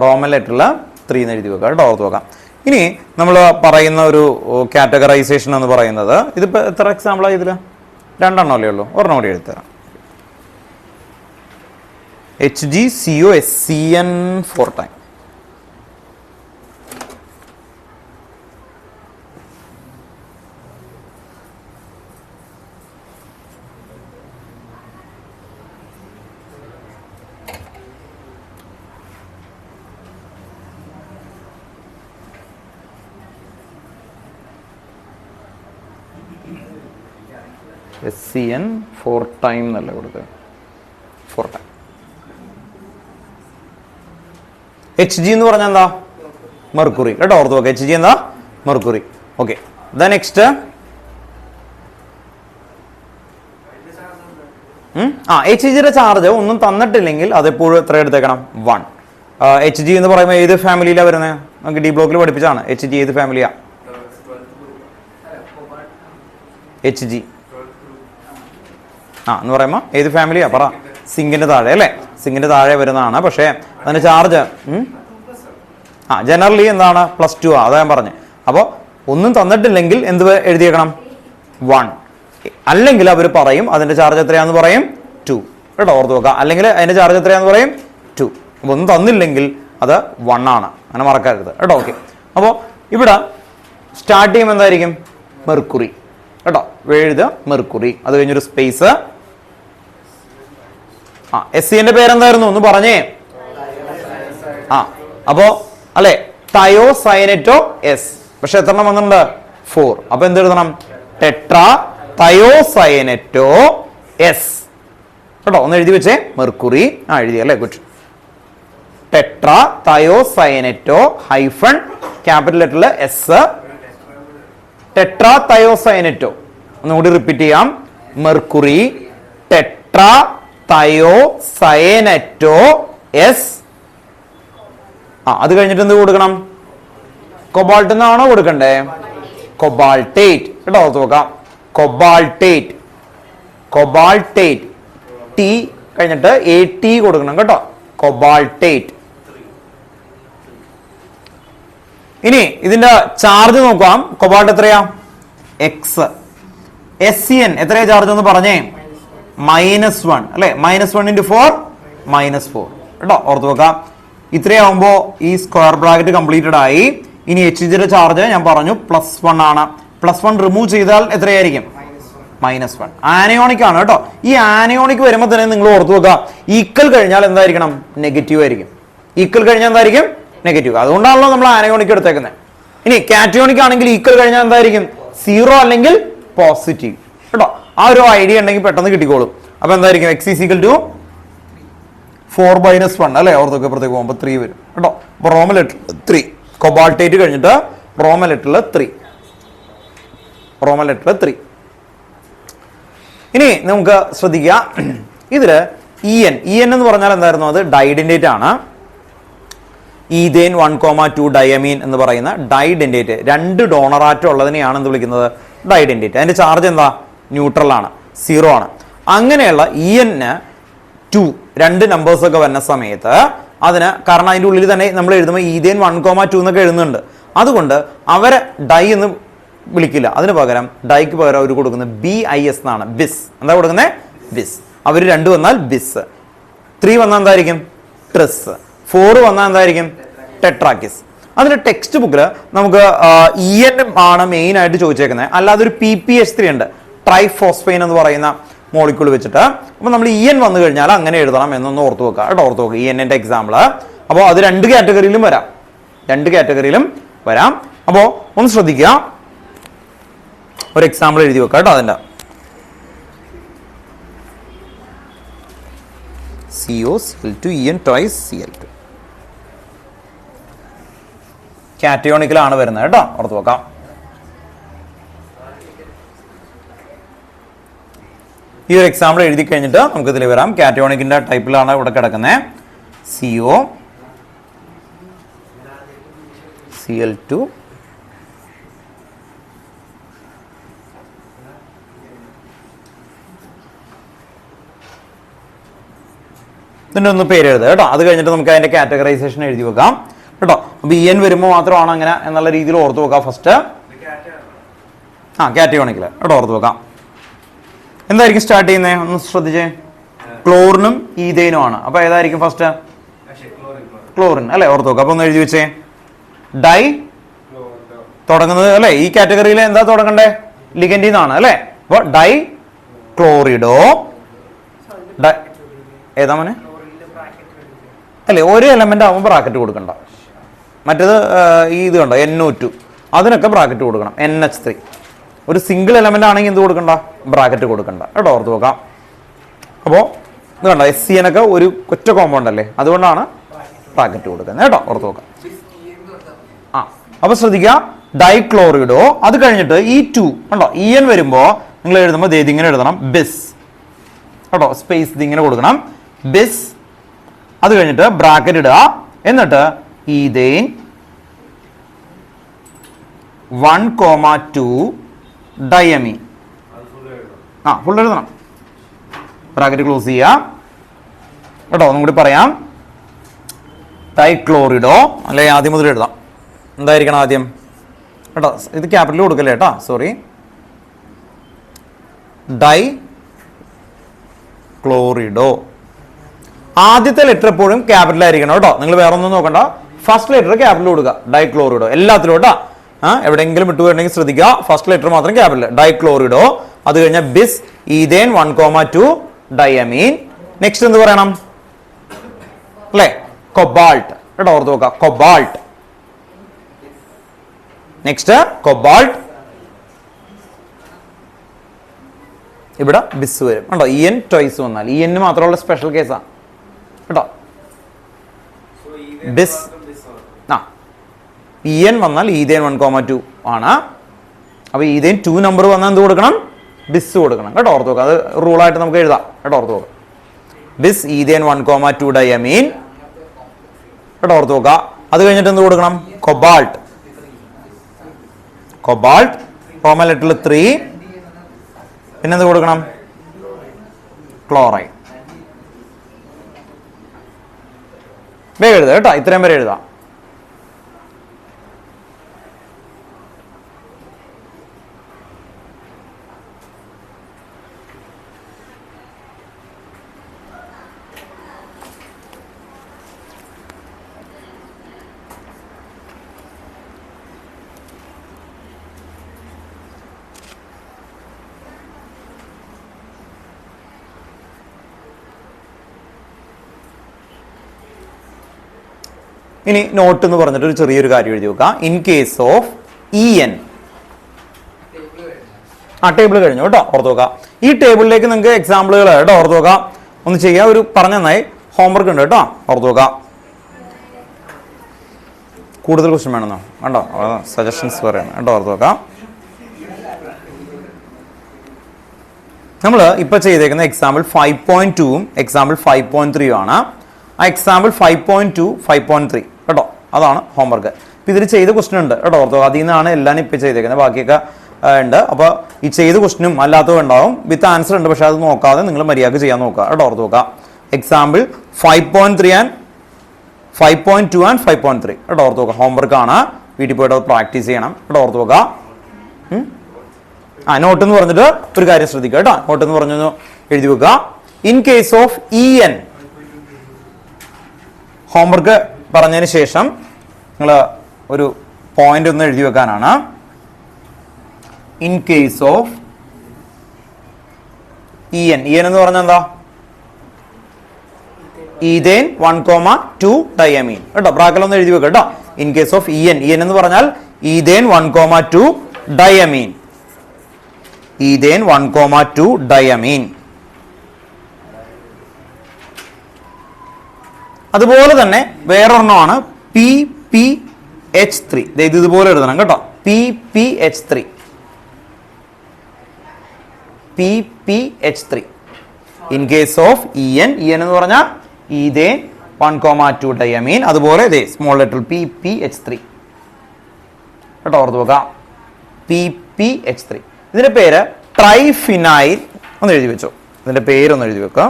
റോമൻ ലെറ്ററിൽ 3 എന്ന് എഴുതി വെക്കാം കേട്ടോ. ഓർത്ത് വെക്കാം. ഇനി നമ്മൾ പറയുന്ന ഒരു കാറ്റഗറൈസേഷൻ എന്ന് പറയുന്നത് ഇതിപ്പോൾ എത്ര എക്സാമ്പിളാണ് ഇതിൽ? രണ്ടെണ്ണം അല്ലേ ഉള്ളൂ, ഒരെണ്ണം കൂടി എഴുതരാം. HgCOSCN 4 time. SCN 4 ടൈം എന്നല്ല കൊടുത്തത്, 4 ടൈം. Hg എന്ന് പറഞ്ഞാൽ എന്താ? മെർക്കുറി കേട്ടോ, ഓർത്ത് നോക്കുക. Hg എന്താ? മെർക്കുറി. ഓക്കെ, നെക്സ്റ്റ് Hgയുടെ ചാർജ് ഒന്നും തന്നിട്ടില്ലെങ്കിൽ അതെപ്പോഴും എത്ര എടുത്തേക്കണം? 1. Hg എന്ന് പറയുമ്പോൾ ഏത് ഫാമിലിയിലാണ് വരുന്നത്? നമുക്ക് ഡി ബ്ലോക്കിൽ പഠിപ്പിച്ചാണ്. Hg ഏത് ഫാമിലിയാ? Hg എന്ന് പറയുമ്പോൾ ഏത് ഫാമിലിയാ പറ? സിങ്കിന്റെ താഴെ അല്ലേ? സിങ്കിന്റെ താഴെ വരുന്നതാണ്. പക്ഷേ അതിന്റെ ചാർജ് ജനറലി എന്താണ്? +2 അതാ ഞാൻ പറഞ്ഞു. അപ്പോൾ ഒന്നും തന്നിട്ടില്ലെങ്കിൽ എന്ത് എഴുതിയേക്കണം? 1. അല്ലെങ്കിൽ അവർ പറയും അതിന്റെ ചാർജ് എത്രയാന്ന് പറയും? 2 കേട്ടോ, ഓർത്ത് നോക്കുക. അല്ലെങ്കിൽ അതിന്റെ ചാർജ് എത്രയാന്ന് പറയും? 2. അപ്പോൾ ഒന്നും തന്നില്ലെങ്കിൽ അത് 1 ആണ്, അങ്ങനെ മറക്കരുത് കേട്ടോ. ഓക്കെ, അപ്പോൾ ഇവിടെ സ്റ്റാർട്ട് ചെയ്യുമ്പോൾ എന്തായിരിക്കും? മെർക്കുറി കേട്ടോ, എഴുതുക മെർക്കുറി. അത് കഴിഞ്ഞൊരു സ്പേസ്. SCന്റെ പേരെന്തായിരുന്നു ഒന്ന് പറഞ്ഞേ? അപ്പോ അല്ലെ, തയോസയനറ്റോ എസ്. പക്ഷെ എത്ര എണ്ണം വന്നിട്ടുണ്ട്? 4. അപ്പൊ എന്ത് എഴുതണം? ടെട്രാ തയോസയനറ്റോ എസ് കേട്ടോ. ഒന്ന് എഴുതി വെച്ചേ, മെർക്കുറി. എഴുതി അല്ലേ, good. Tetra thiocyanato hyphen capital ലെറ്ററിൽ എസ്, ടെട്രാ തയോസയനറ്റോ. ഒന്നുകൂടി റിപ്പീറ്റ് ചെയ്യാം, മെർക്കുറി ടെട്രാ തയോസയനറ്റോ എസ്. അത് കഴിഞ്ഞിട്ട് എന്ത് കൊടുക്കണം? കൊബാൾട്ട് എന്നാണോ കൊടുക്കണ്ടേ? കൊബാൾട്ടേറ്റ് കേട്ടോ, ഓർത്ത് നോക്കാം. കൊബാൾട്ടേറ്റ്, കൊബാൾട്ടേറ്റ്. ടി കഴിഞ്ഞിട്ട് AT കൊടുക്കണം കേട്ടോ, കൊബാൾട്ടേറ്റ്. ഇനി ഇതിന്റെ ചാർജ് നോക്കാം. കൊബാൾട്ട് എത്രയാ? X. SCN എത്രയാ ചാർജ് എന്ന് പറഞ്ഞേ? -1 അല്ലെ? -1 × 4 -4 കേട്ടോ, ഓർത്ത് നോക്കാം. ഇത്രയാവുമ്പോ ഈ സ്ക്വയർ ബ്രാക്കറ്റ് കംപ്ലീറ്റഡ് ആയി. ഇനി Hgയുടെ ചാർജ് ഞാൻ പറഞ്ഞു +1 ആണ്. +1 റിമൂവ് ചെയ്താൽ എത്രയായിരിക്കും? -1. ആനയോണിക് ആണ് കേട്ടോ. ഈ ആനയോണിക് വരുമ്പോൾ തന്നെ നിങ്ങൾ ഓർത്ത് നോക്കുക, ഈക്വൽ കഴിഞ്ഞാൽ എന്തായിരിക്കണം? നെഗറ്റീവ് ആയിരിക്കും. ഈക്വൽ കഴിഞ്ഞാൽ എന്തായിരിക്കും? നെഗറ്റീവ്. അതുകൊണ്ടാണല്ലോ നമ്മൾ ആനയോണിക് എടുത്തേക്കുന്നത്. ഇനി കാറ്റയോണിക് ആണെങ്കിൽ ഈക്വൽ കഴിഞ്ഞാൽ എന്തായിരിക്കും? 0 അല്ലെങ്കിൽ പോസിറ്റീവ് കേട്ടോ. ആ ഒരു ഐഡിയ ഉണ്ടെങ്കിൽ പെട്ടെന്ന് കിട്ടിക്കോളും. അപ്പൊ എന്തായിരിക്കും? X = 4 - 1 അല്ലെ? ഓർത്തൊക്കെ പുറത്തേക്ക് പോകുമ്പോൾ 3 വരും കേട്ടോ. അപ്പൊ റോമൻ ലെറ്റർ 3, കൊബാൾട്ടേറ്റ് കഴിഞ്ഞിട്ട് റോമൻ ലെറ്ററിൽ 3, റോമൻ ലെറ്ററിൽ 3. ഇനി നമുക്ക് ശ്രദ്ധിക്കുക, ഇതില് EN എന്ന് പറഞ്ഞാൽ എന്തായിരുന്നു? അത് ഡൈഡന്റേറ്റ് ആണ്. ഈതേൻ 1,2 ഡയമീൻ എന്ന് പറയുന്ന ഡൈഡന്റേറ്റ്, 2 ഡോണർ ആറ്റം ഉള്ളതിനെയാണ് എന്ത് വിളിക്കുന്നത്? ഡൈഡന്റേറ്റ്. അതിന്റെ ചാർജ് എന്താ? ന്യൂട്രൽ ആണ്, 0 ആണ്. അങ്ങനെയുള്ള EN 2 2 നമ്പേഴ്സ് ഒക്കെ വരുന്ന സമയത്ത് അതിന്, കാരണം അതിൻ്റെ ഉള്ളിൽ തന്നെ നമ്മൾ എഴുതുമ്പോൾ ഈതേൻ 1,2 എന്നൊക്കെ എഴുതുന്നുണ്ട്. അതുകൊണ്ട് അവരെ ഡൈ എന്ന് വിളിക്കില്ല. അതിന് പകരം ഡൈക്ക് പകരം അവർ കൊടുക്കുന്നത് BIS എന്നാണ്. ബിസ്. എന്താ കൊടുക്കുന്നത്? ബിസ്. അവർ 2 വന്നാൽ ബിസ്, 3 വന്നാൽ എന്തായിരിക്കും? ട്രിസ്, 4 വന്നാൽ എന്തായിരിക്കും? ടെട്രാക്കിസ്. അതിന്റെ ടെക്സ്റ്റ് ബുക്കിൽ നമുക്ക് EN ആണ് മെയിൻ ആയിട്ട് ചോദിച്ചേക്കുന്നത്. അല്ലാതെ ഒരു PPH3 ഉണ്ട്, ട്രൈഫോസ്ഫൈൻ എന്ന് പറയുന്ന മോളിക്യൂൾ വെച്ചിട്ട്. അപ്പൊ നമ്മൾ EN വന്നു കഴിഞ്ഞാൽ അങ്ങനെ എഴുതണം എന്നൊന്ന് ഓർത്ത് വെക്കുക കേട്ടോ. ഓർത്ത് വെക്കുക EN-ന്റെ എക്സാമ്പിൾ. അപ്പോൾ അത് 2 കാറ്റഗറിയിലും വരാം, 2 കാറ്റഗറിയിലും വരാം. അപ്പോൾ ഒന്ന് ശ്രദ്ധിക്കുക, ഒരു എക്സാമ്പിൾ എഴുതി വെക്കുക കേട്ടോ. അതിന്റെ COCl2 EN twice Cl2 കാറ്റയോണിക്കിലാണ് വരുന്നത് കേട്ടോ, ഓർത്ത് വെക്കാം. ഈ ഒരു എക്സാമ്പിൾ എഴുതി കഴിഞ്ഞിട്ട് നമുക്ക് ഇതിൽ വരാം. കാറ്റയോണിക്കിന്റെ ടൈപ്പിലാണ് ഇവിടെ കിടക്കുന്നത്. COCl2 ഇതിൻ്റെ ഒന്ന് പേര് എഴുതുക കേട്ടോ. അത് കഴിഞ്ഞിട്ട് നമുക്ക് അതിന്റെ കാറ്റഗറൈസേഷൻ എഴുതി വെക്കാം കേട്ടോ. അപ്പൊ EN വരുമ്പോൾ മാത്രമാണ് അങ്ങനെ എന്നുള്ള രീതിയിൽ ഓർത്ത് വെക്കാം. ഫസ്റ്റ് കാറ്റയോണിക്കില് കേട്ടോ, ഓർത്ത് വെക്കാം. എന്തായിരിക്കും സ്റ്റാർട്ട് ചെയ്യുന്നത്? ഒന്ന് ശ്രദ്ധിച്ചേ. ക്ലോറിനും ഈഥേനും ആണ്. അപ്പൊ ഏതായിരിക്കും ഫസ്റ്റ്? ക്ലോറിൻ അല്ലെ? ഓർത്ത് നോക്കുക. അപ്പൊ ഒന്ന് എഴുതി വെച്ചേ. ഡൈ തുടങ്ങുന്നത് അല്ലെ? ഈ കാറ്റഗറിയിൽ എന്താ തുടങ്ങണ്ടേ? ലിഗൻഡിൽ നിന്നാണ് അല്ലെ? അപ്പൊ ഡൈ ക്ലോറിഡോ. ഏതാ മോനെ? അല്ലെ, ഒരു എലമെന്റ് ആവുമ്പോൾ ബ്രാക്കറ്റ് കൊടുക്കണ്ട. മറ്റേത് ഈ ഇത് കണ്ടോ NO2, അതിനൊക്കെ ബ്രാക്കറ്റ് കൊടുക്കണം. NH3. ഒരു സിംഗിൾ എലമെന്റ് ആണെങ്കിൽ എന്ത് കൊടുക്കണ്ട? ബ്രാക്കറ്റ് കൊടുക്കണ്ട കേട്ടോ. ഓർത്ത് നോക്കാം. അപ്പോൾ ഇത് കണ്ടോ, SCN ഒക്കെ ഒരു ഒറ്റ കോമ്പൗണ്ട് അല്ലേ, അതുകൊണ്ടാണ് ബ്രാക്കറ്റ് കൊടുക്കുന്നത് കേട്ടോ. ഓർത്ത് നോക്കാം. അപ്പൊ ശ്രദ്ധിക്കുക, ഡൈക്ലോറിഡോ. അത് കഴിഞ്ഞിട്ട് E2 കണ്ടോ, EN വരുമ്പോ നിങ്ങൾ എഴുതുമ്പോൾ ഇതിങ്ങനെ എഴുതണം, ബിസ് കേട്ടോ. സ്പേസ് ഇതിങ്ങനെ കൊടുക്കണം, ബിസ്. അത് കഴിഞ്ഞിട്ട് ബ്രാക്കറ്റ് ഇടുക. എന്നിട്ട് ഈഥേൻ 1,2 ഡയമീൻ. ഫുൾ എഴുതണം. ബ്രാക്കറ്റ് ക്ലോസ് ചെയ്യുക കേട്ടോ. ഒന്നും കൂടി പറയാം. ഡൈക്ലോറിഡോ അല്ലെ, ആദ്യം മുതൽ എഴുതാം. എന്തായിരിക്കണം ആദ്യം കേട്ടോ? ഇത് ക്യാപിറ്റൽ കൊടുക്കല്ലേ കേട്ടോ, സോറി. ഡൈ ക്ലോറിഡോ. ആദ്യത്തെ ലെറ്റർ എപ്പോഴും ക്യാപിറ്റൽ ആയിരിക്കണം കേട്ടോ. നിങ്ങൾ വേറെ ഒന്നും നോക്കണ്ട, ഫസ്റ്റ് ലെറ്റർ ക്യാപിറ്റൽ കൊടുക്കുക. ഡൈക്ലോറിഡോ എല്ലാത്തിലും കേട്ടോ. എവിടെയെങ്കിലും വിട്ടുപോയിട്ടുണ്ടെങ്കിൽ ശ്രദ്ധിക്കുക, ഫസ്റ്റ് ലെറ്റർ മാത്രം ക്യാപിറ്റൽ. ഡൈക്ലോറിഡോ. അത് കഴിഞ്ഞാൽ ബിസ്, ഈഥേൻ 1,2 ഡയമീൻ. നെക്സ്റ്റ് എന്ത് പറയണം അല്ലേ? കൊബാൾട്ട് കേട്ടോ. ഓർത്ത് നോക്കുക, കൊബാൾട്ട്. Next cobalt. ഇവിടെ ബിസ് വരും കേട്ടോ. EN ട്വൈസ് വന്നാൽ EN മാത്രമുള്ള സ്പെഷ്യൽ കേസാണ് കേട്ടോ. ബിസ് EN വന്നാൽ ഈഥേൻ 1,2 ആണ്. അപ്പൊ ഈഥേൻ 2 നമ്പർ വന്നാൽ എന്ത് കൊടുക്കണം? ബിസ് കൊടുക്കണം കേട്ടോ. ഓർത്ത് നോക്കുക. അത് റൂളായിട്ട് നമുക്ക് എഴുതാം കേട്ടോ. ഓർത്ത് നോക്കുക, ബിസ് ഈഥേൻ 1,2 ഡയമീൻ കേട്ടോ. ഓർത്ത് നോക്കുക. അത് കഴിഞ്ഞിട്ട് എന്ത് കൊടുക്കണം? കൊബാൾട്ട്. കൊബാൾട്ട് റോമൻ ലെറ്ററിൽ 3. പിന്നെന്ത് കൊടുക്കണം? ക്ലോറൈഡ്. വേഗം എഴുതുക കേട്ടോ. ഇത്രയും വരെ എഴുതാം. ഇനി നോട്ട് എന്ന് പറഞ്ഞിട്ട് ഒരു ചെറിയൊരു കാര്യം എഴുതി വെക്കാം. In case of EN. Table കഴിഞ്ഞു കേട്ടോ. ഓർത്ത് നോക്കാം. ഈ ടേബിളിലേക്ക് നിങ്ങൾക്ക് എക്സാമ്പിളുകൾ കേട്ടോ. ഓർത്ത് നോക്കാം. ഒന്ന് ചെയ്യാം. ഒരു പറഞ്ഞ നന്നായി ഹോംവർക്ക് ഉണ്ട് കേട്ടോ. ഓർത്ത് നോക്കാം. കൂടുതൽ ക്വസ്റ്റ്യൻ വേണമെന്നോ? കണ്ടോ, സജഷൻസ് പറയണം കേട്ടോ. ഓർത്ത് നോക്കാം. നമ്മൾ ഇപ്പൊ ചെയ്തേക്കുന്ന എക്സാമ്പിൾ 5.2 എക്സാമ്പിൾ 5.3 ആണ്. ആ എക്സാമ്പിൾ 5.2 5.3 കേട്ടോ, അതാണ് ഹോംവർക്ക്. ഇപ്പം ഇതിൽ ചെയ്ത ക്വസ്റ്റ്യൻ ഉണ്ട് കേട്ടോ. ഓർത്തോ, അതിൽ നിന്നാണ് എല്ലാം ഇപ്പം ചെയ്തേക്കുന്നത്. ബാക്കിയൊക്കെ ഉണ്ട്. അപ്പോൾ ഈ ചെയ്ത ക്വസ്റ്റ്യനും അല്ലാത്തതും ഉണ്ടാവും. വിത്ത് ആൻസർ ഉണ്ട്, പക്ഷെ അത് നോക്കാതെ നിങ്ങൾ മര്യാദ ചെയ്യാൻ നോക്കുക കേട്ടോ. ഓർത്ത് നോക്കുക. എക്സാമ്പിൾ 5.3 ആൻഡ് 5.2 ആൻഡ് 5.3 കേട്ടോ. ഓർത്ത് നോക്കുക. ഹോംവർക്ക് ആണ്, വീട്ടിൽ പോയിട്ട് പ്രാക്ടീസ് ചെയ്യണം കേട്ടോ. ഓർത്ത് നോക്കുക. നോട്ട് എന്ന് പറഞ്ഞിട്ട് ഒരു കാര്യം ശ്രദ്ധിക്കുക കേട്ടോ. നോട്ട് എന്ന് പറഞ്ഞു എഴുതി വെക്കുക. In case of EN homework പറഞ്ഞതിന് ശേഷം നിങ്ങൾ ഒരു പോയിന്റ് ഒന്ന് എഴുതി വെക്കാനാണ്. ഇൻ കേസ് ഓഫ് EN എന്ന് പറഞ്ഞാൽ എന്താ? ഈഥേൻ 1,2 ഡയമീൻ കേട്ടോ. ബ്രാക്കറ്റ് ഒന്ന് എഴുതി വെക്കുക കേട്ടോ. ഇൻ കേസ് ഓഫ് EN എന്ന് പറഞ്ഞാൽ ഈഥേൻ 1,2 ഡയമീൻ. Ethane 1,2 diamine. അതുപോലെ തന്നെ വേറൊരെണ്ണമാണ് PPH3. ഇത് ഇതുപോലെ എഴുതണം കേട്ടോ. PPH3. PPH3 in case of EN എന്ന് പറഞ്ഞാൽ ഈഥേൻ 1,2 ഡയമീൻ. അതുപോലെ സ്മോൾ ലെറ്റർ PPH3 കേട്ടോ. ഓർത്ത് വെക്കാം. PPH3. ഇതിന്റെ പേര് ട്രൈഫിനൈൽ. ഒന്ന് എഴുതി വെച്ചോ. ഇതിന്റെ പേരൊന്ന് എഴുതി വെക്കുക.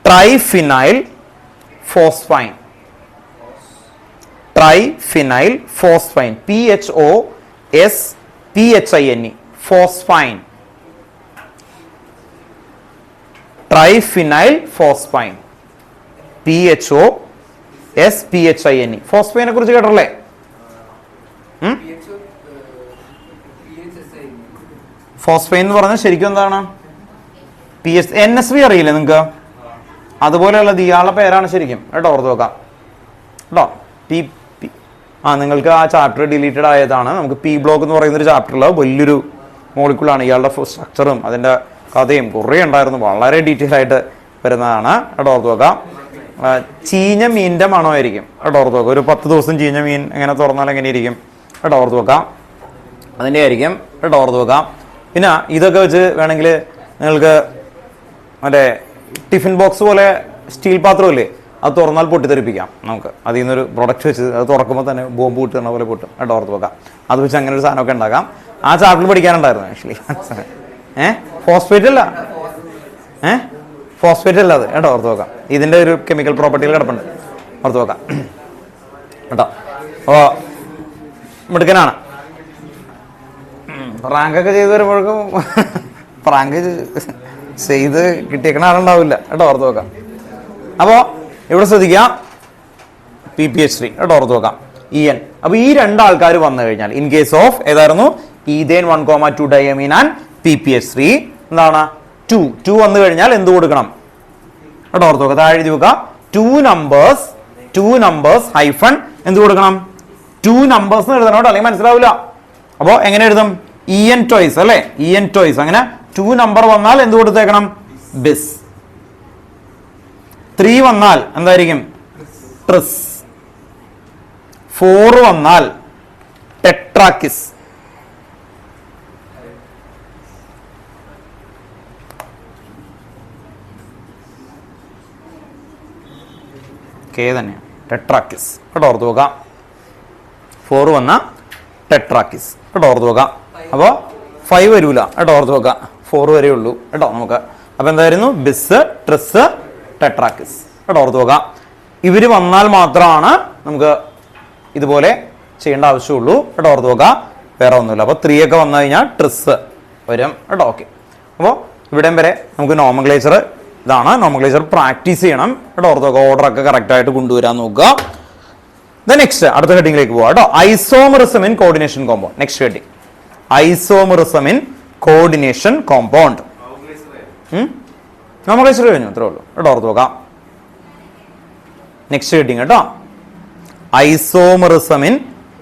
Triphenyl phosphine. Triphenyl phosphine. PHOSPHINE. Phosphine. Triphenyl phosphine, PHOSPHINE. ഫോസ്ഫൈനെ കുറിച്ച് കേട്ടല്ലേ? ഫോസ്ഫൈൻ എന്ന് പറഞ്ഞാൽ ശരിക്കും എന്താണ്? NSV അറിയില്ലേ നിങ്ങൾക്ക്? അതുപോലെയുള്ളത് ഇയാളുടെ പേരാണ് ശരിക്കും കേട്ടോ, ഓർത്ത് വെക്കാം കേട്ടോ. നിങ്ങൾക്ക് ആ ചാപ്റ്റർ ഡിലീറ്റഡ് ആയതാണ്. നമുക്ക് പി ബ്ലോക്ക് എന്ന് പറയുന്നൊരു ചാപ്റ്ററിൽ വലിയൊരു മോളിക്യൂളാണ്. ഇയാളുടെ സ്ട്രക്ചറും അതിൻ്റെ കഥയും കുറേ ഉണ്ടായിരുന്നു, വളരെ ഡീറ്റെയിൽ ആയിട്ട് വരുന്നതാണ് കേട്ടോ, ഓർത്ത് വെക്കാം. ചീഞ്ഞ മീനിൻ്റെ മണമായിരിക്കും കേട്ടോ, ഓർത്ത് വെക്കാം. ഒരു 10 ദിവസം ചീഞ്ഞ മീൻ എങ്ങനെ തുറന്നാൽ എങ്ങനെ ഇരിക്കും കേട്ടോ, ഓർത്ത് വെക്കാം. അതിൻ്റെ ആയിരിക്കും കേട്ടോ, ഓർത്ത് വെക്കാം. പിന്നെ ഇതൊക്കെ വെച്ച് വേണമെങ്കിൽ നിങ്ങൾക്ക് മറ്റേ ടിഫിൻ ബോക്സ് പോലെ സ്റ്റീൽ പാത്രമില്ലേ, അത് തുറന്നാൽ പൊട്ടിത്തെറിപ്പിക്കാം നമുക്ക്. അതിൽ നിന്നൊരു പ്രൊഡക്റ്റ് വെച്ച് അത് തുറക്കുമ്പോൾ തന്നെ ബോംബ് പൊട്ടുന്ന പോലെ പൊട്ടും കേട്ടോ, ഓർത്ത് വെക്കാം. അത് വെച്ച് അങ്ങനെ ഒരു സാധനമൊക്കെ ഉണ്ടാക്കാം. ആ ചാപ്റ്ററിൽ പഠിക്കാനുണ്ടായിരുന്നു ആക്ച്വലി. ഫോസ്ഫേറ്റ് അല്ല, ഫോസ്ഫേറ്റ് അല്ല അത് കേട്ടോ, ഓർത്ത് വെക്കാം. ഇതിൻ്റെ ഒരു കെമിക്കൽ പ്രോപ്പർട്ടിയിൽ കിടപ്പുണ്ട്, ഓർത്ത് വെക്കാം കേട്ടോ. അപ്പോൾ മിടുക്കനാണ്. പ്രാങ്കൊക്കെ ചെയ്ത് വരുമ്പോഴേക്കും പ്രാങ്ക് ചെയ്ത് കിട്ടിയേക്കണ ആളുണ്ടാവില്ല കേട്ടോ, ഓർത്ത് വെക്കാം. അപ്പോൾ ഇവിടെ ശ്രദ്ധിക്കാം, PPH3 കേട്ടോ, ഓർത്ത് വെക്കാം. EN. അപ്പോൾ ഈ 2 ആൾക്കാർ വന്നു കഴിഞ്ഞാൽ ഇൻ കേസ് ഓഫ് ഏതായിരുന്നു? ഈഥേൻ 1,2 ഡയമീൻ ആൻഡ് PPH3 എന്താണ്? 2 വന്നു കഴിഞ്ഞാൽ എന്ത് കൊടുക്കണം കേട്ടോ, ഓർത്ത് വെക്കാം. താഴെ എഴുതി വെക്കുക. 2 numbers ഹൈഫൺ എന്ത് കൊടുക്കണം? 2 numbers എന്ന് എഴുതണം കേട്ടോ, അല്ലെങ്കിൽ മനസ്സിലാവില്ല. അപ്പോൾ എങ്ങനെ എഴുതും? EN twice അല്ലേ, EN twice. അങ്ങനെ 2 നമ്പർ വന്നാൽ എന്ത് കൊടുത്തേക്കണം? ബിസ്. 3 വന്നാൽ എന്തായിരിക്കും? ട്രിസ്. 4 വന്നാൽ ടെട്രാക്കിസ്. തന്നെയാണ് ടെട്രാക്കിസ് കേട്ടോ, ഓർത്ത് നോക്കാം. 4 വന്ന ടെട്രാക്കിസ് കേട്ടോ, ഓർത്ത് നോക്കാം. അപ്പോൾ 5 വരൂല കേട്ടോ, ഓർത്ത് നോക്കാം. 4 വരെ ഉള്ളൂ കേട്ടോ നമുക്ക്. അപ്പോൾ എന്തായിരുന്നു? ബിസ്, ട്രിസ്, ടെട്രാക്കിസ് കേട്ടോ, ഓർത്ത് നോക്കാം. ഇവർ വന്നാൽ മാത്രമാണ് നമുക്ക് ഇതുപോലെ ചെയ്യേണ്ട ആവശ്യമുള്ളൂ കേട്ടോ, ഓർത്ത് നോക്കാം. വേറെ ഒന്നുമില്ല. അപ്പോൾ 3 ഒക്കെ വന്നു കഴിഞ്ഞാൽ ട്രിസ് വരും കേട്ടോ. ഓക്കെ, അപ്പോൾ ഇവിടം വരെ നമുക്ക് നോമൻക്ലേച്ചർ ഇതാണ്. നോമൻക്ലേച്ചർ പ്രാക്ടീസ് ചെയ്യണം കേട്ടോ, ഓർത്ത് നോക്കുക. ഓർഡറൊക്കെ കറക്റ്റായിട്ട് കൊണ്ടുവരാൻ നോക്കുക. നെക്സ്റ്റ് അടുത്ത ഹെഡിങ്ങിലേക്ക് പോവാം കേട്ടോ. Isomerism in coordination compound. Next heading isomerism in coordination compound. Nomenclature കഴിഞ്ഞു, അത്രേ ഉള്ളൂ കേട്ടോ, ഓർത്ത് നോക്കാം. നെക്സ്റ്റ് ഹെഡിങ് കേട്ടോ, ഐസോമറിസം ഇൻ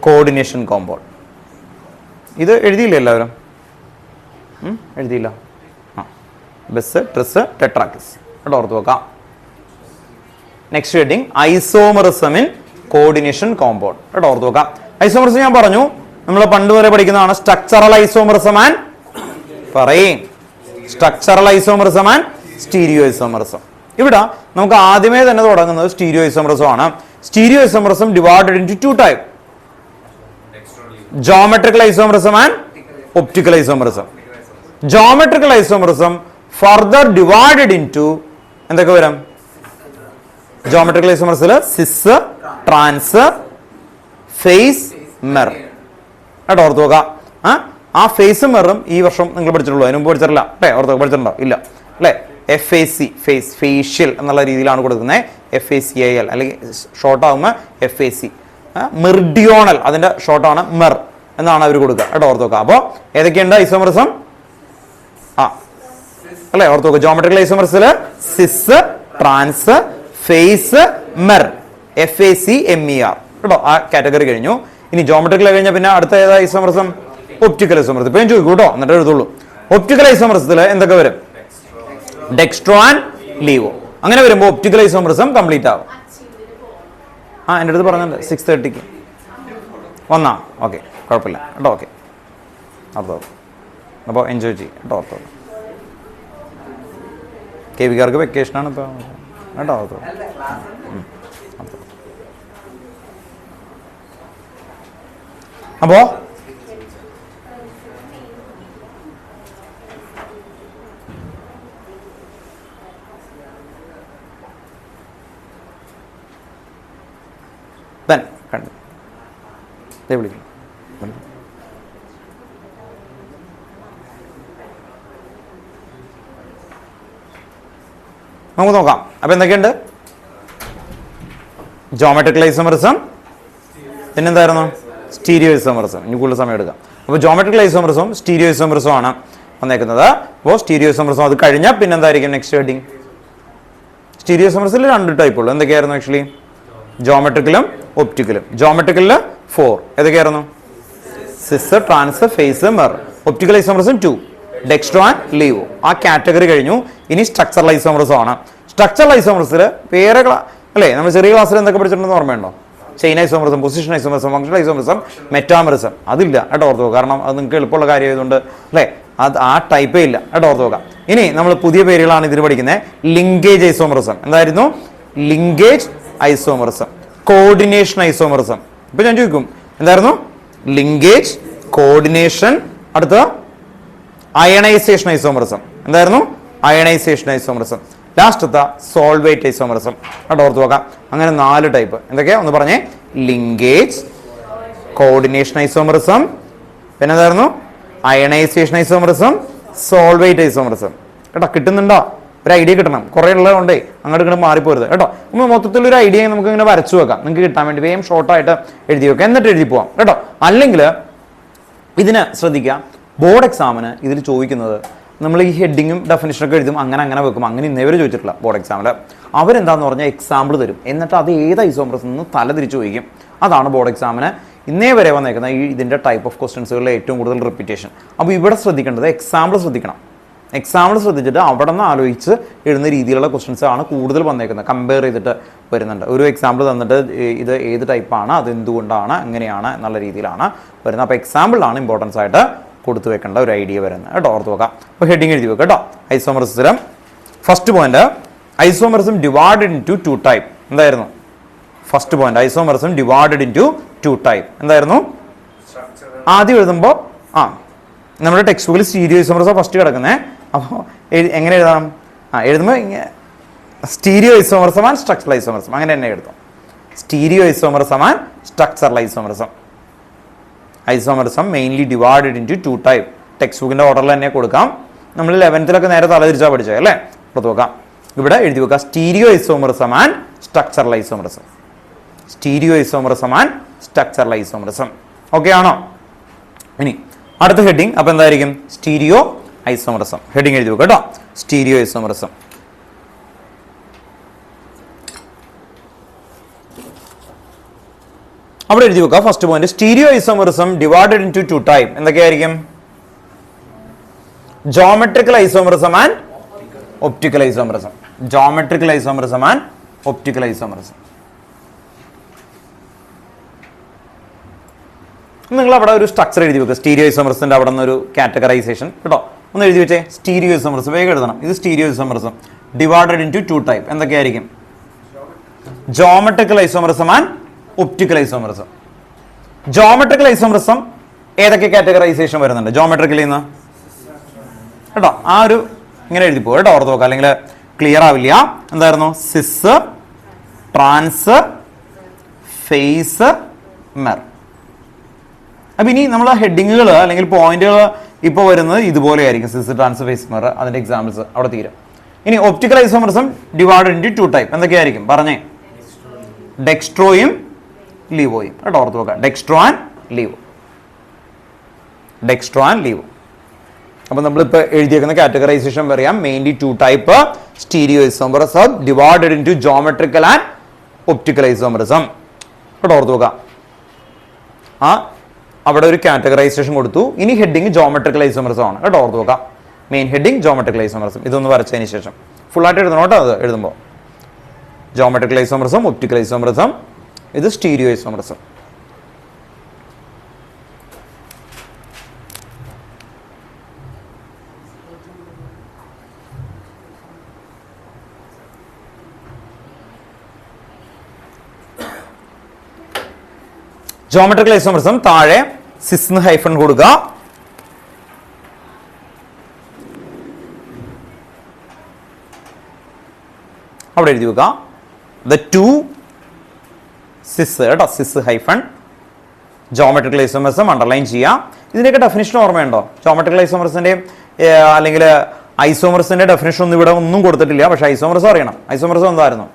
കോർഡിനേഷൻ കോമ്പൗണ്ട്. ഇത് എഴുതിയില്ലേ എല്ലാവരും? എഴുതിയില്ല. ബസ്, ട്രിസ്, ടെട്രാക്കിസ് കേട്ടോ, ഓർത്ത് നോക്കാം. Next heading isomerism in coordination compound കേട്ടോ, ഓർത്ത് നോക്കാം. ഐസോമറിസം ഞാൻ പറഞ്ഞു, നമ്മൾ പണ്ട് വരെ പഠിക്കുന്നതാണ്. സ്ട്രക്ചറൽ ഐസോമറിസം ആൻഡ് പറയും structural isomerism and stereo isomerism. ഇവിടെ നമുക്ക് ആദ്യമേ തന്നെ തുടങ്ങുന്നത് സ്റ്റീരിയോ ഐസോമറിസം ആണ്. Stereo isomerism divided into 2 type: geometrical isomerism and optical isomerism. Geometrical isomerism further divided into എന്തൊക്കെ വരും? ജോമെട്രിക്കൽ ഐസോമറിസിൽ സിസ്, ട്രാൻസ്, ഫേസ്, മിറർ കേട്ടോ, ഓർത്ത് നോക്കാം. ആ ഫേസും മിററും ഈ വർഷം നിങ്ങൾ പഠിച്ചിട്ടുള്ളൂ, അതിന് മുമ്പ് പഠിച്ചിട്ടില്ല അല്ലേ? ഓർത്ത് പഠിച്ചിട്ടുണ്ടോ? ഇല്ല അല്ലേ? FAC ഫേസ്, ഫേഷ്യൽ എന്നുള്ള രീതിയിലാണ് കൊടുക്കുന്നത്. FACAL അല്ലെങ്കിൽ ഷോർട്ട് ആകുമ്പോൾ FAC. മെറിഡിയോണൽ അതിന്റെ ഷോർട്ടാണ് MER എന്നാണ് അവർ കൊടുക്കുക കേട്ടോ, ഓർത്ത് നോക്കാം. അപ്പോൾ ഏതൊക്കെയുണ്ട് ഐസോമറിസം? അല്ലേ, ഓർത്ത് നോക്കുക. ജോമെട്രിക്കൽ ഐസോമറിസിൽ സിസ്, ട്രാൻസ്, ഫേസ്, MER, FACMER കേട്ടോ, ആ കാറ്റഗറി കഴിഞ്ഞു. ഇനി ജോമെട്രിക്കൽ കഴിഞ്ഞാൽ പിന്നെ അടുത്ത ഏതാ ഐസോമറിസം? Optical isomerism. ഇപ്പം ഞാൻ ചോദിക്കൂ കേട്ടോ, എന്നിട്ട് എഴുതുള്ളൂ. ഒപ്റ്റിക്കൽ ഐസോമറിസത്തിൽ എന്തൊക്കെ വരും? Dextro and laevo. അങ്ങനെ വരുമ്പോൾ ഒപ്റ്റിക്കൽ ഐസോമറിസം കംപ്ലീറ്റ് ആവും. എൻ്റെ അടുത്ത് പറഞ്ഞിട്ടുണ്ട് 6:30 വന്നാ. ഓക്കെ, കുഴപ്പമില്ല കേട്ടോ. ഓക്കെ, അപ്പോൾ എൻജോയ് ചെയ്യും കേട്ടോ, ഓർത്തോ. KVക്കാർക്ക് വെക്കേഷനാണ് ഇപ്പോൾ കേട്ടോ, ഓർത്തോ. അപ്പോൾ കണ്ടു വിളിക്കും. നമുക്ക് നോക്കാം. അപ്പൊ എന്തൊക്കെയുണ്ട്? ജോമെട്രിക്കൽ ഐസോമറിസം, പിന്നെന്തായിരുന്നു? Stereo isomerism. ഇനി കൂടുതൽ സമയം എടുക്കാം. അപ്പോൾ ജോമെട്രിക്കൽ ഐസോമറിസവും സ്റ്റീരിയോ ഐസോമറിസവും ആണ് വന്നേക്കുന്നത്. അപ്പോൾ സ്റ്റീരിയോ ഐസോമറിസം അത് കഴിഞ്ഞാൽ പിന്നെന്തായിരിക്കും നെക്സ്റ്റ് ഹെഡിങ്? സ്റ്റീരിയോ ഐസോമറിസിൽ 2 ടൈപ്പ് ഉള്ളൂ. എന്തൊക്കെയായിരുന്നു ആക്ച്വലി? ജോമെട്രിക്കലും ഒപ്റ്റിക്കലും. ജോമെട്രിക്കലിൽ 4 ഏതൊക്കെയായിരുന്നു? Cis, trans, face, mirror. Optical isomerism 2 dextro and laevo. ആ കാറ്റഗറി കഴിഞ്ഞു. ഇനി സ്ട്രക്ചറൽ ഐസോമറിസം ആണ്. സ്ട്രക്ചറൽ ഐസോമറിസിൽ വേറെ അല്ലേ, നമ്മൾ ചെറിയ ക്ലാസ്സിൽ എന്തൊക്കെ പഠിച്ചിട്ടുണ്ടെന്ന് ഓർമ്മയുണ്ടോ? Chain isomerism, position isomerism, functional isomerism, metamerism. അതില്ല കേട്ടോ, ഓർത്ത് പോകുക. കാരണം അത് നിങ്ങൾക്ക് എളുപ്പമുള്ള കാര്യമായതുകൊണ്ട് അല്ലേ, അത് ആ ടൈപ്പേ ഇല്ല കേട്ടോ, ഓർത്ത് പോകുക. ഇനി നമ്മൾ പുതിയ പേരുകളാണ് ഇതിന് പഠിക്കുന്നത്. Linkage isomerism. എന്തായിരുന്നു? Linkage isomerism, coordination isomerism. ഇപ്പൊ ഞാൻ ചോദിക്കും എന്തായിരുന്നു? ലിങ്കേജ്, കോർഡിനേഷൻ, അടുത്ത അയണൈസേഷൻ ഐസോമറിസം. എന്തായിരുന്നു? Ionisation isomerism. ലാസ്റ്റത്തെ സോൾവേറ്റ് ഐസോമറിസം. കേട്ടോ, ഓർത്ത് നോക്കാം. അങ്ങനെ 4 ടൈപ്പ്. എന്തൊക്കെയാ ഒന്ന് പറഞ്ഞേ? ലിങ്കേജ്, കോർഡിനേഷൻ ഐസോമറിസം, പിന്നെ എന്തായിരുന്നു? Ionisation isomerism, solvate isomerism. കേട്ടോ, കിട്ടുന്നുണ്ടോ? ഒരു ഐഡിയ കിട്ടണം. കുറേ ഉള്ളതുകൊണ്ടേ അങ്ങോട്ട് ഇങ്ങോട്ട് മാറിപ്പോരുത് കേട്ടോ. നമ്മൾ മൊത്തത്തിലൊരു ഐഡിയ നമുക്ക് ഇങ്ങനെ വരച്ചു വെക്കാം. നിങ്ങൾക്ക് കിട്ടാൻ വേണ്ടി വേഗം ഷോർട്ടായിട്ട് എഴുതി വെക്കാം, എന്നിട്ട് എഴുതി പോവാം കേട്ടോ. അല്ലെങ്കിൽ ഇതിന് ശ്രദ്ധിക്കാം, ബോർഡ് എക്സാമിന് ഇതിൽ ചോദിക്കുന്നത് നമ്മൾ ഈ ഹെഡിങ്ങും ഡെഫിനിഷനൊക്കെ എഴുതും, അങ്ങനെ വെക്കും. അങ്ങനെ ഇന്നേവരെ ചോദിച്ചിട്ടില്ല ബോർഡ് എക്സാമിൽ. അവരെന്താന്ന് പറഞ്ഞാൽ എക്സാമ്പിൾ തരും, എന്നിട്ട് അത് ഏത് ഐസോമറിസം നിന്ന് തല തിരിച്ചു ചോദിക്കും. അതാണ് ബോർഡ് എക്സാമിന് ഇന്നേ വരെ വന്നേക്കുന്ന ഇതിൻ്റെ ടൈപ്പ് ഓഫ് ക്വസ്റ്റ്യൻസുകളിലെ ഏറ്റവും കൂടുതൽ റിപ്പീറ്റേഷൻ. അപ്പോൾ ഇവിടെ ശ്രദ്ധിക്കേണ്ടത് എക്സാമ്പിൾ ശ്രദ്ധിക്കണം. എക്സാമ്പിൾ ശ്രദ്ധിച്ചിട്ട് അവിടെ നിന്ന് ആലോചിച്ച് എഴുതുന്ന രീതിയിലുള്ള ക്വസ്റ്റ്യൻസ് ആണ് കൂടുതൽ വന്നേക്കുന്നത്. കമ്പയർ ചെയ്തിട്ട് വരുന്നുണ്ട്. ഒരു എക്സാമ്പിൾ തന്നിട്ട് ഇത് ഏത് ടൈപ്പാണ്, അത് എന്തുകൊണ്ടാണ്, എങ്ങനെയാണ് എന്നുള്ള രീതിയിലാണ് വരുന്നത്. അപ്പോൾ എക്സാമ്പിളാണ് ഇമ്പോർട്ടൻസ് ആയിട്ട് കൊടുത്തു വെക്കേണ്ട ഒരു ഐഡിയ വരുന്നത് കേട്ടോ, ഓർത്ത് വെക്കാം. അപ്പോൾ ഹെഡിങ് എഴുതി വെക്കാം കേട്ടോ. ഐസോമറിസത്തിലും first point, isomerism divided into 2 type. എന്തായിരുന്നു first point? Isomerism divided into 2 type. എന്തായിരുന്നു? ആദ്യം എഴുതുമ്പോൾ നമ്മുടെ ടെക്സ്റ്റ് ബുക്കിൽ സ്റ്റീരിയോ ഐസോമറിസം ഫസ്റ്റ് കിടക്കുന്നത്. അപ്പോൾ എങ്ങനെ എഴുതാം? എഴുതുമ്പോൾ stereo isomerism and structural isomerism, അങ്ങനെ തന്നെ എഴുതാം. Stereo isomerism and structural isomerism. Isomerism mainly divided into 2 type. Text ബുക്കിന്റെ ഓർഡറിൽ തന്നെ കൊടുക്കാം. നമ്മൾ 11th നേരെ തലതിരിച്ചാൽ പഠിച്ചത് അല്ലേ, കൊടുത്തു നോക്കാം. ഇവിടെ എഴുതി വെക്കാം stereo isomerism and structural isomerism. Stereo isomerism and structural isomerism. Okay ആണോ? ഇനി അടുത്ത ഹെഡിങ് അപ്പൊ എന്തായിരിക്കും? Stereo isomerism. ഹെഡിങ് എഴുതി വെക്കാം കേട്ടോ, സ്റ്റീരിയോ ഐസോമറിസം. അവിടെ എഴുതി വെക്കാം first point, stereo isomerism divided into 2 type. എന്തൊക്കെയായിരിക്കും? Geometrical isomerism and optical isomerism. Geometrical isomerism and optical isomerism. നിങ്ങൾ അവിടെ ഒരു സ്ട്രക്ചർ എഴുതി വെക്കുക. സ്റ്റീരിയോ ഐസോമറിസത്തിന്റെ അവിടെ നിന്ന് ഒരു കാറ്റഗറൈസേഷൻ കേട്ടോ, ഒന്ന് എഴുതി വെച്ചേ. സ്റ്റീരിയോ ഐസോമറിസം വേഗം എഴുതണം. ഇത് stereo isomerism divided into 2 type. എന്തൊക്കെയായിരിക്കും? Geometrical isomerism and optical isomerism. Geometrical isomerism ഏതൊക്കെ കാറ്റഗറൈസേഷൻ വരുന്നുണ്ട് ജോമെട്രിക്കലിൽ നിന്ന് കേട്ടോ? ആ ഒരു ഇങ്ങനെ എഴുതി പോകും കേട്ടോ, ഓർത്ത് നോക്കാം, അല്ലെങ്കിൽ ക്ലിയർ ആവില്ല. എന്തായിരുന്നു? Cis, trans, face, mirror. അപ്പൊ ഇനി നമ്മൾ ഹെഡിങ്ങുകൾ അല്ലെങ്കിൽ പോയിന്റുകൾ ഇപ്പോൾ വരുന്നത് ഇതുപോലെയായിരിക്കും. Cis, trans, face, mirror. അതിന്റെ എക്സാമ്പിൾസ് അവിടെ തീരും. ഇനി optical isomerism divided into 2 type. എന്തൊക്കെയായിരിക്കും പറഞ്ഞേ? ഡെക്സ്ട്രോയും ലീവോയും കേട്ടോ, ഓർത്ത് നോക്കാം. Dextro and laevo, dextro and laevo. അപ്പൊ നമ്മളിപ്പോൾ എഴുതിയേക്കുന്ന കാറ്റഗറൈസേഷൻ പറയാം. Mainly 2 type stereo isomerism divided into geometrical and optical isomerism കേട്ടോ, ഓർത്ത് നോക്കാം. അവിടെ ഒരു കാറ്റഗറൈസേഷൻ കൊടുത്തു. ഇനി ഹെഡിങ് ജോമെട്രിക്കൽ ഐസോമറിസം ആണ് കേട്ടോ, ഓർത്ത് നോക്കാം. Main heading geometrical isomerism. ഇതൊന്ന് വരച്ചതിന് ശേഷം ഫുള്ളായിട്ട് എഴുതണം കേട്ടോ. അത് എഴുതുമ്പോൾ ജോമെട്രിക്കൽ ഐസോമറിസം, ഒപ്റ്റിക്കൽ ഐസോമറിസം, ഇത് സ്റ്റീരിയോ ഐസോമറിസം. ജോമെട്രിക്കൽ ഐസോമറിസം താഴെ സിസ്ന് ഹൈഫൺ കൊടുക്കുക. അവിടെ എഴുതി വെക്കുക the 2 സിസ് കേട്ടോ, സിസ് ഹൈഫൺ ജോമെട്രിക്കൽ ഐസോമറിസം അണ്ടർലൈൻ ചെയ്യാം. ഇതിൻ്റെയൊക്കെ ഡെഫിനിഷൻ ഓർമ്മയുണ്ടോ? ജോമെട്രിക്കൽ ഐസോമറിസിൻ്റെയും അല്ലെങ്കിൽ ഐസോമർസിന്റെ ഡെഫിനേഷൻ ഒന്നും ഇവിടെ ഒന്നും കൊടുത്തിട്ടില്ല, പക്ഷെ ഐസോമർസ് അറിയണം. ഐസോമർസ് എന്തായിരുന്നു?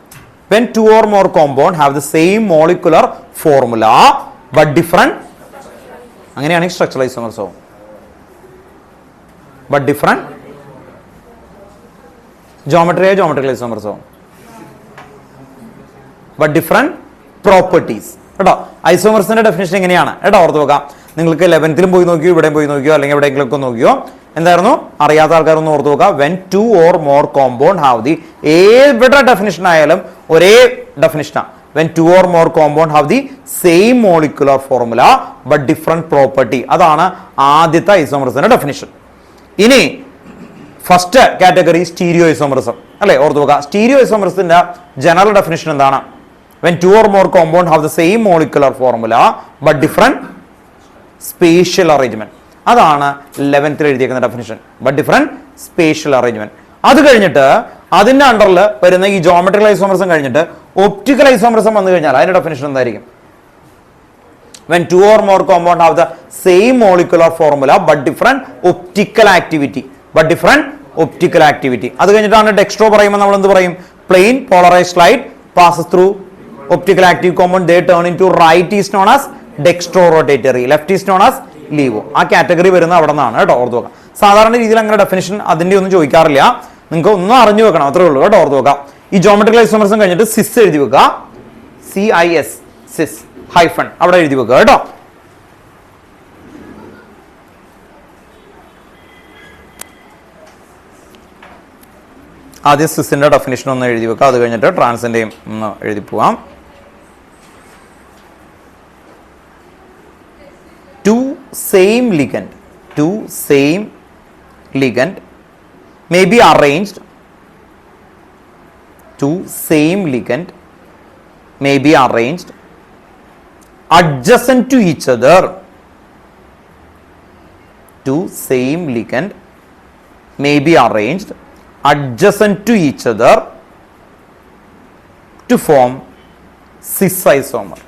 when 2 or more compound have the same molecular formula but different, അങ്ങനെയാണെങ്കിൽ സ്ട്രക്ചറൽ ഐസോമർസ് ആവും. but different ജോമെട്രിക്കൽ ഐസോമർസ് ആവും. but different properties. കേട്ടോ, ഐസോമർസിന്റെ ഡെഫിനേഷൻ എങ്ങനെയാണ് കേട്ടോ, ഓർത്ത് നോക്കാം. നിങ്ങൾക്ക് 11th പോയി നോക്കിയോ, ഇവിടെയും പോയി നോക്കിയോ, അല്ലെങ്കിൽ എവിടെയെങ്കിലും ഒക്കെ നോക്കിയോ. എന്തായിരുന്നു? അറിയാത്ത ആൾക്കാരൊന്ന് ഓർത്ത് നോക്കുക. when 2 or more compound have the, ഏവിടെ ഡെഫിനിഷൻ ആയാലും ഒരേ ഡെഫിനിഷനാണ്. when 2 or more compound have the same molecular formula but different property. അതാണ് ആദ്യത്തെ ഐസോമർസിന്റെ ഡെഫിനിഷൻ. ഇനി ഫസ്റ്റ് കാറ്റഗറി സ്റ്റീരിയോ ഐസോമറിസം അല്ലെ, ഓർത്ത് നോക്കുക. സ്റ്റീരിയോ ഐസോമറിസത്തിന്റെ ജനറൽ ഡെഫിനിഷൻ എന്താണ്? when 2 or more compound have the same molecular formula but different spatial arrangement. അതാണ് 11th എഴുതിയിരിക്കുന്ന definition. But different spatial arrangement. അത് കഴിഞ്ഞിട്ട് അതിന്റെ അണ്ടറിൽ വരുന്ന ഈ ജോമെട്രിക്കൽ ഐസോമർസം കഴിഞ്ഞിട്ട് ഒപ്റ്റിക്കൽ ഐസോമർസം വന്നു കഴിഞ്ഞാൽ അതിന്റെ ഡെഫിനിഷൻ എന്തായിരിക്കും? when 2 or more compound have the same molecular formula but different optical activity. അത് കഴിഞ്ഞിട്ടാണ് ഡെക്സ്ട്രോ പറയുമ്പോൾ നമ്മൾ എന്ത് പറയും? Plain polarised light passes through optical active compound, they turn into right is known as dextrorotatory, left is known as levo. ആ category വരുന്ന അവിടെ നിന്നാണ് കേട്ടോ, ഓർത്ത് നോക്കാം. സാധാരണ രീതിയിൽ അങ്ങനെ ഡെഫിനിഷൻ അതിന്റെ ഒന്നും ചോദിക്കാറില്ല, നിങ്ങൾക്ക് ഒന്നും അറിഞ്ഞു വെക്കണം, അത്രേ ഉള്ളൂ കേട്ടോ, ഓർത്ത് നോക്കാം. ഈ ജോമെട്രിക്കൽ ഐസോമർസം കഴിഞ്ഞിട്ട് സിസ് എഴുതി വെക്കുക. CIS, സിസ് ഹൈഫൺ അവിടെ എഴുതി വെക്കുക കേട്ടോ. ആദ്യം സിസിന്റെ ഡെഫിനിഷൻ ഒന്ന് എഴുതി വെക്കുക, അത് കഴിഞ്ഞിട്ട് ട്രാൻസിന്റെയും ഒന്ന് എഴുതി പോവാം. Two same ligand may be arranged. Two same ligand may be arranged adjacent to each other. Two same ligand may be arranged adjacent to each other to form cis isomer.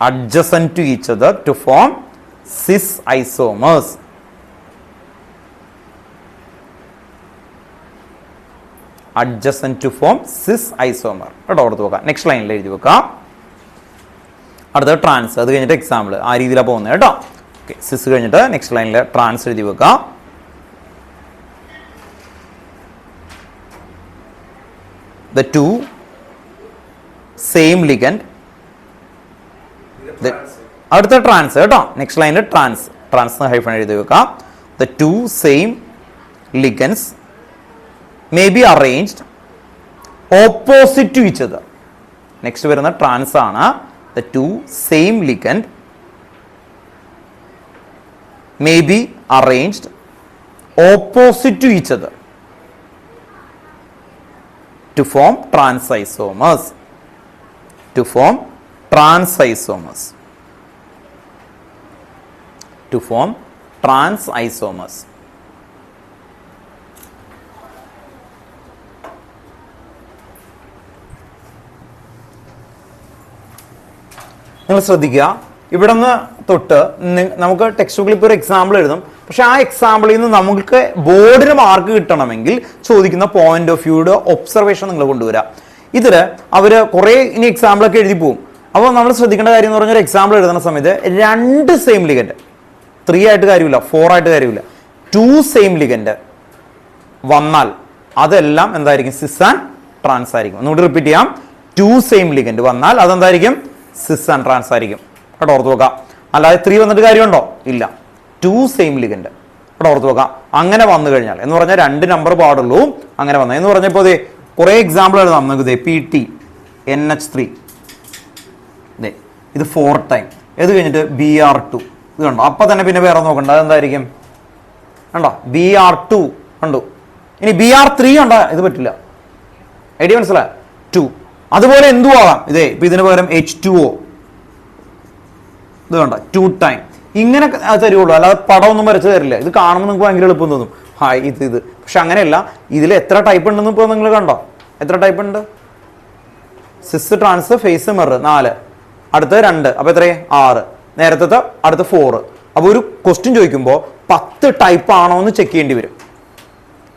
Adjacent to each other to form cis isomers. Adjacent to form cis isomer. കേട്ടോ, ഓർത്ത് വെക്കാം. Next ലൈനിൽ എഴുതി വെക്കാം. അടുത്ത trans, അത് കഴിഞ്ഞിട്ട് example ആ രീതിയിലാണ് പോകുന്നത് കേട്ടോ. ഓക്കെ, സിസ് കഴിഞ്ഞിട്ട് നെക്സ്റ്റ് ലൈനിൽ ട്രാൻസ് എഴുതി വെക്കാം. The two same ligand. അടുത്ത ട്രാൻസ് കേട്ടോ, നെക്സ്റ്റ് ലൈനിൽ ട്രാൻസ് ഹൈഫൺ എഴുതി വെക്കാം. The two same ligands may be arranged opposite to each other. Next വരുന്ന ട്രാൻസ് ആണ്. The two same ligand may be arranged opposite to each other to form trans isomers. To form trans isomers. To form trans isomers. നിങ്ങൾ ശ്രദ്ധിക്കുക, ഇവിടെ നിന്ന് തൊട്ട് നമുക്ക് text ബുക്കിൽ ഇപ്പോൾ ഒരു എക്സാമ്പിൾ എഴുതും. പക്ഷെ ആ എക്സാമ്പിളിൽ നിന്ന് നമുക്ക് ബോർഡിന് മാർക്ക് കിട്ടണമെങ്കിൽ ചോദിക്കുന്ന പോയിന്റ് ഓഫ് വ്യൂയുടെ ഒബ്സർവേഷൻ നിങ്ങൾ കൊണ്ടുവരിക. ഇതിൽ അവർ കുറേ ഇനി എക്സാമ്പിളൊക്കെ എഴുതി പോകും. അപ്പോൾ നമ്മൾ ശ്രദ്ധിക്കേണ്ട കാര്യം എന്ന് പറഞ്ഞാൽ എക്സാമ്പിൾ എഴുതുന്ന സമയത്ത് 2 സെയിം ലിഗൻഡ്, 3 ആയിട്ട് കാര്യമില്ല, 4 ആയിട്ട് കാര്യമില്ല, 2 സെയിം ലിഗൻഡ് വന്നാൽ അതെല്ലാം എന്തായിരിക്കും? സിസ് ആൻഡ് ട്രാൻസ് ആയിരിക്കും. ഒന്നുകൂടി റിപ്പീറ്റ് ചെയ്യാം. 2 സെയിം ലിഗൻഡ് വന്നാൽ അതെന്തായിരിക്കും? സിസ് ആൻഡ് ട്രാൻസ് ആയിരിക്കും കേട്ടോ, ഓർത്ത് നോക്കാം. അല്ലാതെ 3 വന്നിട്ട് കാര്യമുണ്ടോ? ഇല്ല. 2 സെയിം ലിഗൻഡ് കേട്ടോ, ഓർത്ത് നോക്കാം. അങ്ങനെ വന്നു കഴിഞ്ഞാൽ എന്ന് പറഞ്ഞാൽ 2 നമ്പർ പാടുള്ളൂ. അങ്ങനെ വന്നത് എന്ന് പറഞ്ഞപ്പോൾ ഇതേ കുറേ എക്സാമ്പിൾ എഴുതാം നമുക്ക്. ഇതേ PT NH3, ഇത് 4 ടൈം, ഇത് കഴിഞ്ഞിട്ട് Br2, ഇത് കണ്ടോ. അപ്പൊ തന്നെ പിന്നെ വേറെ നോക്കണ്ട, അതെന്തായിരിക്കും? കണ്ടോ, Br2 കണ്ടു. ഇനി Br3 കണ്ടോ, ഇത് പറ്റില്ല. ഐഡിയ മനസ്സിലായി? 2. അതുപോലെ എന്തു ആകാം? ഇതേ ഇപ്പൊ ഇതിന് പകരം H2O, ഇത് കണ്ട 2 ടൈം. ഇങ്ങനെ തരുള്ളൂ, അല്ലാതെ പടമൊന്നും വരച്ച് തരില്ല. ഇത് കാണുമ്പോൾ നിങ്ങൾക്ക് ഭയങ്കര എളുപ്പം തോന്നും, ഹായ് ഇത്. പക്ഷെ അങ്ങനെയല്ല. ഇതിൽ എത്ര ടൈപ്പ് ഉണ്ടെന്ന് ഇപ്പോൾ നിങ്ങൾ കണ്ടോ? എത്ര ടൈപ്പ് ഉണ്ട്? സിസ്, ട്രാൻസ്, ഫേസ്, മിറർ 4, അടുത്ത 2, അപ്പൊ എത്രയും 6, നേരത്തെ അടുത്ത 4. അപ്പോൾ ഒരു ക്വസ്റ്റ്യൻ ചോദിക്കുമ്പോൾ 10 ടൈപ്പ് ആണോ എന്ന് ചെക്ക് ചെയ്യേണ്ടി വരും.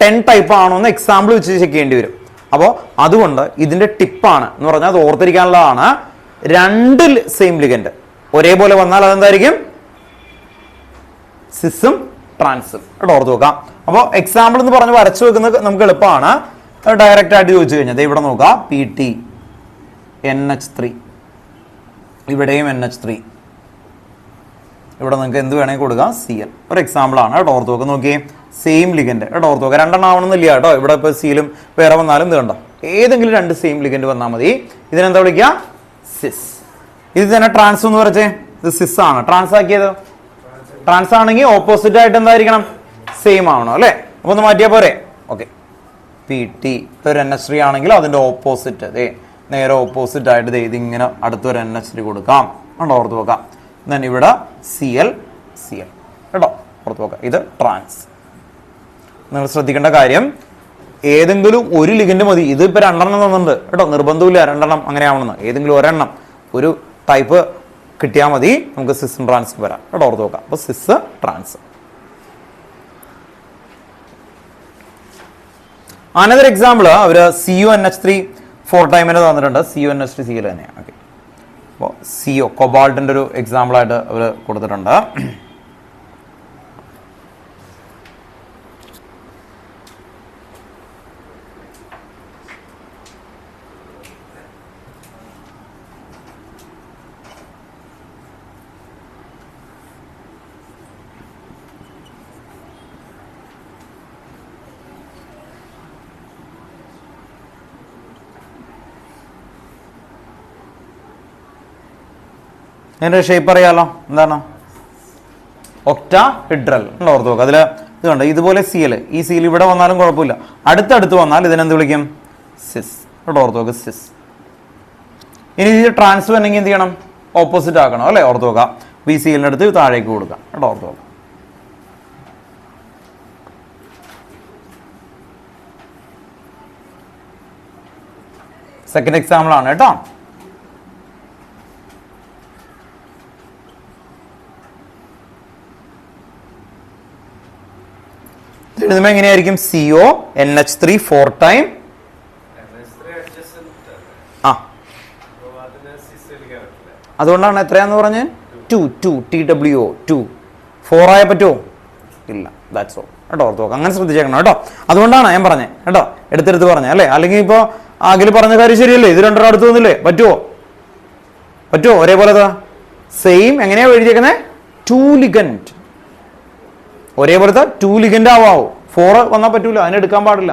10 ടൈപ്പ് ആണോ എന്ന് എക്സാമ്പിൾ വെച്ച് ചെക്ക് ചെയ്യേണ്ടി വരും. അപ്പോൾ അതുകൊണ്ട് ഇതിന്റെ ടിപ്പാണ് എന്ന് പറഞ്ഞാൽ അത് ഓർത്തിരിക്കാനുള്ളതാണ്. 2 സെയിം ലിഗൻഡ് ഒരേപോലെ വന്നാൽ അതെന്തായിരിക്കും? സിസും ട്രാൻസും. കേട്ടോ, ഓർത്ത് നോക്കാം. അപ്പോൾ എക്സാമ്പിൾ എന്ന് പറഞ്ഞ് വരച്ചു വെക്കുന്നത് നമുക്ക് എളുപ്പമാണ്. ഡയറക്റ്റ് ആയിട്ട് ചോദിച്ചു കഴിഞ്ഞാൽ ഇവിടെ നോക്കാം, PT NH3, ഇവിടെയും NH3, ഇവിടെ നിങ്ങൾക്ക് എന്ത് വേണമെങ്കിൽ കൊടുക്കാം, Cl. ഒരു എക്സാമ്പിൾ ആണ് കേട്ടോ, ഓർത്ത് നോക്കുക. നോക്കിയേ, സെയിം ലിഗൻഡ് കേട്ടോ, ഓർത്ത് നോക്കുക. 2 ആവണമെന്നില്ല കേട്ടോ. ഇവിടെ ഇപ്പോൾ Cലും വേറെ വന്നാലും ഇത് കണ്ടോ, ഏതെങ്കിലും 2 സെയിം ലിഗൻഡ് വന്നാൽ മതി. ഇതിനെന്താ വിളിക്കുക? സിസ്. ഇത് തന്നെ ട്രാൻസ് എന്ന് പറഞ്ഞേ, ഇത് സിസ് ആണ്. ട്രാൻസ് ആക്കിയത് ട്രാൻസ് ആണെങ്കിൽ ഓപ്പോസിറ്റ് ആയിട്ട് എന്തായിരിക്കണം? സെയിം ആവണം അല്ലേ? അപ്പൊ ഒന്ന് മാറ്റിയാൽ പോരെ? ഓക്കെ. PT ഒരു NH3 ആണെങ്കിൽ അതിന്റെ ഓപ്പോസിറ്റ് നേരെ ഓപ്പോസിറ്റ് ആയിട്ട് ഇതിങ്ങനെ അടുത്തൊരു NH3 കൊടുക്കാം. കണ്ടോ, ഓർത്ത് നോക്കാം. ദെൻ ഇവിടെ Cl കേട്ടോ, ഓർത്ത് നോക്കാം. ഇത് ട്രാൻസ്. നിങ്ങൾ ശ്രദ്ധിക്കേണ്ട കാര്യം, ഏതെങ്കിലും ഒരു ലിഗൻഡ് മതി. ഇത് ഇപ്പൊ 2 തന്നിട്ടുണ്ട് കേട്ടോ, നിർബന്ധമില്ല 2 അങ്ങനെ ആവണമെന്ന്. ഏതെങ്കിലും ഒരെണ്ണം ഒരു ടൈപ്പ് കിട്ടിയാൽ മതി, നമുക്ക് സിസും ട്രാൻസും വരാം കേട്ടോ, ഓർത്ത് നോക്കാം. അപ്പൊ സിസ് ട്രാൻസ്. അനദർ എക്സാമ്പിൾ അവര് CuNH3 4 ടൈമിന് തന്നിട്ടുണ്ട്. CuNH3 Cl തന്നെയാണ്. ഓക്കെ. അപ്പോൾ CO കൊബാൾട്ടിന്റെ ഒരു എക്സാമ്പിൾ ആയിട്ട് അവർ കൊടുത്തിട്ടുണ്ട്. അതിൻ്റെ ഷേപ്പ് അറിയാലോ, എന്താണ്? ഒക്ടാഹിഡ്രൽ. ഓർത്ത് നോക്കുക. അതിൽ ഇത് കണ്ടോ, ഇതുപോലെ Cl, ഈ Cl ഇവിടെ വന്നാലും കുഴപ്പമില്ല. അടുത്തടുത്ത് വന്നാൽ ഇതിനെന്ത് വിളിക്കും? സിസ്. ഇവിടെ ഓർത്ത് നോക്കുക, സിസ്. ഇനി ഇത് ട്രാൻസ് വന്നെങ്കിൽ എന്ത് ചെയ്യണം? ഓപ്പോസിറ്റ് ആക്കണം അല്ലേ? ഓർത്ത് നോക്കുക. Cl അടുത്ത് താഴേക്ക് കൊടുക്കാം കേട്ടോ, ഓർത്ത് നോക്കുക. സെക്കൻഡ് എക്സാമ്പിൾ ആണ് കേട്ടോ. എഴുതുമ്പോൾ എങ്ങനെയായിരിക്കും? CONH3 4 time. അതുകൊണ്ടാണ് എത്രയാന്ന് പറഞ്ഞ് 2 TWO 2 4 ആയ പറ്റുമോ? ഇല്ല. ദാറ്റ്സ് ഓൾ കേട്ടോ, ഓർത്ത് നോക്കാം. അങ്ങനെ ശ്രദ്ധിച്ചേക്കണം കേട്ടോ. അതുകൊണ്ടാണ് ഞാൻ പറഞ്ഞത് കേട്ടോ, എടുത്തെടുത്ത് പറഞ്ഞേ അല്ലേ? അല്ലെങ്കിൽ ഇപ്പോൾ അഖിൽ പറഞ്ഞ കാര്യം ശരിയല്ലേ? ഇത് 2 അടുത്ത് വന്നില്ലേ? പറ്റുമോ? ഒരേപോലെ സെയിം. എങ്ങനെയാ എഴുതിയേക്കുന്നത്? 2 ലിഗൻഡ് ഒരേപോലത്തെ 2 ലിഗൻഡ് ആവാവോ? 4 വന്നാൽ പറ്റൂല, അതിനെടുക്കാൻ പാടില്ല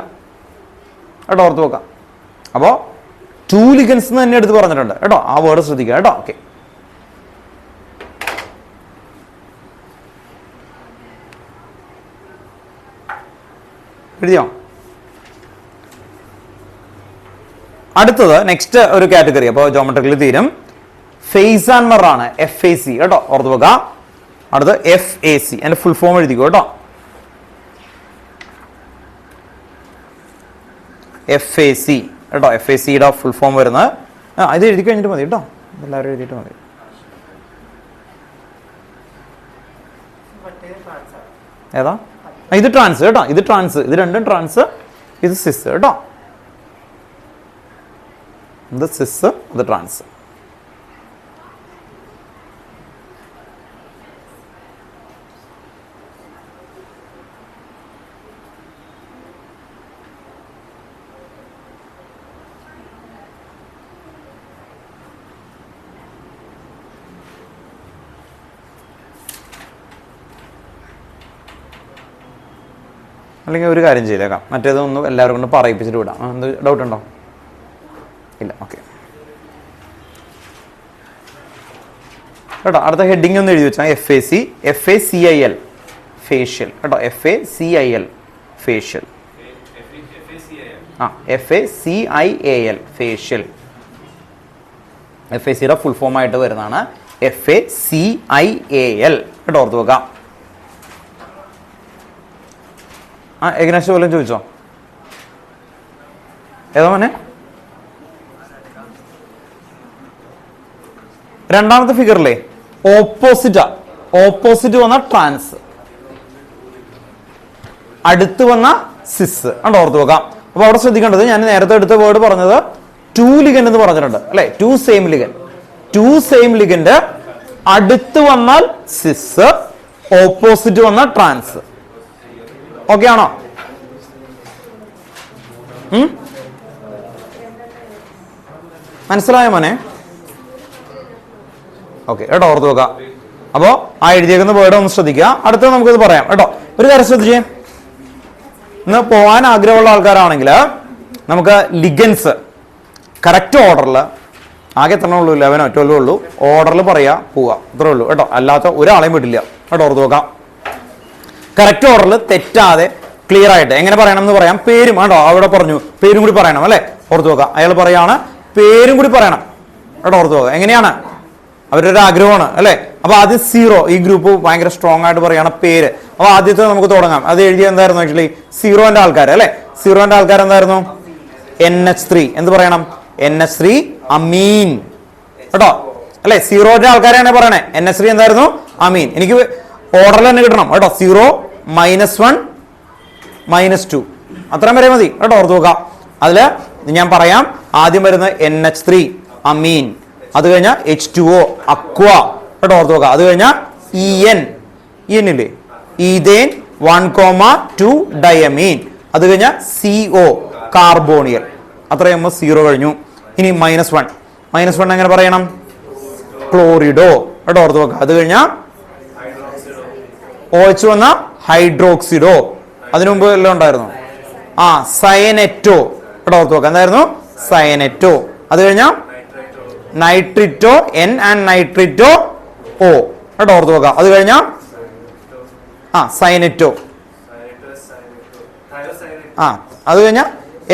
കേട്ടോ, ഓർത്ത് നോക്കാം. അപ്പോൾ 2 ലിഗൻസ് എന്ന് തന്നെ എടുത്ത് പറഞ്ഞിട്ടുണ്ട് കേട്ടോ. ആ വേർഡ് ശ്രദ്ധിക്കുക കേട്ടോ. ഓക്കെ. എഴുതിയോ? അടുത്തത് നെക്സ്റ്റ് ഒരു കാറ്റഗറി. അപ്പോൾ ജോമെട്രിക്കൽ തീരും. ഫേസ് ആൻഡ് മിറർ ആണ്, FAC കേട്ടോ, ഓർത്ത് വെക്കുക. അടുത്ത് FAC, അതിന്റെ ഫുൾ ഫോം എഴുതിക്കോ കേട്ടോ. FAC കേട്ടോ, FACയുടെ ഫുൾ ഫോം വരുന്നത്. ഇത് എഴുതി കഴിഞ്ഞിട്ട് മതി കേട്ടോ, എല്ലാവരും എഴുതിയിട്ട് മതി. ഏതാ? ഇത് ട്രാൻസ് കേട്ടോ, ഇത് ട്രാൻസ്, ഇത് രണ്ടും ട്രാൻസ്, ഇത് സിസ് കേട്ടോ. ഇത് സിസ്, ഇത് ട്രാൻസ്. അല്ലെങ്കിൽ ഒരു കാര്യം ചെയ്തേക്കാം, മറ്റേതൊന്നും എല്ലാവരും കൊണ്ട് പറയിപ്പിച്ചിട്ട് വിടാം. എന്ത് ഡൗട്ട് ഉണ്ടോ? ഇല്ല. ഓക്കെ കേട്ടോ. അടുത്ത ഹെഡിങ് ഒന്ന് എഴുതി വെച്ചാൽ FAC, FACIL ഫേഷ്യൽ കേട്ടോ. FACIL facial. FACIAL facial. FACയുടെ ഫുൾ ഫോം ആയിട്ട് വരുന്നതാണ് FACIAL കേട്ടോ, ഓർത്ത് വെക്കാം. ഏകനാശം പോലും ചോദിച്ചോ? ഏതോ മോനെ? രണ്ടാമത്തെ ഫിഗറിലെ ഓപ്പോസിറ്റ് വന്ന ട്രാൻസ്, അടുത്ത് വന്ന സിസ് കണ്ടോ, ഓർത്ത് വെക്കാം. അപ്പൊ അവിടെ ശ്രദ്ധിക്കേണ്ടത്, ഞാൻ നേരത്തെ എടുത്ത വേർഡ് പറഞ്ഞത് ടു ലിഗൻ എന്ന് പറഞ്ഞിട്ടുണ്ട് അല്ലെ. Two same ligand, two same ligand അടുത്ത് വന്നാൽ സിസ്, ഓപ്പോസിറ്റ് വന്നാൽ ട്രാൻസ്. ഓക്കെ ആണോ? മനസ്സിലായോ മോനെ? ഓക്കെ കേട്ടോ, ഓർത്ത് വെക്കാം. അപ്പോ ആ എഴുതിയേക്കുന്ന വേർഡ് ഒന്ന് ശ്രദ്ധിക്കുക. അടുത്ത നമുക്കിത് പറയാം കേട്ടോ. ഒരു കാര്യം ശ്രദ്ധിച്ചേ, ഇന്ന് പോകാൻ ആഗ്രഹമുള്ള ആൾക്കാരാണെങ്കിൽ നമുക്ക് ലിഗൻസ് കറക്റ്റ് ഓർഡറിൽ, ആകെ എത്ര ഉള്ളൂ, 11 or 12 ഉള്ളൂ, ഓർഡറിൽ പറയാ പോവാ, ഇത്രേ ഉള്ളൂ കേട്ടോ. അല്ലാത്ത ഒരാളെയും വിട്ടില്ല കേട്ടോ, ഓർത്ത് നോക്കാം. കറക്റ്റ് ഓർഡറിൽ തെറ്റാതെ ക്ലിയർ ആയിട്ട് എങ്ങനെ പറയണം എന്ന് പറയാം. പേരും കേട്ടോ അവിടെ പറഞ്ഞു, പേരും കൂടി പറയണം അല്ലെ, ഓർത്ത് നോക്കാം. അയാൾ പറയാണ് പേരും കൂടി പറയണം കേട്ടോ, ഓർത്ത് നോക്കാം. എങ്ങനെയാണ്, അവരൊരു ആഗ്രഹമാണ് അല്ലെ. അപ്പൊ ആദ്യം സീറോ, ഈ ഗ്രൂപ്പ് ഭയങ്കര സ്ട്രോങ് ആയിട്ട് പറയാണ് പേര്. അപ്പൊ ആദ്യത്തെ നമുക്ക് തുടങ്ങാം. അത് എഴുതിയ എന്തായിരുന്നു ആക്ച്വലി, സീറോന്റെ ആൾക്കാർ അല്ലെ. സീറോന്റെ ആൾക്കാർ എന്തായിരുന്നു, NH3. എന്ത് പറയണം, NH3 അമീൻ കേട്ടോ അല്ലെ. സീറോന്റെ ആൾക്കാരാണ് പറയണേ. NH3 എന്തായിരുന്നു, അമീൻ. എനിക്ക് ഓർഡറിൽ തന്നെ കിട്ടണം കേട്ടോ. 0, -1, -2 അത്രയും വരെ മതി കേട്ടോ, ഓർത്ത് നോക്കാം. അതില് ഞാൻ പറയാം, ആദ്യം വരുന്നത് NH3 അമീൻ, അത് കഴിഞ്ഞാൽ H2O അക്വ കേട്ടോ, ഓർത്ത് നോക്കാം. അത് കഴിഞ്ഞാൽ EN ഇല്ലേ, ഈതേൻ 1,2 ഡയമീൻ, അത് കഴിഞ്ഞാൽ CO കാർബോണിയൽ. അത്രയും 0 കഴിഞ്ഞു. ഇനി -1 എങ്ങനെ പറയണം, ക്ലോറിഡോ കേട്ടോ, ഓർത്ത് നോക്കാം. അത് കഴിഞ്ഞാൽ OH വന്ന ഹൈഡ്രോക്സിഡോ. അതിനു മുമ്പ് എല്ലാം ഉണ്ടായിരുന്നു, സയനെറ്റോ കേട്ടോ, ഓർത്ത് നോക്കാം. എന്തായിരുന്നു, സയനെറ്റോ. അത് കഴിഞ്ഞാൽ നൈട്രിറ്റോ N ആൻഡ് നൈട്രിറ്റോ O കേട്ടോ, ഓർത്ത് നോക്കാം. അത് കഴിഞ്ഞാൽ സയനെറ്റോ. അത് കഴിഞ്ഞാൽ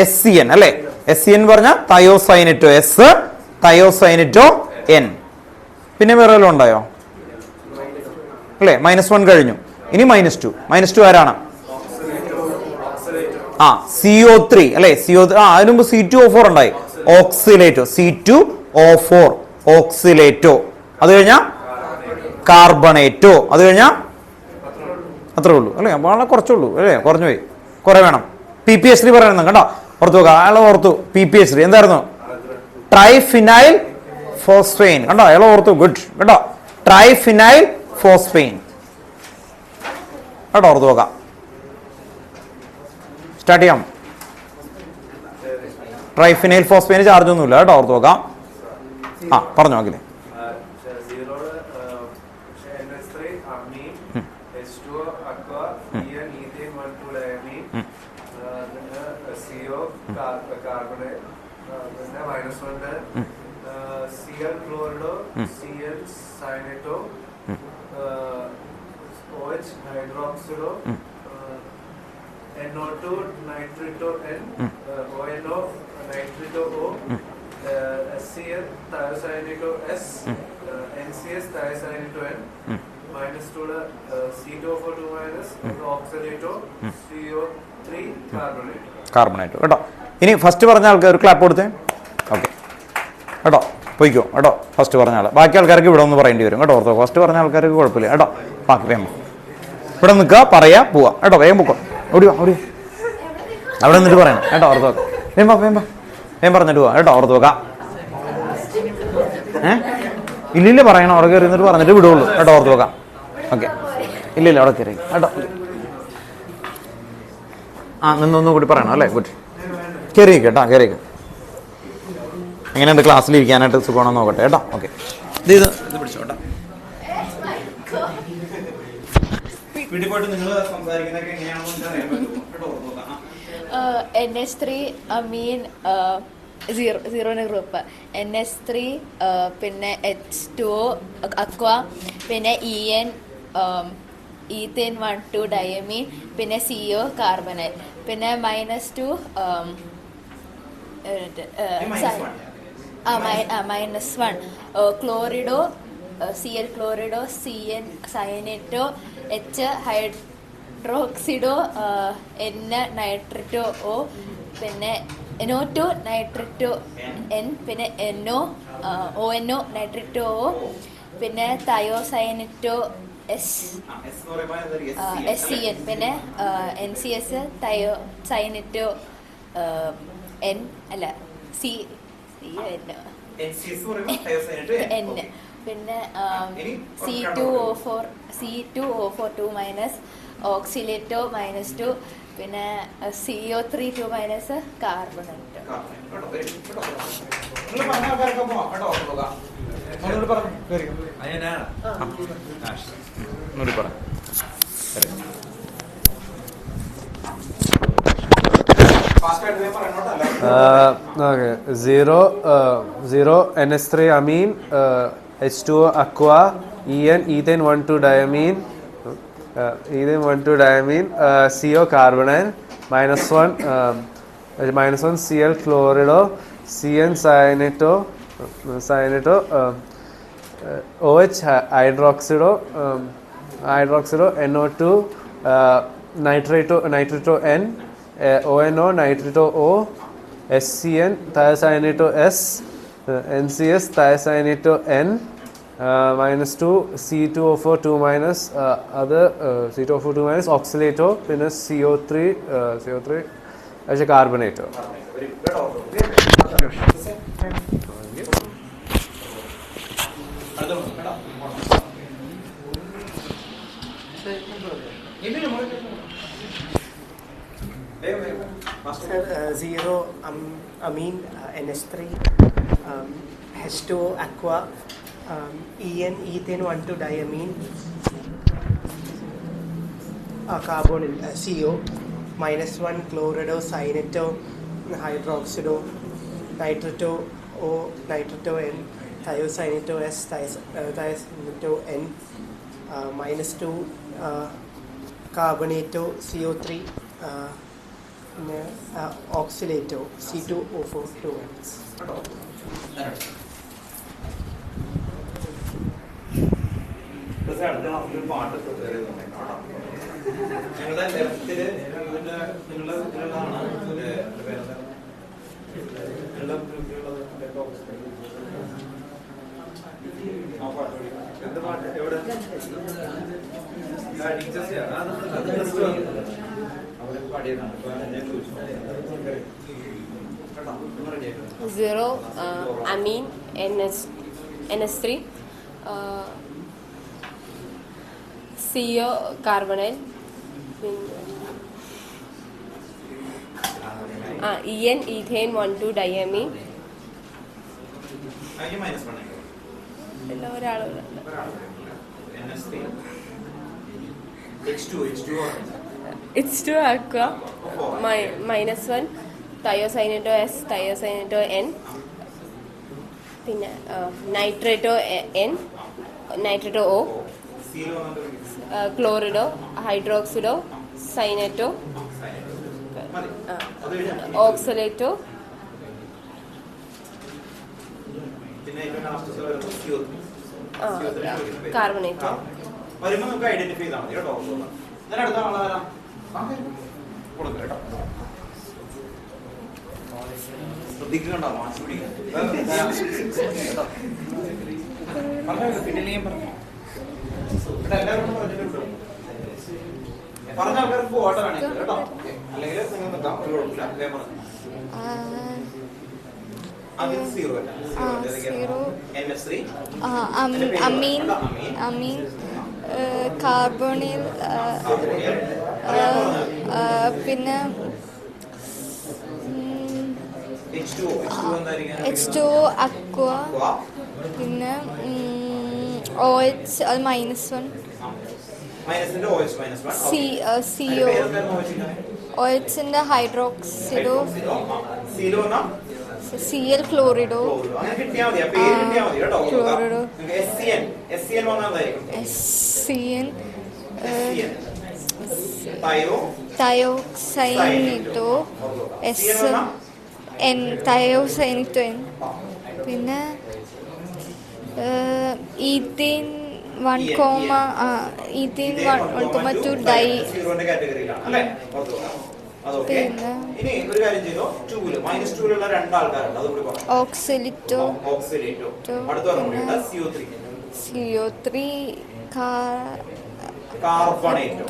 SCN അല്ലെ. SCN പറഞ്ഞ തയോസൈനറ്റോ, S തയോസൈനറ്റോ N. പിന്നെ വേറെ വല്ലതും ഉണ്ടായോ അല്ലെ. -1 കഴിഞ്ഞു. ഇനി -2 ആരാണ്, CO3 അല്ലെ. CO3 അതിനു മുമ്പ് C2O4 ഉണ്ടായി, ഓക്സിലേറ്റോ, C2O4 ഓക്സിലേറ്റോ. അത് കഴിഞ്ഞാൽ കാർബണേറ്റോ. അത് കഴിഞ്ഞാൽ അത്രേ ഉള്ളൂ അല്ലെ, വളരെ കുറച്ചുള്ളൂ അല്ലേ, കുറഞ്ഞു പോയി, കുറെ വേണം. PPH3 പറയുന്നത് കേട്ടോ, ഓർത്തു നോക്കാം. അയാൾ ഓർത്തു PPH3 എന്തായിരുന്നു, ട്രൈഫിനൈൽ ഫോസ്ഫെയിൻ കണ്ടോ, അയാൾ ഓർത്തു. ഗുഡ് കേട്ടോ, ട്രൈഫിനൈൽ ഫോസ്ഫെയിൻ കേട്ടോ, ഓർത്തു നോക്കാം. സ്റ്റാർട്ട് ചെയ്യാം. ട്രൈഫിനൈൽ ഫോസ്ഫെയിന് ചാർജ് ഒന്നുമില്ല കേട്ടോ, ഓർത്ത് നോക്കാം. പറഞ്ഞു നോക്കില്ലേ. Cl chlorido, Cl cyanito, OH hydroxido, NO2 nitrito N, ONO nitrito O, SCl thiocyanito S, NCS thiocyanito N, -2 C2O4 oxalato, CO3 carbonate കേട്ടോ. ഇനി ഫസ്റ്റ് പറഞ്ഞ ആൾക്ക് ഒരു ക്ലാപ്പ് കൊടുത്തേ. ഓക്കെ കേട്ടോ, പോയിക്കോ കേട്ടോ. ഫസ്റ്റ് പറഞ്ഞ ആൾ, ബാക്കി ആൾക്കാർക്ക് ഇവിടെ ഒന്ന് പറയേണ്ടി വരും കേട്ടോ, ഓർത്തോ. ഫസ്റ്റ് പറഞ്ഞ ആൾക്കാർക്ക് കുഴപ്പമില്ല കേട്ടോ. ബാക്കി വേഗം ഇവിടെ നിൽക്കുക, പറയാ, പോവാ കേട്ടോ. വേഗം പൊക്കോ, ഓടി വാ, ഓടി അവിടെ നിന്നിട്ട് പറയണം കേട്ടോ, ഓർത്ത് വെക്കാം. വേഗം പറഞ്ഞിട്ട് പോവാ കേട്ടോ, ഓർത്ത് വെക്കാം. ഇല്ലില്ല പറയണം, അവിടെ കയറി നിന്നിട്ട് പറഞ്ഞിട്ട് വിടുള്ളൂ കേട്ടോ, ഓർത്ത് വെക്കാം. ഓക്കെ, ഇല്ലില്ല അവിടെ കയറി കേട്ടോ. നിന്നൊന്നും കൂടി പറയണം അല്ലേ. ഗുഡ്, കയറി കേട്ടോ, കയറിയേക്ക്. എങ്ങനെയുണ്ട് ക്ലാസ്സിൽ ഇരിക്കാനായിട്ട്, സുഖമാണോ നോക്കട്ടെ കേട്ടോ. ഓക്കെ, ഇത് പിടിച്ചോട്ടെ. വീട്ടിൽ പോയിട്ട് നിങ്ങൾ സംസാരിക്കുന്നതൊക്കെ എങ്ങനെയാണെന്ന് അറിയാൻ പറ്റുമോ കേട്ടോ. NH3 അമീൻ, സീറോന്റെ ഗ്രൂപ്പ്, NH3 പിന്നെ H2O അക്വ, പിന്നെ EN ഈത്തേൻ 1,2 ഡയമീൻ, പിന്നെ CO കാർബണേറ്റ്, പിന്നെ -2 -1 ക്ലോറിഡോ, Cl ക്ലോറിഡോ, CN സയനേറ്റോ, H ഹൈഡ്രോക്സിഡോ, N നൈട്രിറ്റോ O, പിന്നെ NO2 നൈട്രിറ്റോ N, പിന്നെ ONO നൈട്രിറ്റോ O, പിന്നെ തയോസയനറ്റോ SCN പിന്നെ NCS സൈനറ്റോ N അല്ല N പിന്നെ C2O4 2 മൈനസ് ഓക്സിലേറ്റോ -2 പിന്നെ CO3 2 minus കാർബണേറ്റോ. Okay. 0 NH3 amine, H2O aqua, ethane 1,2-diamine, CO carbonyl, -1 Cl chlorido, CN cyanito, OH hydroxido, NO2 nitrito N, ONO nitrito O, SCN thiocyanito S, NCS thiocyanito N, -2 C2O4 2 minus other C2O4 2 minus oxalato പിന്നെ CO3 കാർബണേറ്റോ. Zero amine NH3, H2O aqua, ethane 1,2-diamine, carbonyl CO, -1 chlorido cyanito hydroxido, nitrito O, nitrito N, thiocyanito S, thiocyanito N, -2 carbonato CO3, oxalato C2O4 2 minus. Zero amine NH3, CO carbonyl, ethane 1,2-diamine. H2 aqua, -1 thiocyanito S, thiocyanito N, പിന്നെ നൈട്രേറ്റോ N, നൈട്രേറ്റോ O, ക്ലോറിഡോ ഹൈഡ്രോക്സിഡോ സൈനറ്റോ ഓക്സലേറ്റോ കാർബണേറ്റോ. വരുമ്പോൾ നമുക്ക് identify ചെയ്താൽ മതി കേട്ടോ. ഞാൻ അടുത്ത ആളെ വരാം. കൊടുക്കാം കേട്ടോ. ശ്രദ്ധിക്കണ്ടോ മാറ്റി പിടിക്കാൻ പിന്നെ പറഞ്ഞു എല്ലാവരും പറഞ്ഞിട്ടുണ്ട്. പറഞ്ഞ ആൾക്കാർക്ക് ഫോട്ടോ വേണമെങ്കിൽ കേട്ടോ, അല്ലെങ്കിൽ നിങ്ങൾ നിൽക്കാം, ഒരു കുഴപ്പമില്ല. അമീൻ കാർബോണിൽ പിന്നെ H2O aqua പിന്നെ OH അത് -1 CO OHന്റെ ഹൈഡ്രോക്സിഡോ Cl chlorido chlorido SCN thiocyanito S N thiocyanito N പിന്നെ ethane 1,2 di oxalato CO3 carbonate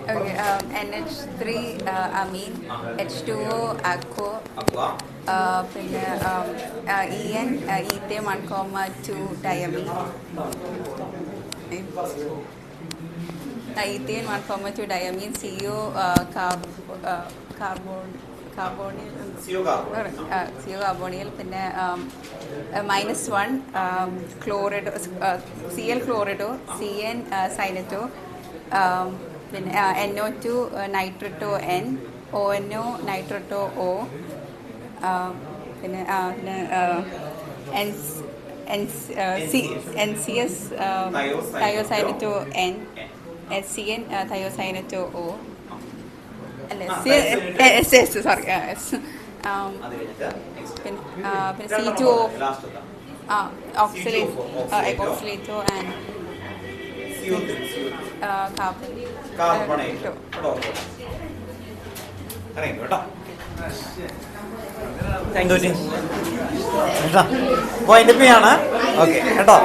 Okay, NH3 amine, H2O aqua, പിന്നെ EN ethane 1,2 diamine. Ethane 1,2 diamine, CO carbonyl, CO carbonyl, പിന്നെ -1 chlorido, Cl chlorido, CN cynato, പിന്നെ NO2 nitrato N, ONO nitrato O, പിന്നെ NCS thiocyanate N, SCN thiocyanate O, അല്ല sorry പിന്നെ C2O oxalato and carbonate കേട്ടോ. Thank you. Wind up ചെയ്യാണ്. Okay കേട്ടോ.